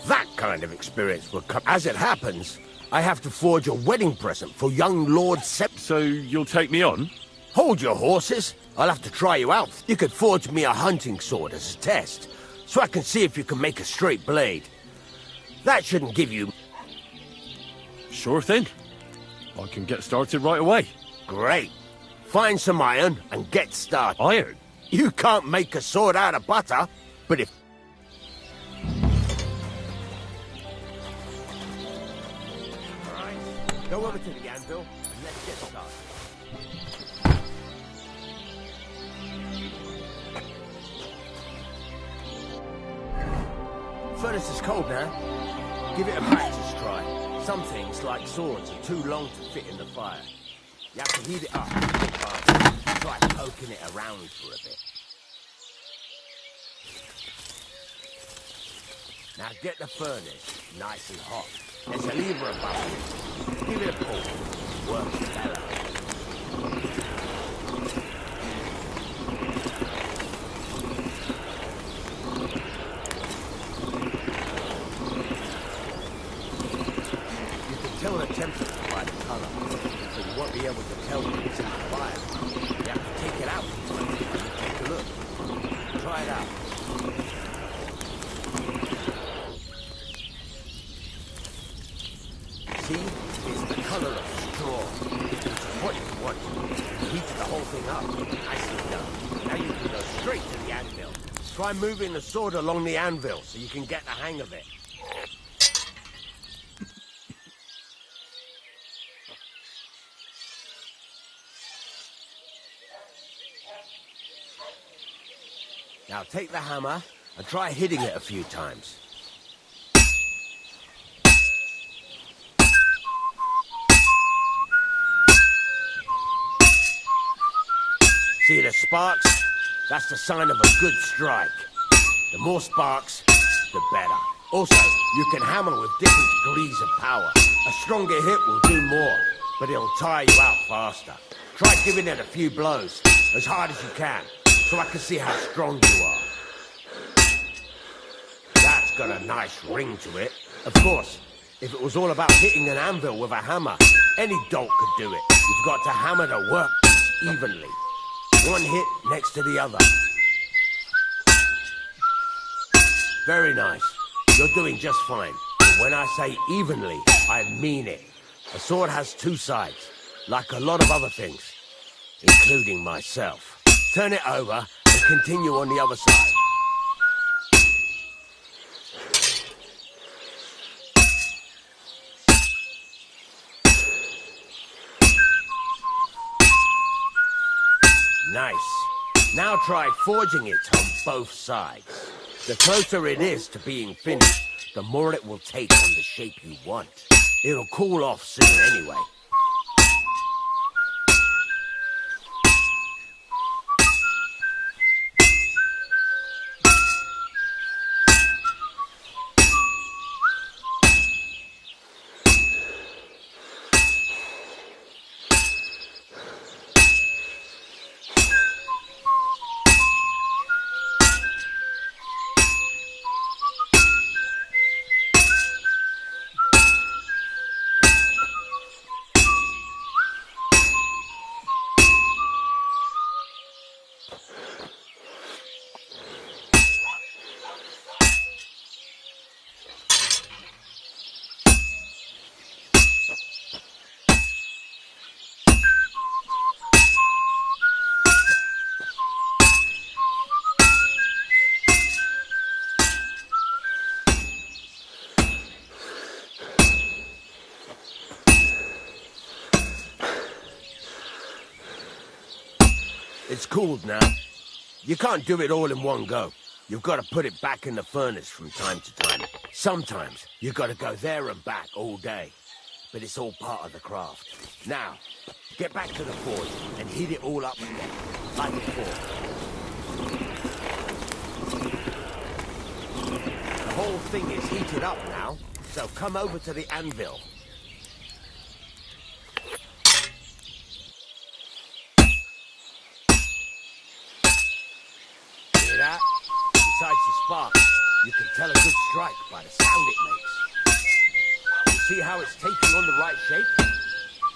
that kind of experience will come. As it happens, I have to forge a wedding present for young Lord Sep. So you'll take me on? Hold your horses. I'll have to try you out. You could forge me a hunting sword as a test, so I can see if you can make a straight blade. That shouldn't give you... Sure thing. I can get started right away. Great. Find some iron and get started. Iron? You can't make a sword out of butter, but if... Alright, go over to the anvil and let's get started. Furnace is cold now. Give it a practice try. Some things, like swords, are too long to fit in the fire. You have to heat it up. Try poking it around for a bit. Now get the furnace nice and hot. There's a lever above it. Give it a pull. Work the bellows. Tell the temperature by the color, so you won't be able to tell when it's in the fire. You have to take it out and take a look. Try it out. See? It's the color of straw. It's what you want. You heated the whole thing up. Nicely done. Now you can go straight to the anvil. Try moving the sword along the anvil so you can get the hang of it. Now take the hammer and try hitting it a few times. See the sparks? That's the sign of a good strike. The more sparks, the better. Also, you can hammer with different degrees of power. A stronger hit will do more, but it'll tire you out faster. Try giving it a few blows, as hard as you can, so I can see how strong you are. That's got a nice ring to it. Of course, if it was all about hitting an anvil with a hammer, any dolt could do it. You've got to hammer the workpiece evenly. One hit next to the other. Very nice. You're doing just fine. But when I say evenly, I mean it. A sword has 2 sides, like a lot of other things, including myself. Turn it over and continue on the other side. Nice. Now try forging it on both sides. The closer it is to being finished, the more it will take on the shape you want. It'll cool off soon anyway. It's cooled now. You can't do it all in one go. You've got to put it back in the furnace from time to time. Sometimes you've got to go there and back all day. But it's all part of the craft. Now, get back to the forge and heat it all up again, like before. The whole thing is heated up now, so come over to the anvil. Hear that? Besides the spark, you can tell a good strike by the sound it makes. You see how it's taking on the right shape?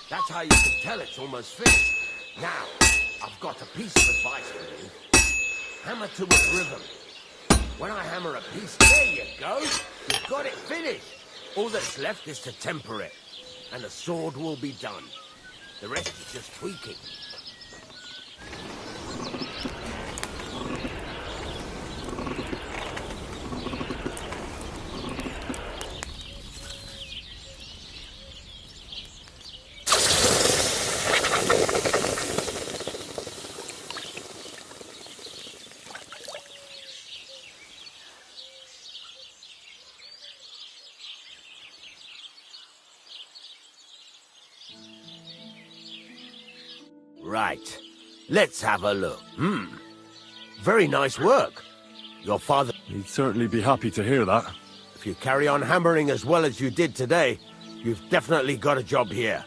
That's how you can tell it's almost finished. Now, I've got a piece of advice for you. Hammer to a rhythm. When I hammer a piece, there you go. You've got it finished. All that's left is to temper it, and the sword will be done. The rest is just tweaking. Right. Let's have a look. Very nice work. Your father... He'd certainly be happy to hear that. If you carry on hammering as well as you did today, you've definitely got a job here.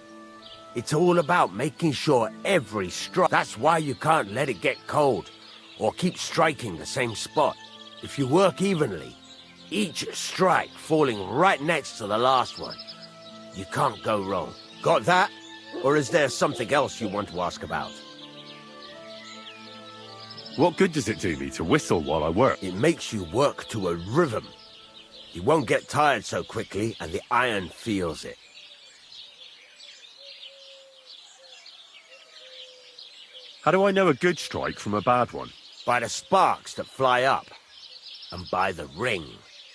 It's all about making sure every strike... That's why you can't let it get cold, or keep striking the same spot. If you work evenly, each strike falling right next to the last one, you can't go wrong. Got that? Or is there something else you want to ask about? What good does it do me to whistle while I work? It makes you work to a rhythm. You won't get tired so quickly, and the iron feels it. How do I know a good strike from a bad one? By the sparks that fly up, and by the ring.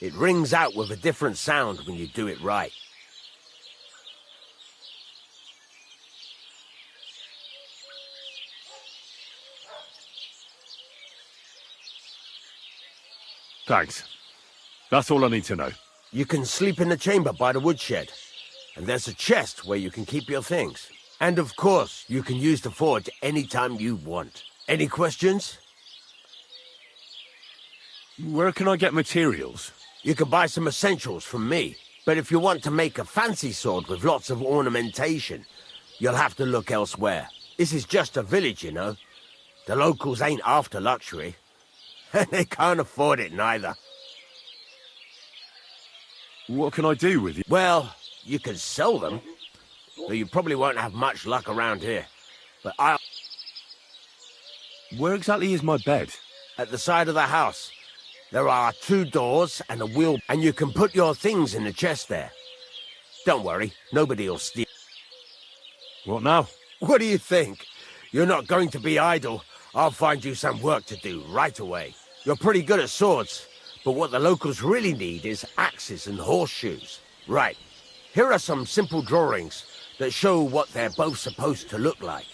It rings out with a different sound when you do it right. Thanks. That's all I need to know. You can sleep in the chamber by the woodshed. And there's a chest where you can keep your things. And of course, you can use the forge anytime you want. Any questions? Where can I get materials? You can buy some essentials from me. But if you want to make a fancy sword with lots of ornamentation, you'll have to look elsewhere. This is just a village, you know. The locals ain't after luxury. They can't afford it neither. What can I do with you? Well, you can sell them. Though you probably won't have much luck around here. But I'll... Where exactly is my bed? At the side of the house. There are 2 doors and a wheel, and you can put your things in the chest there. Don't worry, nobody'll steal. What now? What do you think? You're not going to be idle. I'll find you some work to do right away. You're pretty good at swords, but what the locals really need is axes and horseshoes. Right, here are some simple drawings that show what they're both supposed to look like.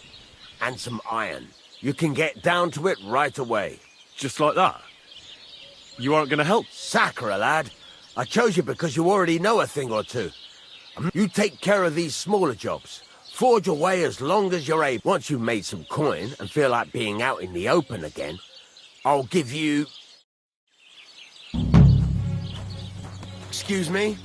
And some iron. You can get down to it right away. Just like that? You aren't going to help? Sacre, lad. I chose you because you already know a thing or two. You take care of these smaller jobs. Forge away as long as you're able. Once you've made some coin and feel like being out in the open again, I'll give you... Excuse me?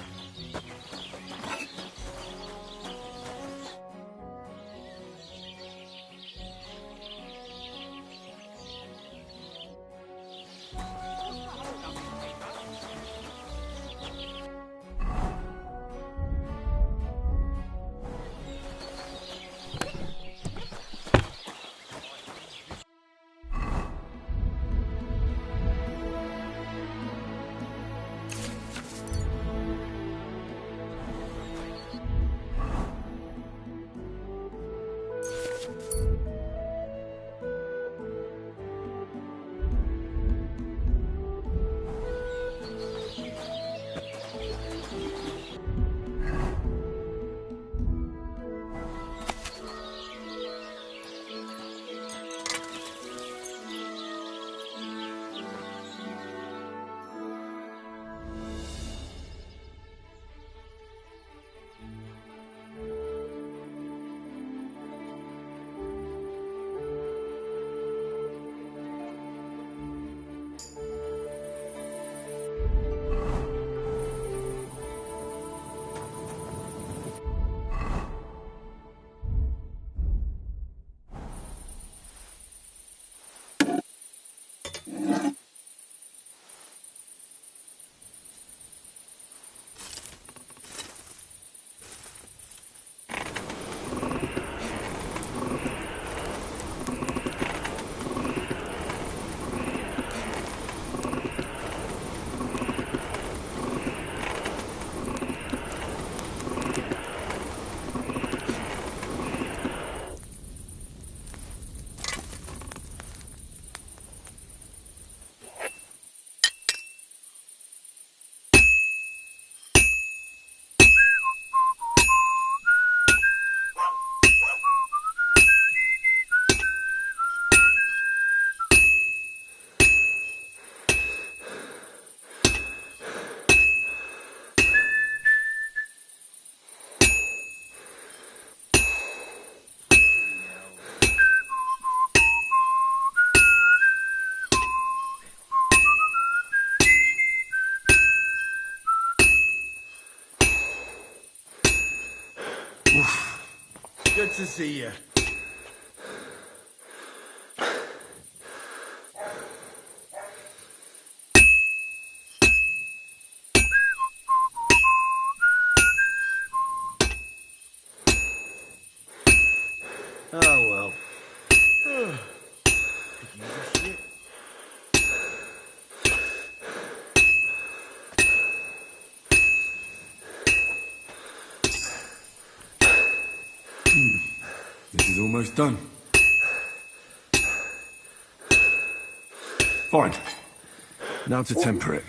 Good to see you. Oh, well. This is almost done. Fine. Now to temper it.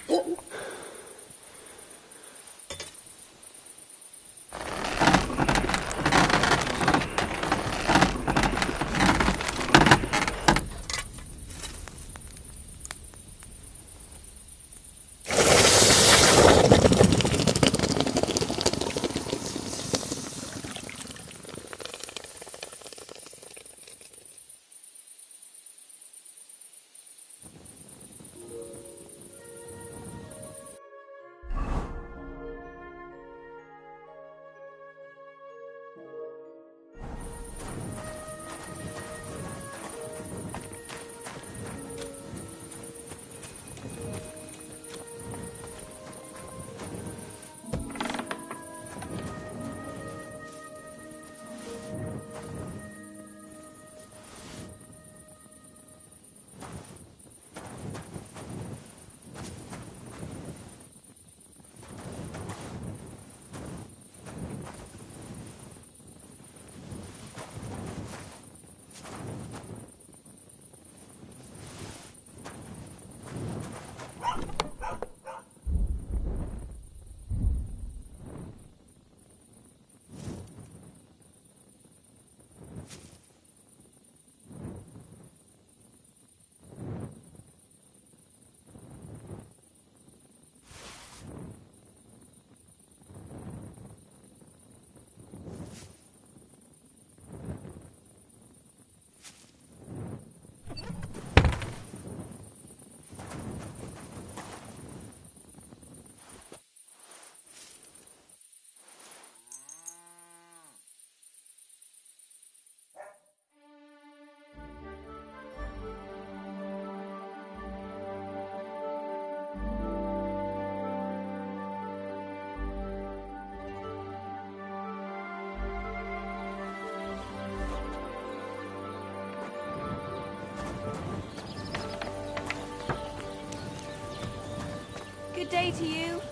Good day to you.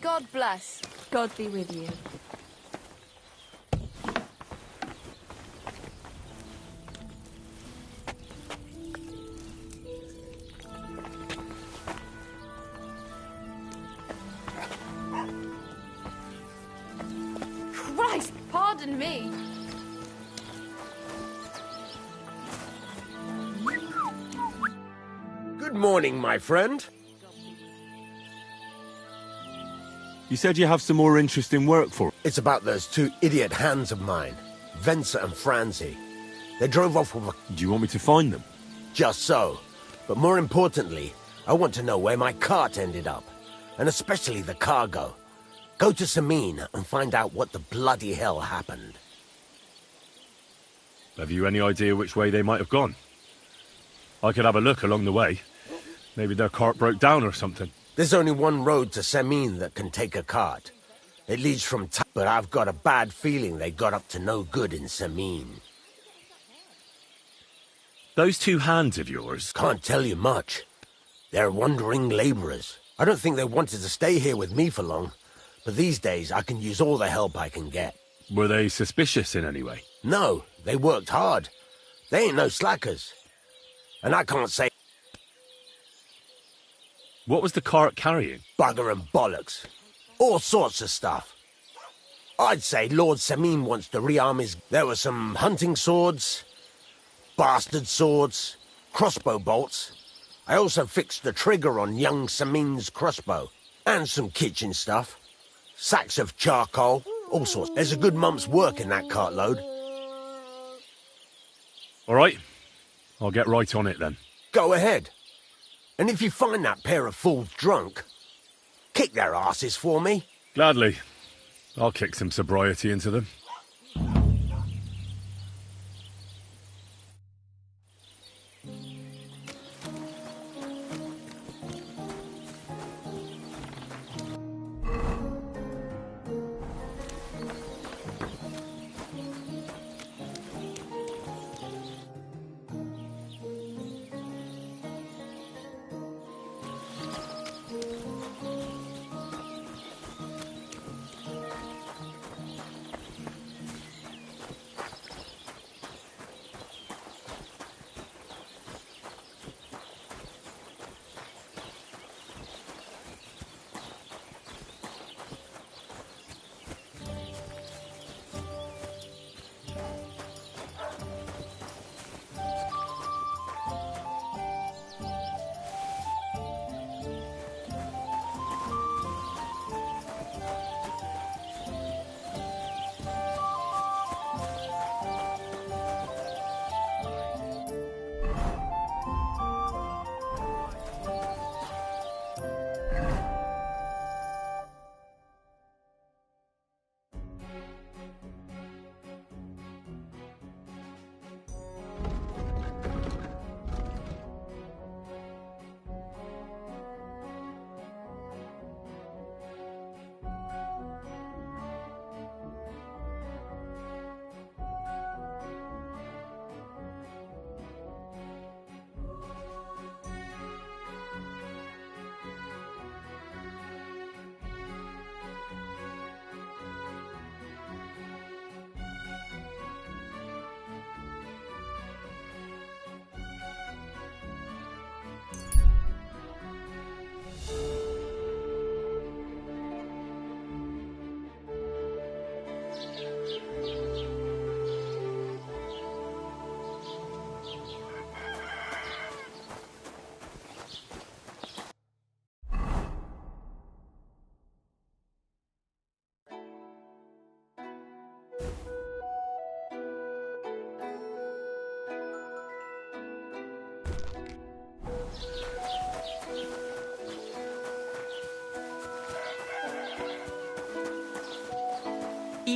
God bless. God be with you. Christ, pardon me. Good morning, my friend. You said you have some more interesting work for us. It's about those two idiot hands of mine, Venser and Franzi. They drove off with a... Do you want me to find them? Just so. But more importantly, I want to know where my cart ended up. And especially the cargo. Go to Samin and find out what the bloody hell happened. Have you any idea which way they might have gone? I could have a look along the way. Maybe their cart broke down or something. There's only one road to Samin that can take a cart. It leads from but I've got a bad feeling they got up to no good in Samin. Those two hands of yours... Can't tell you much. They're wandering labourers. I don't think they wanted to stay here with me for long. But these days, I can use all the help I can get. Were they suspicious in any way? No, they worked hard. They ain't no slackers. And I can't say... What was the cart carrying? Bugger and bollocks. All sorts of stuff. I'd say Lord Samin wants to rearm his... There were some hunting swords, bastard swords, crossbow bolts. I also fixed the trigger on young Samin's crossbow. And some kitchen stuff. Sacks of charcoal, all sorts. There's a good month's work in that cartload. All right. I'll get right on it then. Go ahead. And if you find that pair of fools drunk, kick their asses for me. Gladly. I'll kick some sobriety into them.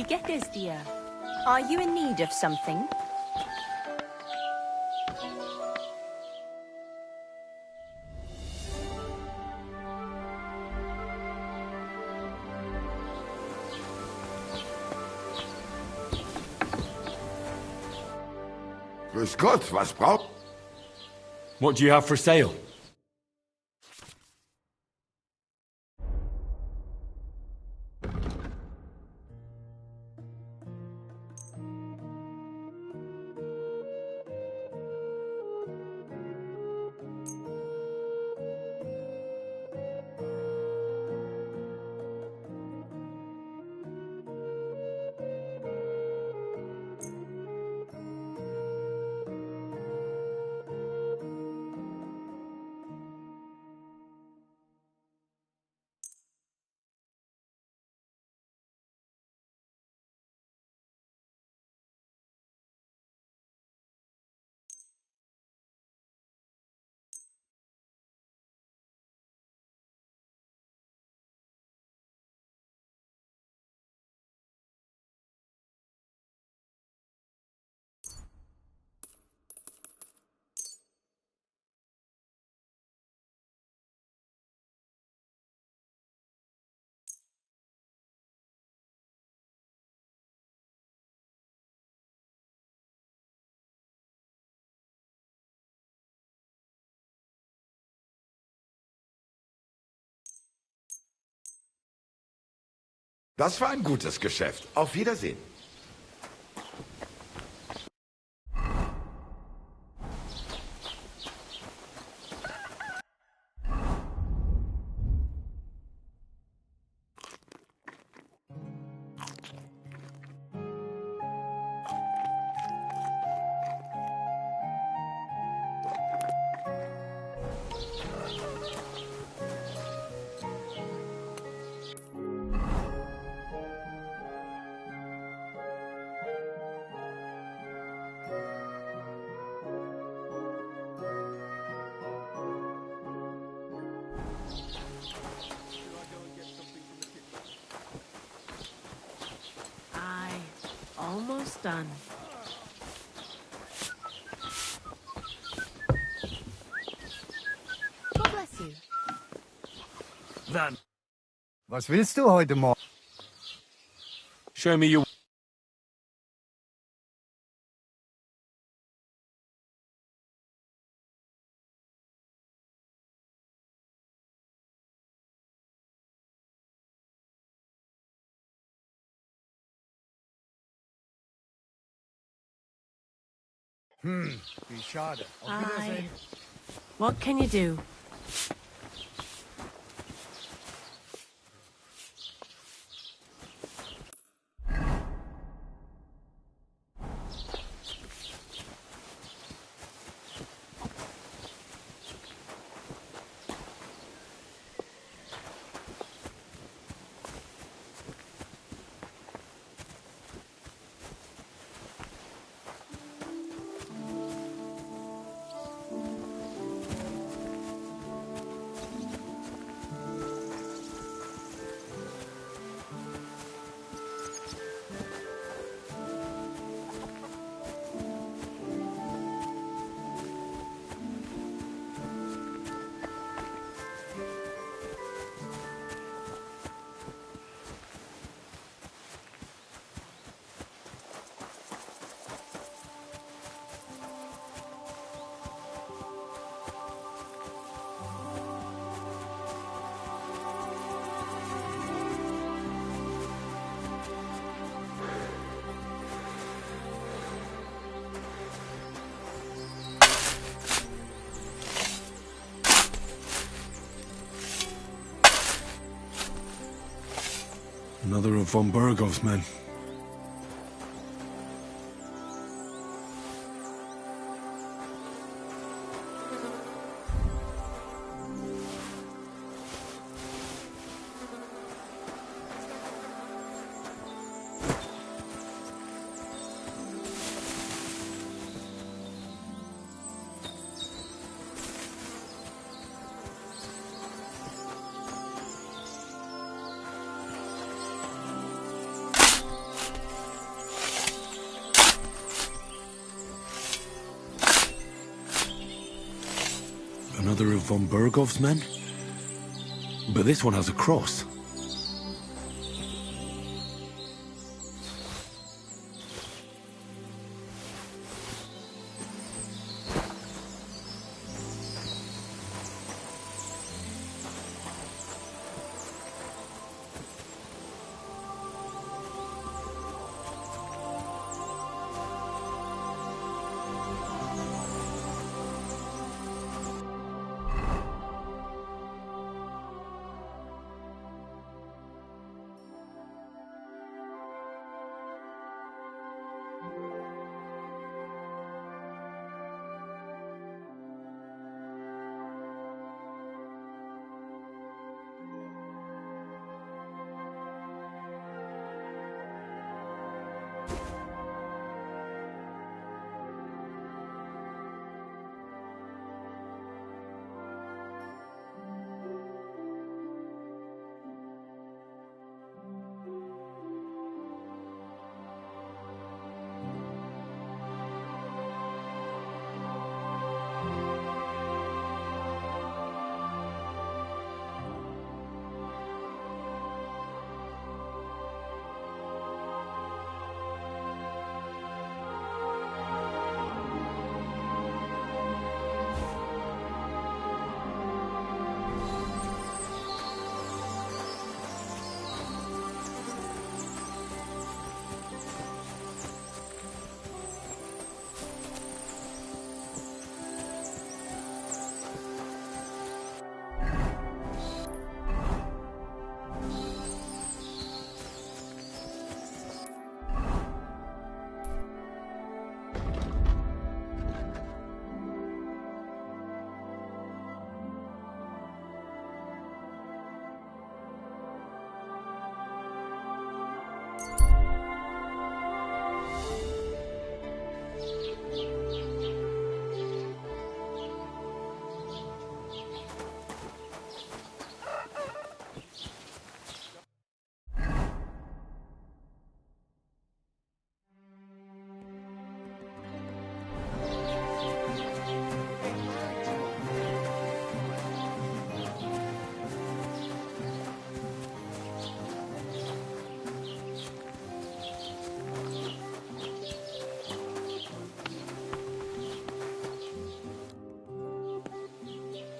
Wie geht es dir? Are you in need of something? Grüß Gott, was braucht... What do you have for sale? Das war ein gutes Geschäft. Auf Wiedersehen. Almost done. God bless you. Dann. Was willst du heute Morgen? Show me your... Wie schade. Auf Wiedersehen. What can you do? Another of von Bergov's men. another of von Bergov's men? But this one has a cross.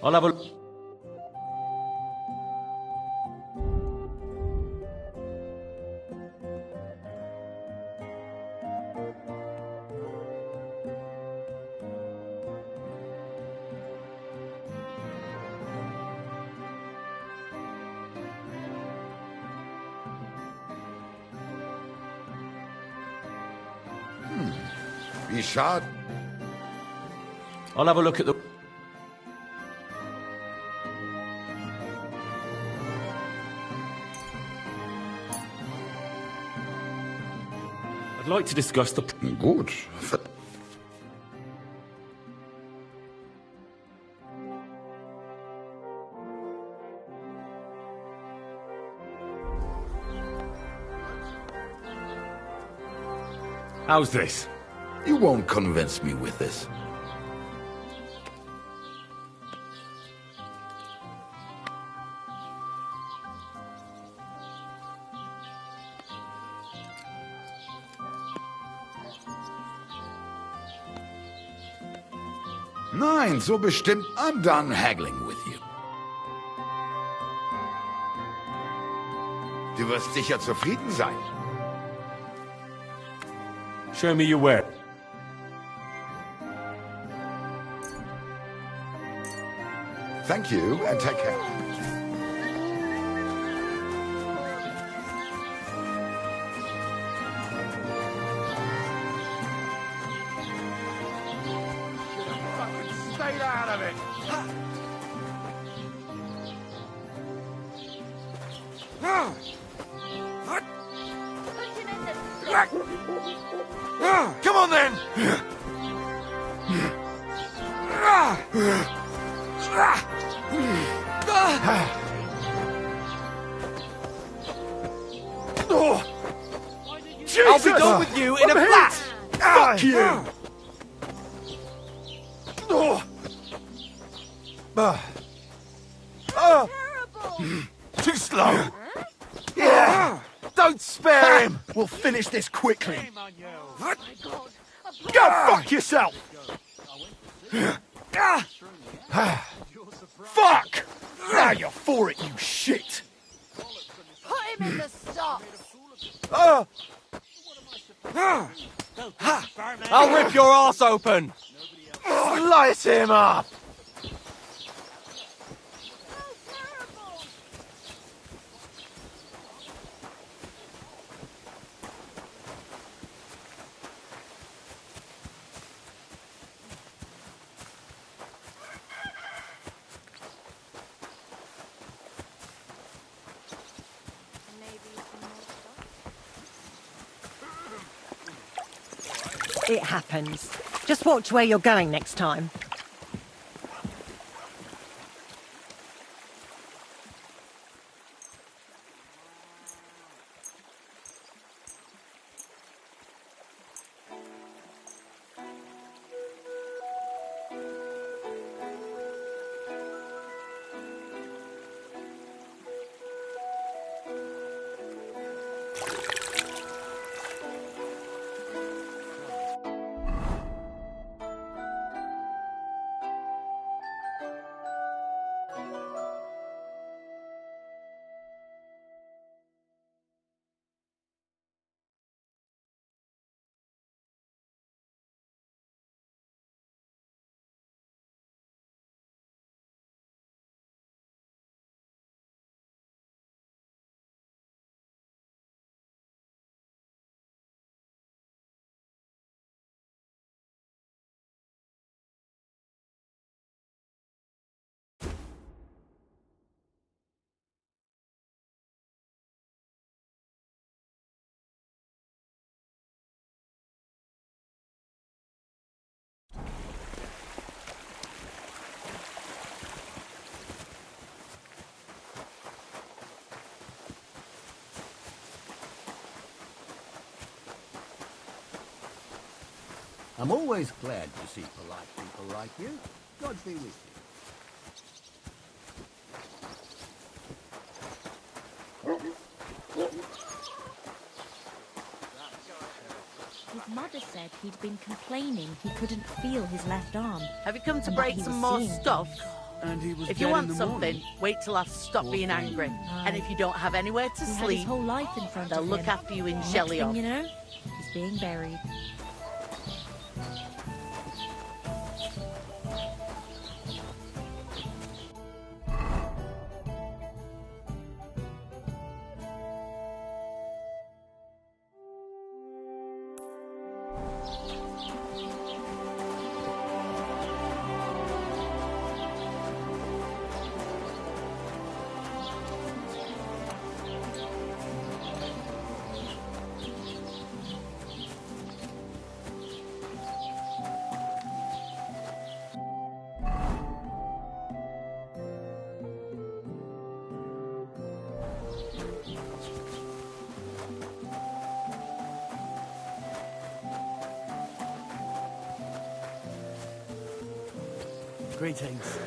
I'll have a... Wie schade. I'll have a look at the... I'd like to discuss the... Gut. How's this? You won't convince me with this. Nein, so bestimmt. I'm done haggling with you. Du wirst sicher zufrieden sein. Show me your work. Thank you, and take care. Stay out of it! Come on then! I'll be done with you in a flash! Fuck you! Too slow! Yeah! Don't spare him! We'll finish this quickly. Go fuck yourself! Fuck! Now you're for it, you shit! Put him in the stocks. I'll rip your arse open! Slice him up! It happens. Just watch where you're going next time. I'm always glad to see polite people like you. God be with you. His mother said he'd been complaining he couldn't feel his left arm. Have you come to and break that he some was more seeing stuff? And he was If you dead want in the something, morning. wait till I stop being angry. And if you don't have anywhere to He had sleep, his whole life in front they'll of look him. after you in Next jelly thing off. you know, he's being buried. Greetings.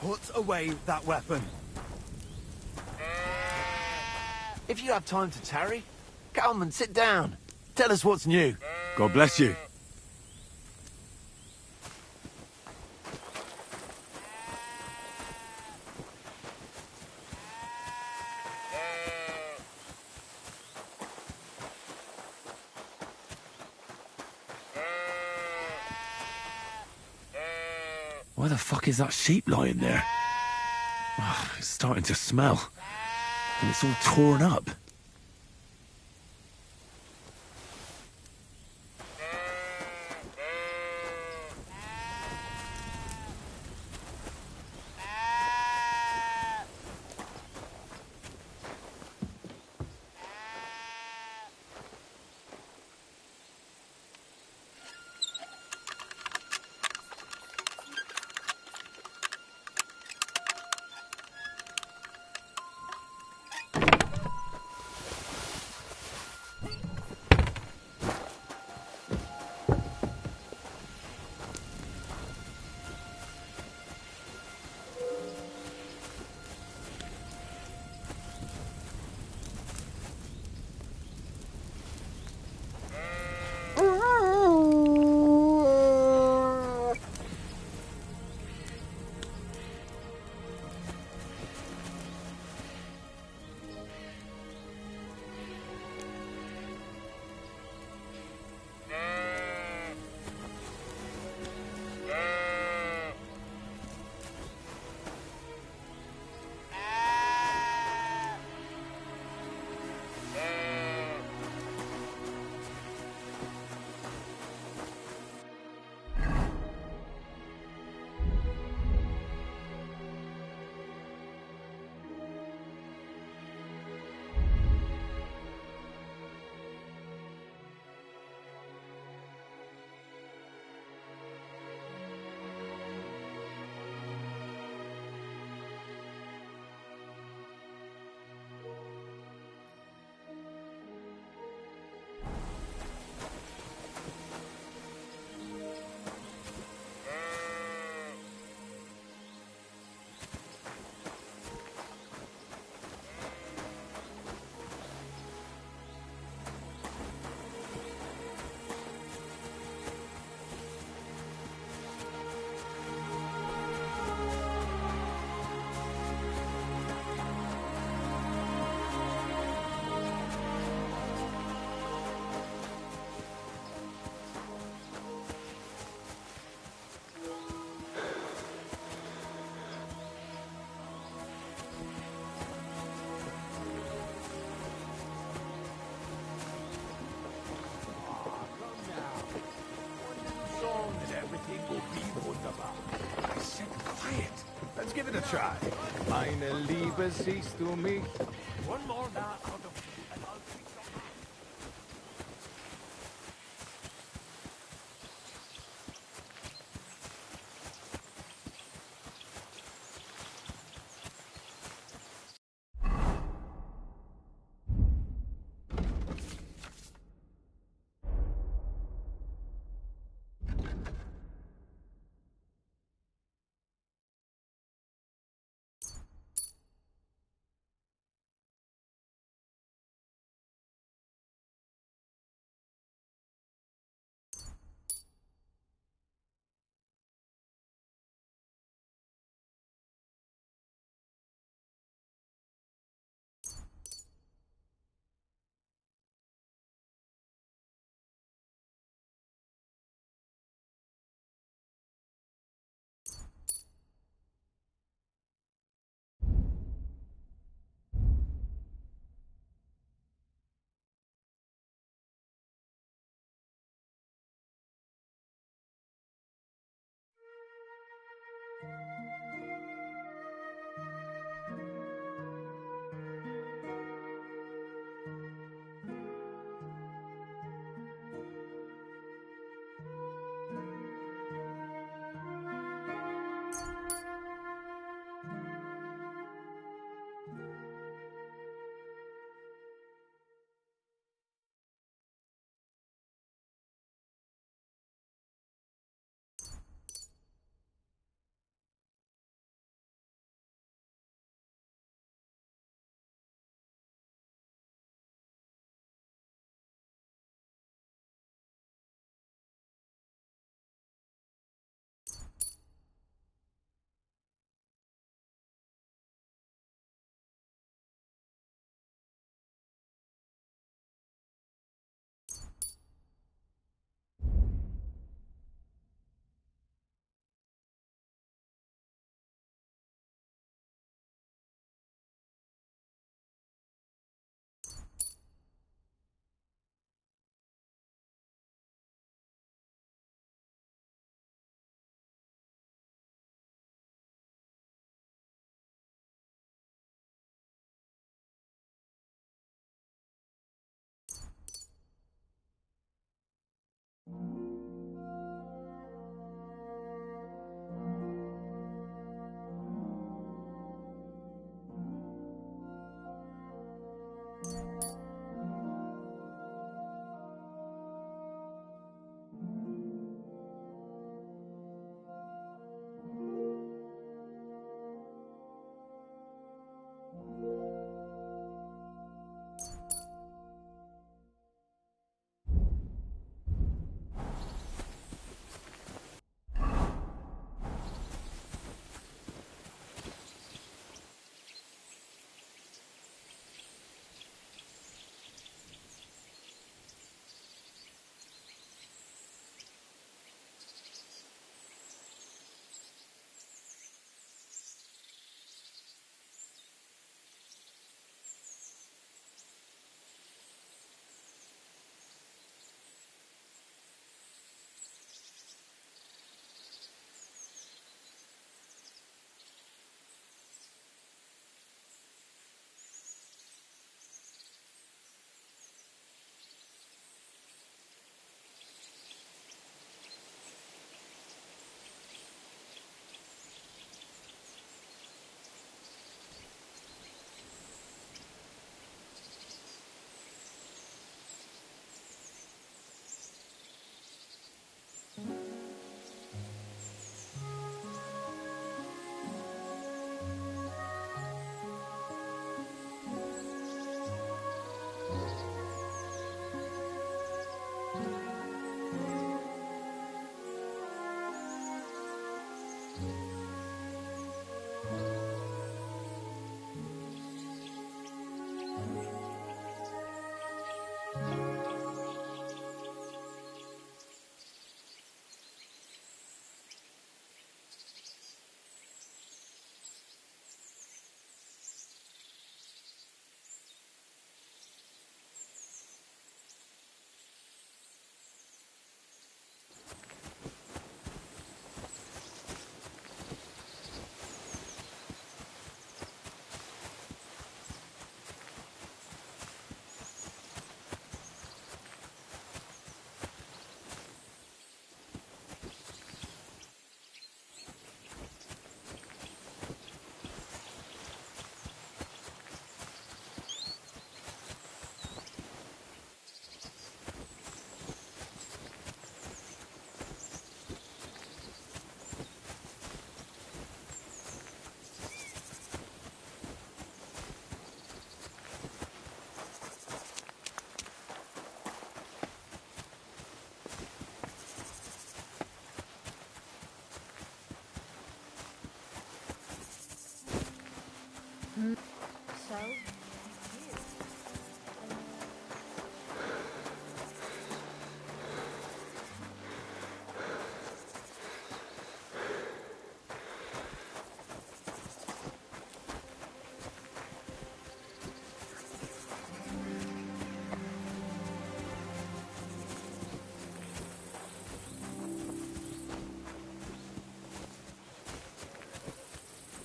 Put away that weapon. If you have time to tarry, come and sit down. Tell us what's new. God bless you. Why the fuck is that sheep lying there? Oh, it's starting to smell. And it's all torn up. Let's give it a try. Meine Liebe, siehst du mich? One more now. So?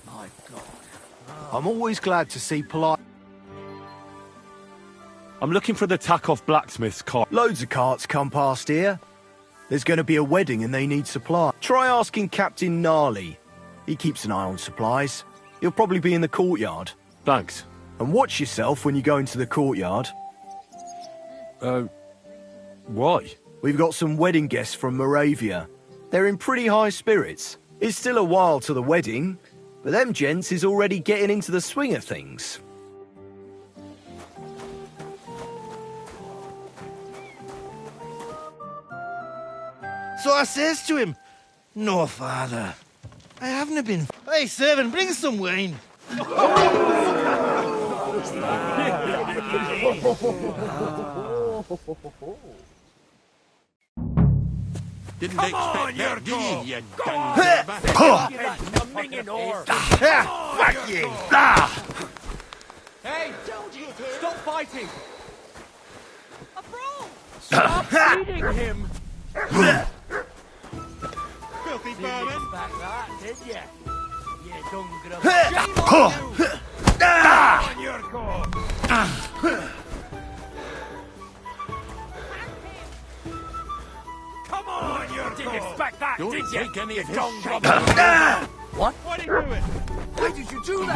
My God. I'm always glad to see polite... I'm looking for the Takeoff blacksmith's cart. Loads of carts come past here. There's going to be a wedding and they need supply. Try asking Captain Gnarly. He keeps an eye on supplies. He'll probably be in the courtyard. Thanks. And watch yourself when you go into the courtyard. Why? We've got some wedding guests from Moravia. They're in pretty high spirits. It's still a while to the wedding, but them gents is already getting into the swing of things. So I says to him, "No, father, I haven't been... Hey, servant, bring some wine." Didn't expect that, did you, you Fuck you! Hey, stop fighting! Stop beating him! Filthy vermin! Back that, did ya? You dung grub. On your course! Come on, you didn't expect that, Don't did you? take any of his Dung shit. grub. What? Why did you do it? Why did you do that?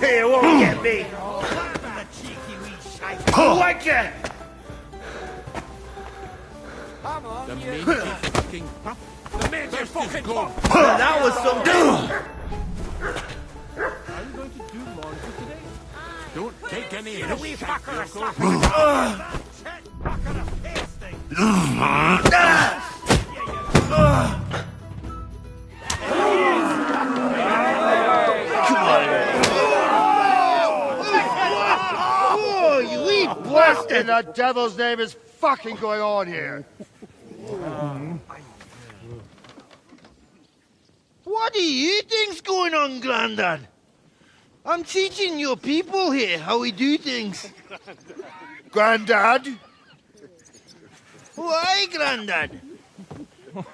He won't get me! The cheeky wee shite! Wanker! Come on, The you... mangy fucking pup. The major fucking gone. fuck! That was something! Are you going to do laundry today? Don't take any of The his wee shit, fucker a Yoko. slap! That fucker a pasting! Oh, you wee What in the devil's name is fucking going on here? What do you think's going on, Grandad? I'm teaching your people here how we do things. Grandad? Why, Grandad?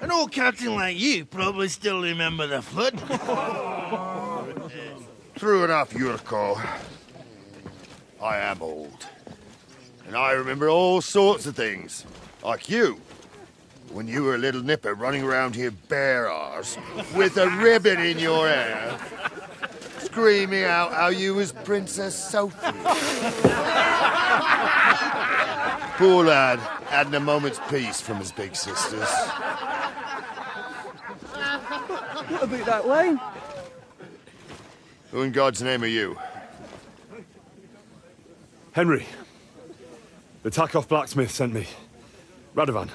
An old captain like you probably still remember the flood. True enough, Yurko. I am old. And I remember all sorts of things. Like you. When you were a little nipper running around here bare arse, with a ribbon in your hair, screaming out how you was Princess Sophie. Poor lad, hadn't a moment's peace from his big sisters. What about that wine? Who in God's name are you? Henry. The Takeoff blacksmith sent me. Radovan.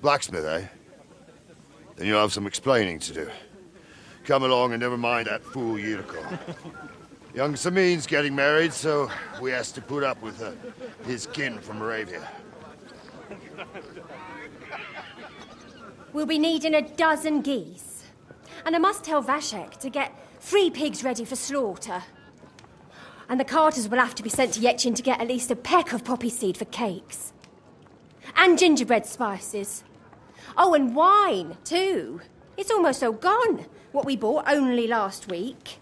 Blacksmith, eh? Then you'll have some explaining to do. Come along and never mind that fool Yurko. Young Samin's getting married, so we has to put up with his kin from Moravia. We'll be needing a dozen geese. And I must tell Vashek to get 3 pigs ready for slaughter. And the carters will have to be sent to Yetchin to get at least a peck of poppy seed for cakes. And gingerbread spices. Oh, and wine, too. It's almost all gone, what we bought only last week.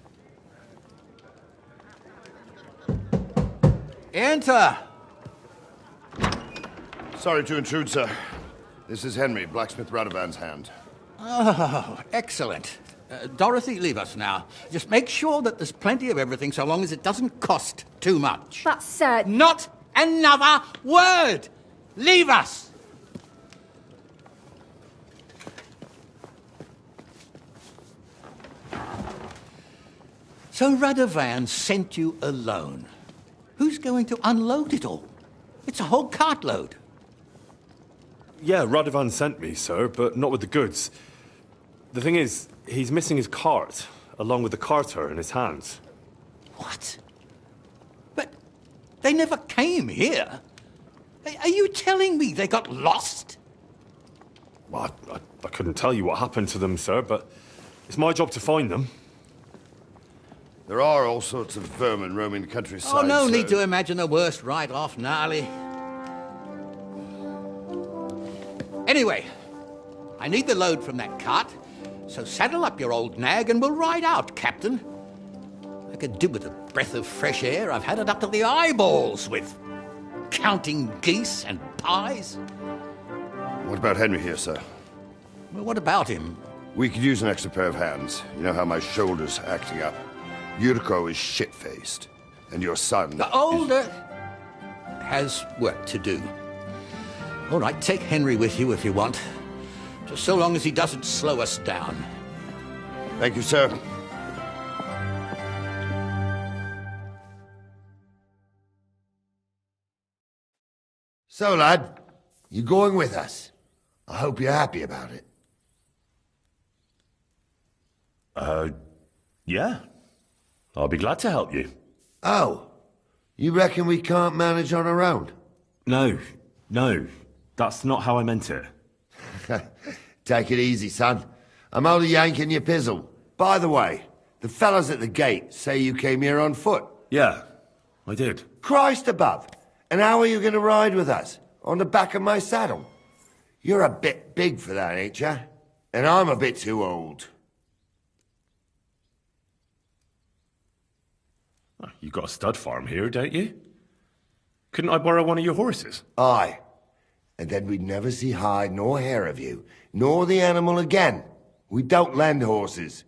Enter! Sorry to intrude, sir. This is Henry, blacksmith Radovan's hand. Oh, excellent. Dorothy, leave us now. Just make sure that there's plenty of everything so long as it doesn't cost too much. But, sir... Not another word! Leave us! So Radovan sent you alone. Who's going to unload it all? It's a whole cartload. Yeah, Radovan sent me, sir, but not with the goods. The thing is, he's missing his cart. along with the carter in his hands. What? But they never came here. Are you telling me they got lost? Well, I couldn't tell you what happened to them, sir, but it's my job to find them. There are all sorts of vermin roaming the countryside. Oh, no sir. need to imagine the worst right off, gnarly. Anyway, I need the load from that cart, so saddle up your old nag and we'll ride out, Captain. I could do with a breath of fresh air. I've had it up to the eyeballs with counting geese and pies. What about Henry here, sir? Well, what about him? We could use an extra pair of hands. You know how my shoulder's acting up. Yuriko is shit-faced, and your son... The older has work to do. All right, take Henry with you if you want. Just so long as he doesn't slow us down. Thank you, sir. So, lad, you going with us? I hope you're happy about it. Yeah. I'll be glad to help you. Oh, you reckon we can't manage on our own? No, that's not how I meant it. Take it easy, son. I'm only yanking your pizzle. By the way, the fellas at the gate say you came here on foot. Yeah, I did. Christ above. And how are you going to ride with us? On the back of my saddle? You're a bit big for that, ain't you? And I'm a bit too old. You got a stud farm here, don't you? Couldn't I borrow one of your horses? Aye. And then we'd never see hide nor hair of you, nor the animal again. We don't lend horses.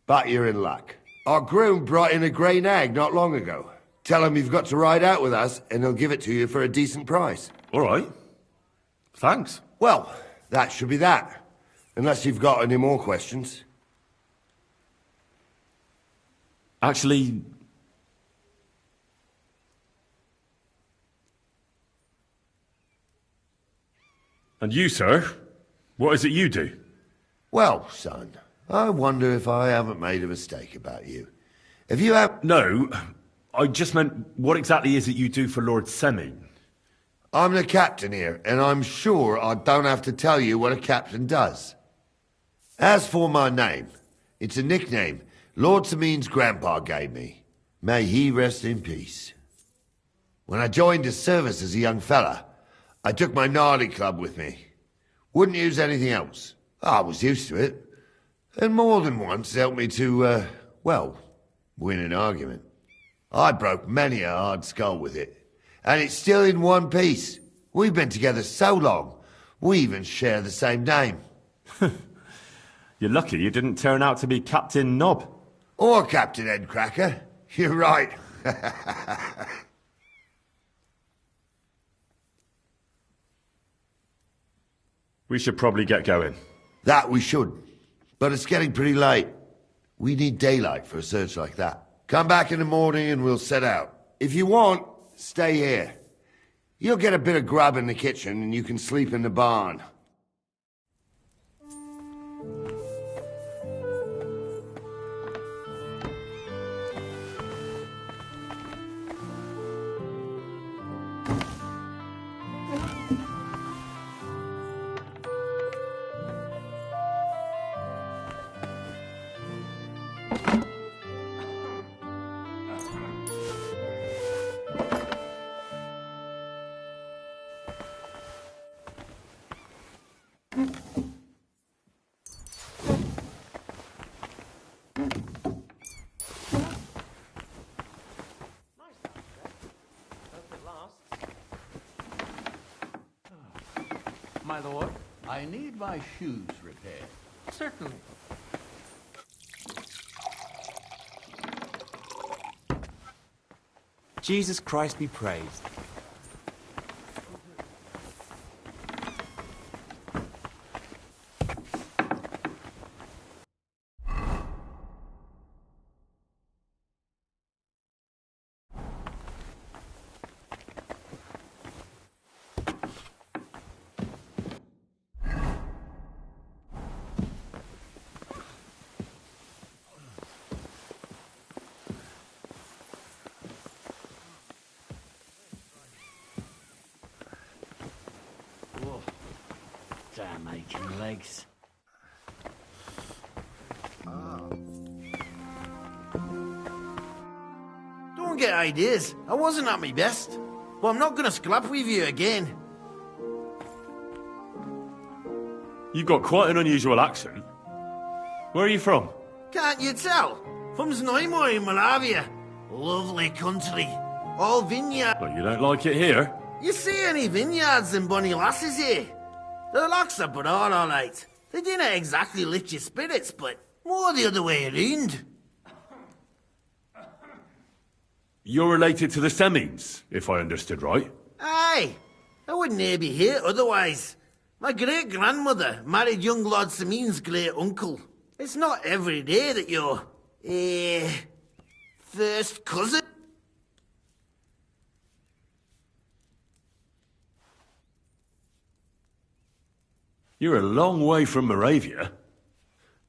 But you're in luck. Our groom brought in a grey nag not long ago. Tell him you've got to ride out with us, and he'll give it to you for a decent price. All right. Thanks. Well, that should be that. Unless you've got any more questions. Actually... And you, sir? What is it you do? Well, son, I wonder if I haven't made a mistake about you. If you have... No, I just meant, what exactly is it you do for Lord Semi? I'm the captain here, and I'm sure I don't have to tell you what a captain does. As for my name, it's a nickname Lord Semine's grandpa gave me. May he rest in peace. When I joined his service as a young fella, I took my gnarly club with me. Wouldn't use anything else. I was used to it. And more than once helped me to, well, win an argument. I broke many a hard skull with it. And it's still in one piece. We've been together so long, we even share the same name. You're lucky you didn't turn out to be Captain Knob. Or Captain Headcracker. You're right. We should probably get going. That we should. But it's getting pretty late. We need daylight for a search like that. Come back in the morning and we'll set out. If you want, stay here. You'll get a bit of grub in the kitchen and you can sleep in the barn. My lord? I need my shoes repaired. Certainly. Jesus Christ be praised. Damn aching legs. Don't get ideas. I wasn't at my best. But I'm not gonna scrap with you again. You've got quite an unusual accent. Where are you from? Can't you tell? From Znojmo in Moravia. Lovely country. All vineyard. Well, you don't like it here? You see any vineyards and bonny lasses here? The locks are broad, all right. They didn't exactly lift your spirits, but more the other way around. You're related to the Semines, if I understood right. Aye. I wouldn't be here otherwise. My great-grandmother married young Lord Semin's great-uncle. It's not every day that you're... first cousin? You're a long way from Moravia.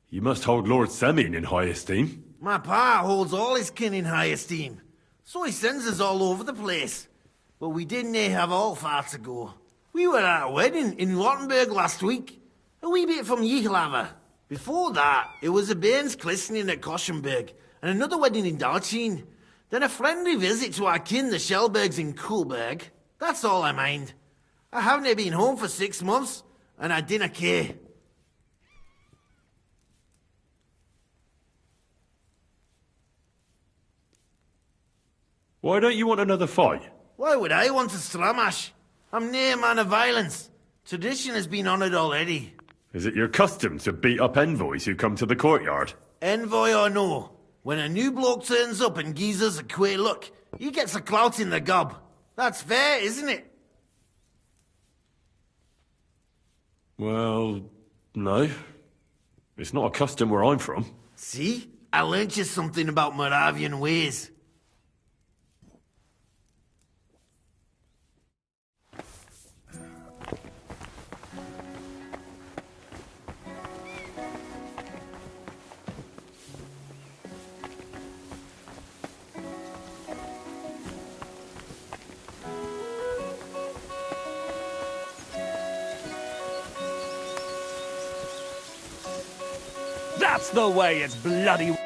You must hold Lord Semin in high esteem. My pa holds all his kin in high esteem, so he sends us all over the place. But we didn't have all far to go. We were at a wedding in Rottenburg last week, a wee bit from Yihlava. Before that, it was a bairn's christening at Koschenberg, and another wedding in Dalchin. Then a friendly visit to our kin, the Schellbergs in Kuhlberg. That's all I mind. I haven't been home for 6 months, and I didn't care. Why don't you want another fight? Why would I want a stramash? I'm nae a man of violence. Tradition has been honoured already. Is it your custom to beat up envoys who come to the courtyard? Envoy or no, when a new bloke turns up and gives us a queer look, he gets a clout in the gob. That's fair, isn't it? Well, no. It's not a custom where I'm from. See? I learnt you something about Moravian ways. That's the way it's bloody...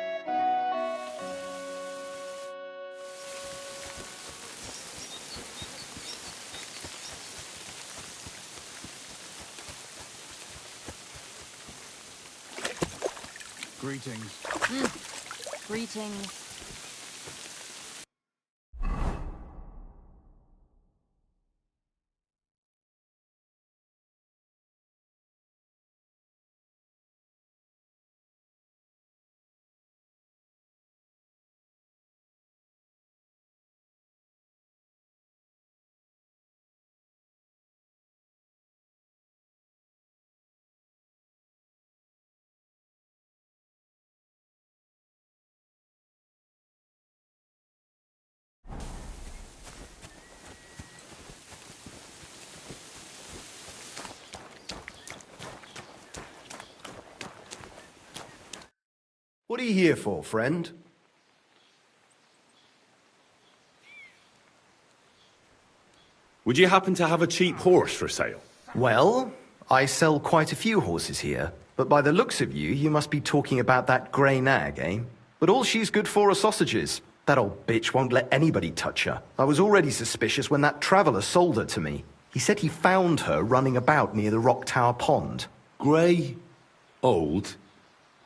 Greetings. Greetings. What are you here for, friend? Would you happen to have a cheap horse for sale? Well, I sell quite a few horses here, but by the looks of you, you must be talking about that grey nag, eh? But all she's good for are sausages. That old bitch won't let anybody touch her. I was already suspicious when that traveller sold her to me. He said he found her running about near the Rock Tower Pond. Grey, old,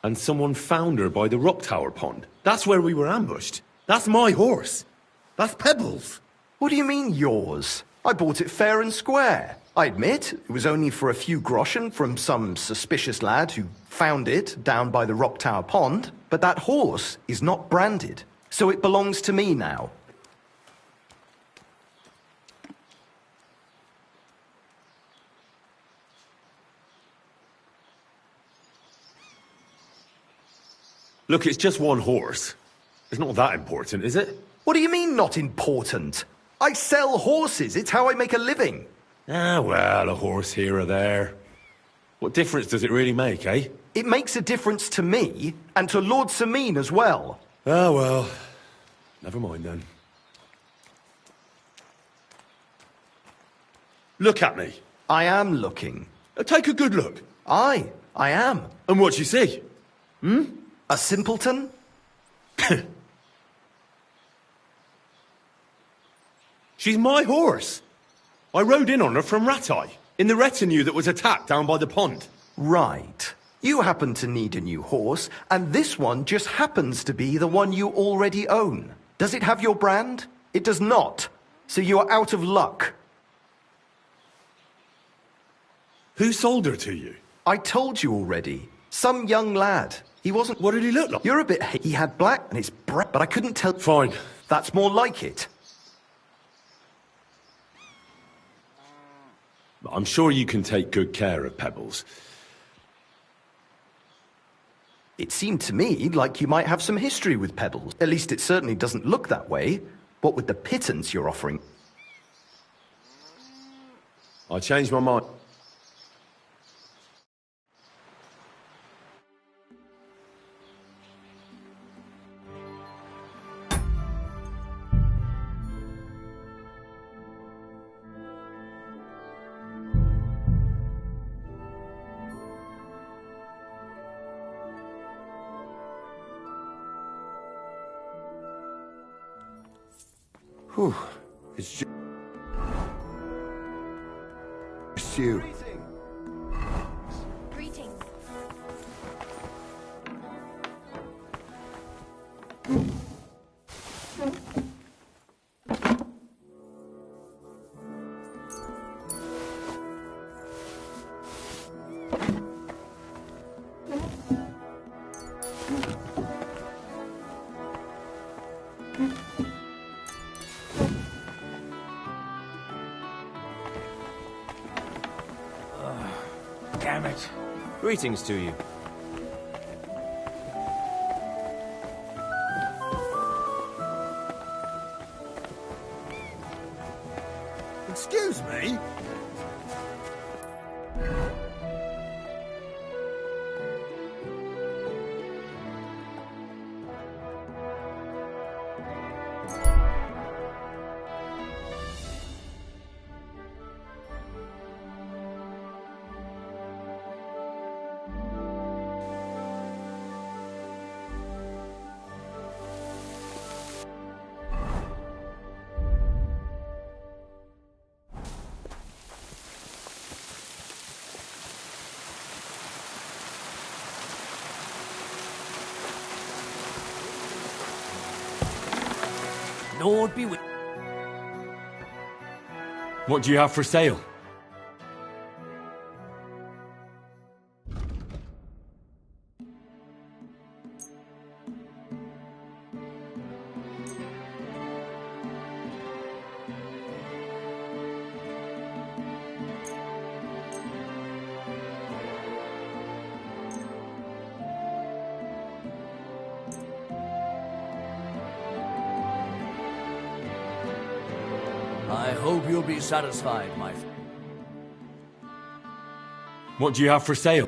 and someone found her by the Rock Tower Pond. That's where we were ambushed. That's my horse. That's Pebbles. What do you mean, yours? I bought it fair and square. I admit, it was only for a few groschen from some suspicious lad who found it down by the Rock Tower Pond, but that horse is not branded, so it belongs to me now. Look, it's just one horse. It's not that important, is it? What do you mean, not important? I sell horses. It's how I make a living. Ah, well, a horse here or there. What difference does it really make, eh? It makes a difference to me, and to Lord Semin as well. Ah, well, never mind then. Look at me. I am looking. Take a good look. Aye, I am. And what you see? A simpleton? She's my horse. I rode in on her from Rattay, in the retinue that was attacked down by the pond. Right. You happen to need a new horse, and this one just happens to be the one you already own. Does it have your brand? It does not. So you are out of luck. Who sold her to you? I told you already. Some young lad. He wasn't... What did he look like? You're a bit... He had black and it's bright, but I couldn't tell... Fine. That's more like it. I'm sure you can take good care of Pebbles. It seemed to me like you might have some history with Pebbles. At least it certainly doesn't look that way. What with the pittance you're offering? I changed my mind. Whew. It's just you. Greetings. Damn it. Greetings to you. Excuse me? Lord be with... What do you have for sale? I hope you'll be satisfied, my friend. What do you have for sale?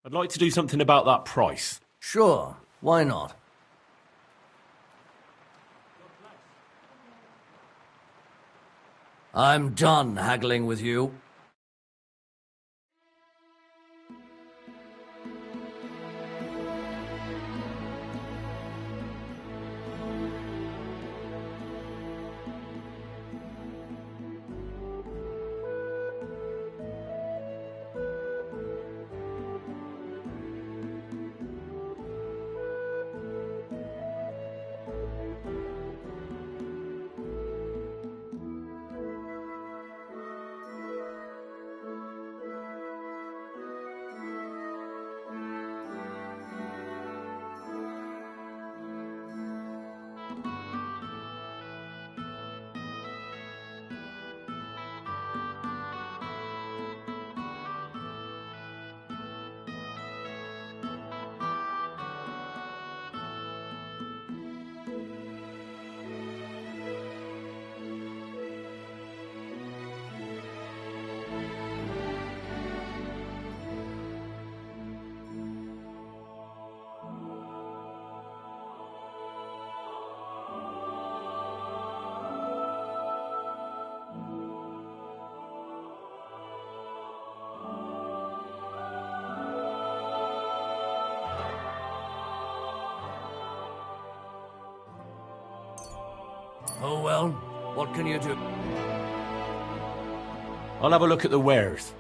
I'd like to do something about that price. Sure, why not? I'm done haggling with you. Oh well, what can you do? I'll have a look at the wares.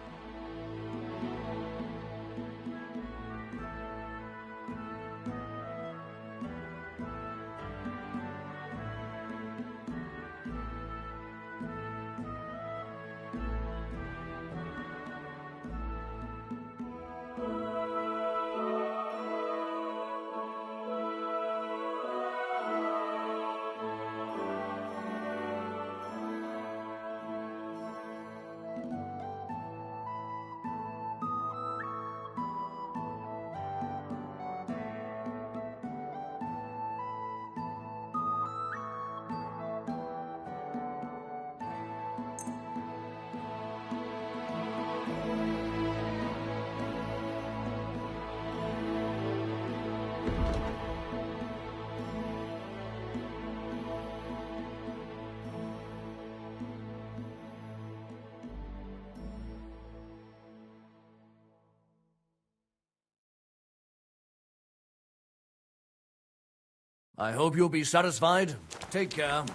I hope you'll be satisfied. Take care.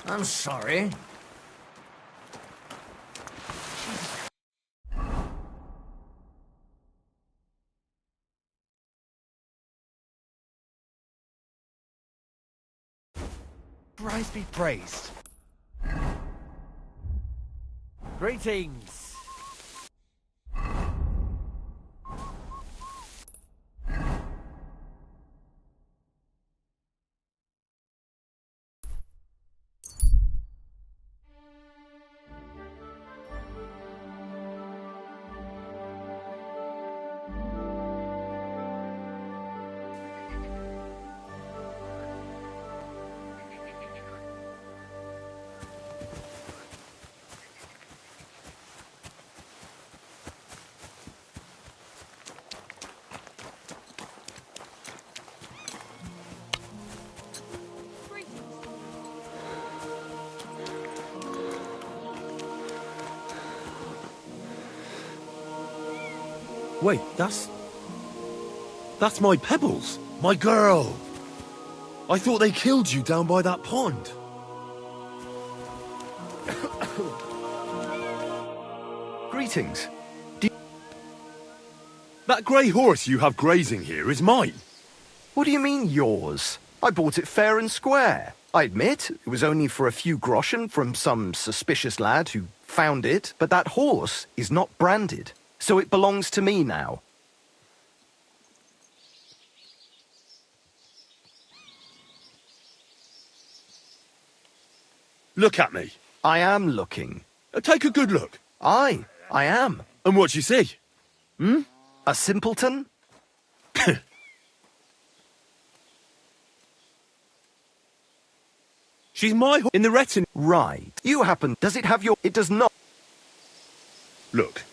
I'm sorry. Christ be praised. Greetings. Wait, that's my Pebbles. My girl! I thought they killed you down by that pond. Greetings. That grey horse you have grazing here is mine. What do you mean, yours? I bought it fair and square. I admit, it was only for a few groschen from some suspicious lad who found it, but that horse is not branded, so it belongs to me now. Look at me. I am looking. Take a good look. Aye, I am. And what you see? A simpleton? She's my in the retin. Right. You happen... Does it have your... It does not... Look.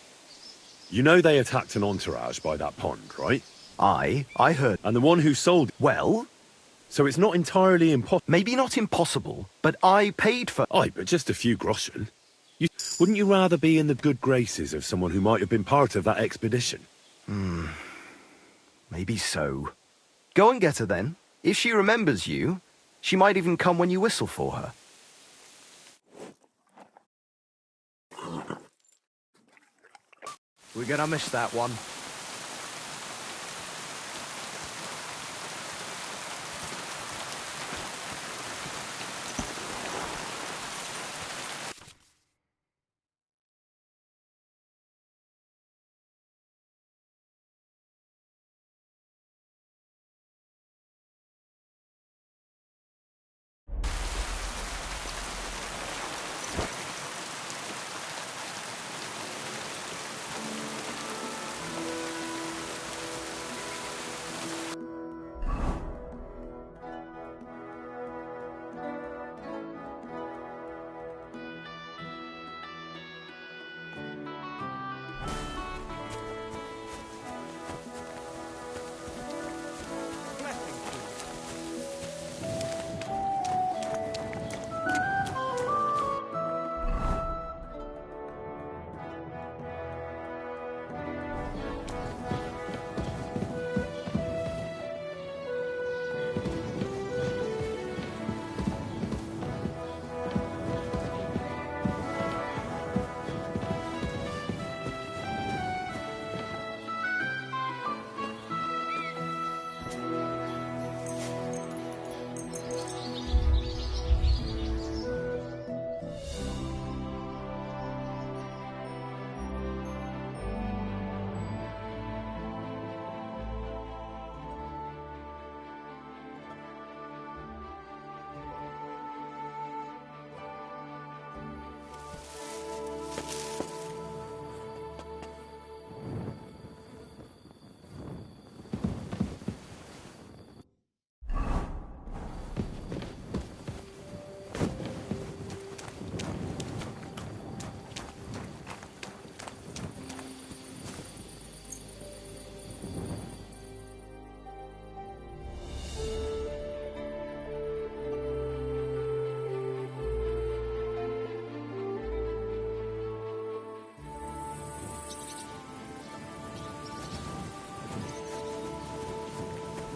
You know they attacked an entourage by that pond, right? I heard. And the one who sold... Well... So it's not entirely impossible. Maybe not impossible, but I paid for... Aye, but just a few groschen. Wouldn't you rather be in the good graces of someone who might have been part of that expedition? Maybe so. Go and get her then. If she remembers you, she might even come when you whistle for her. We're gonna miss that one.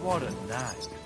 What a nag.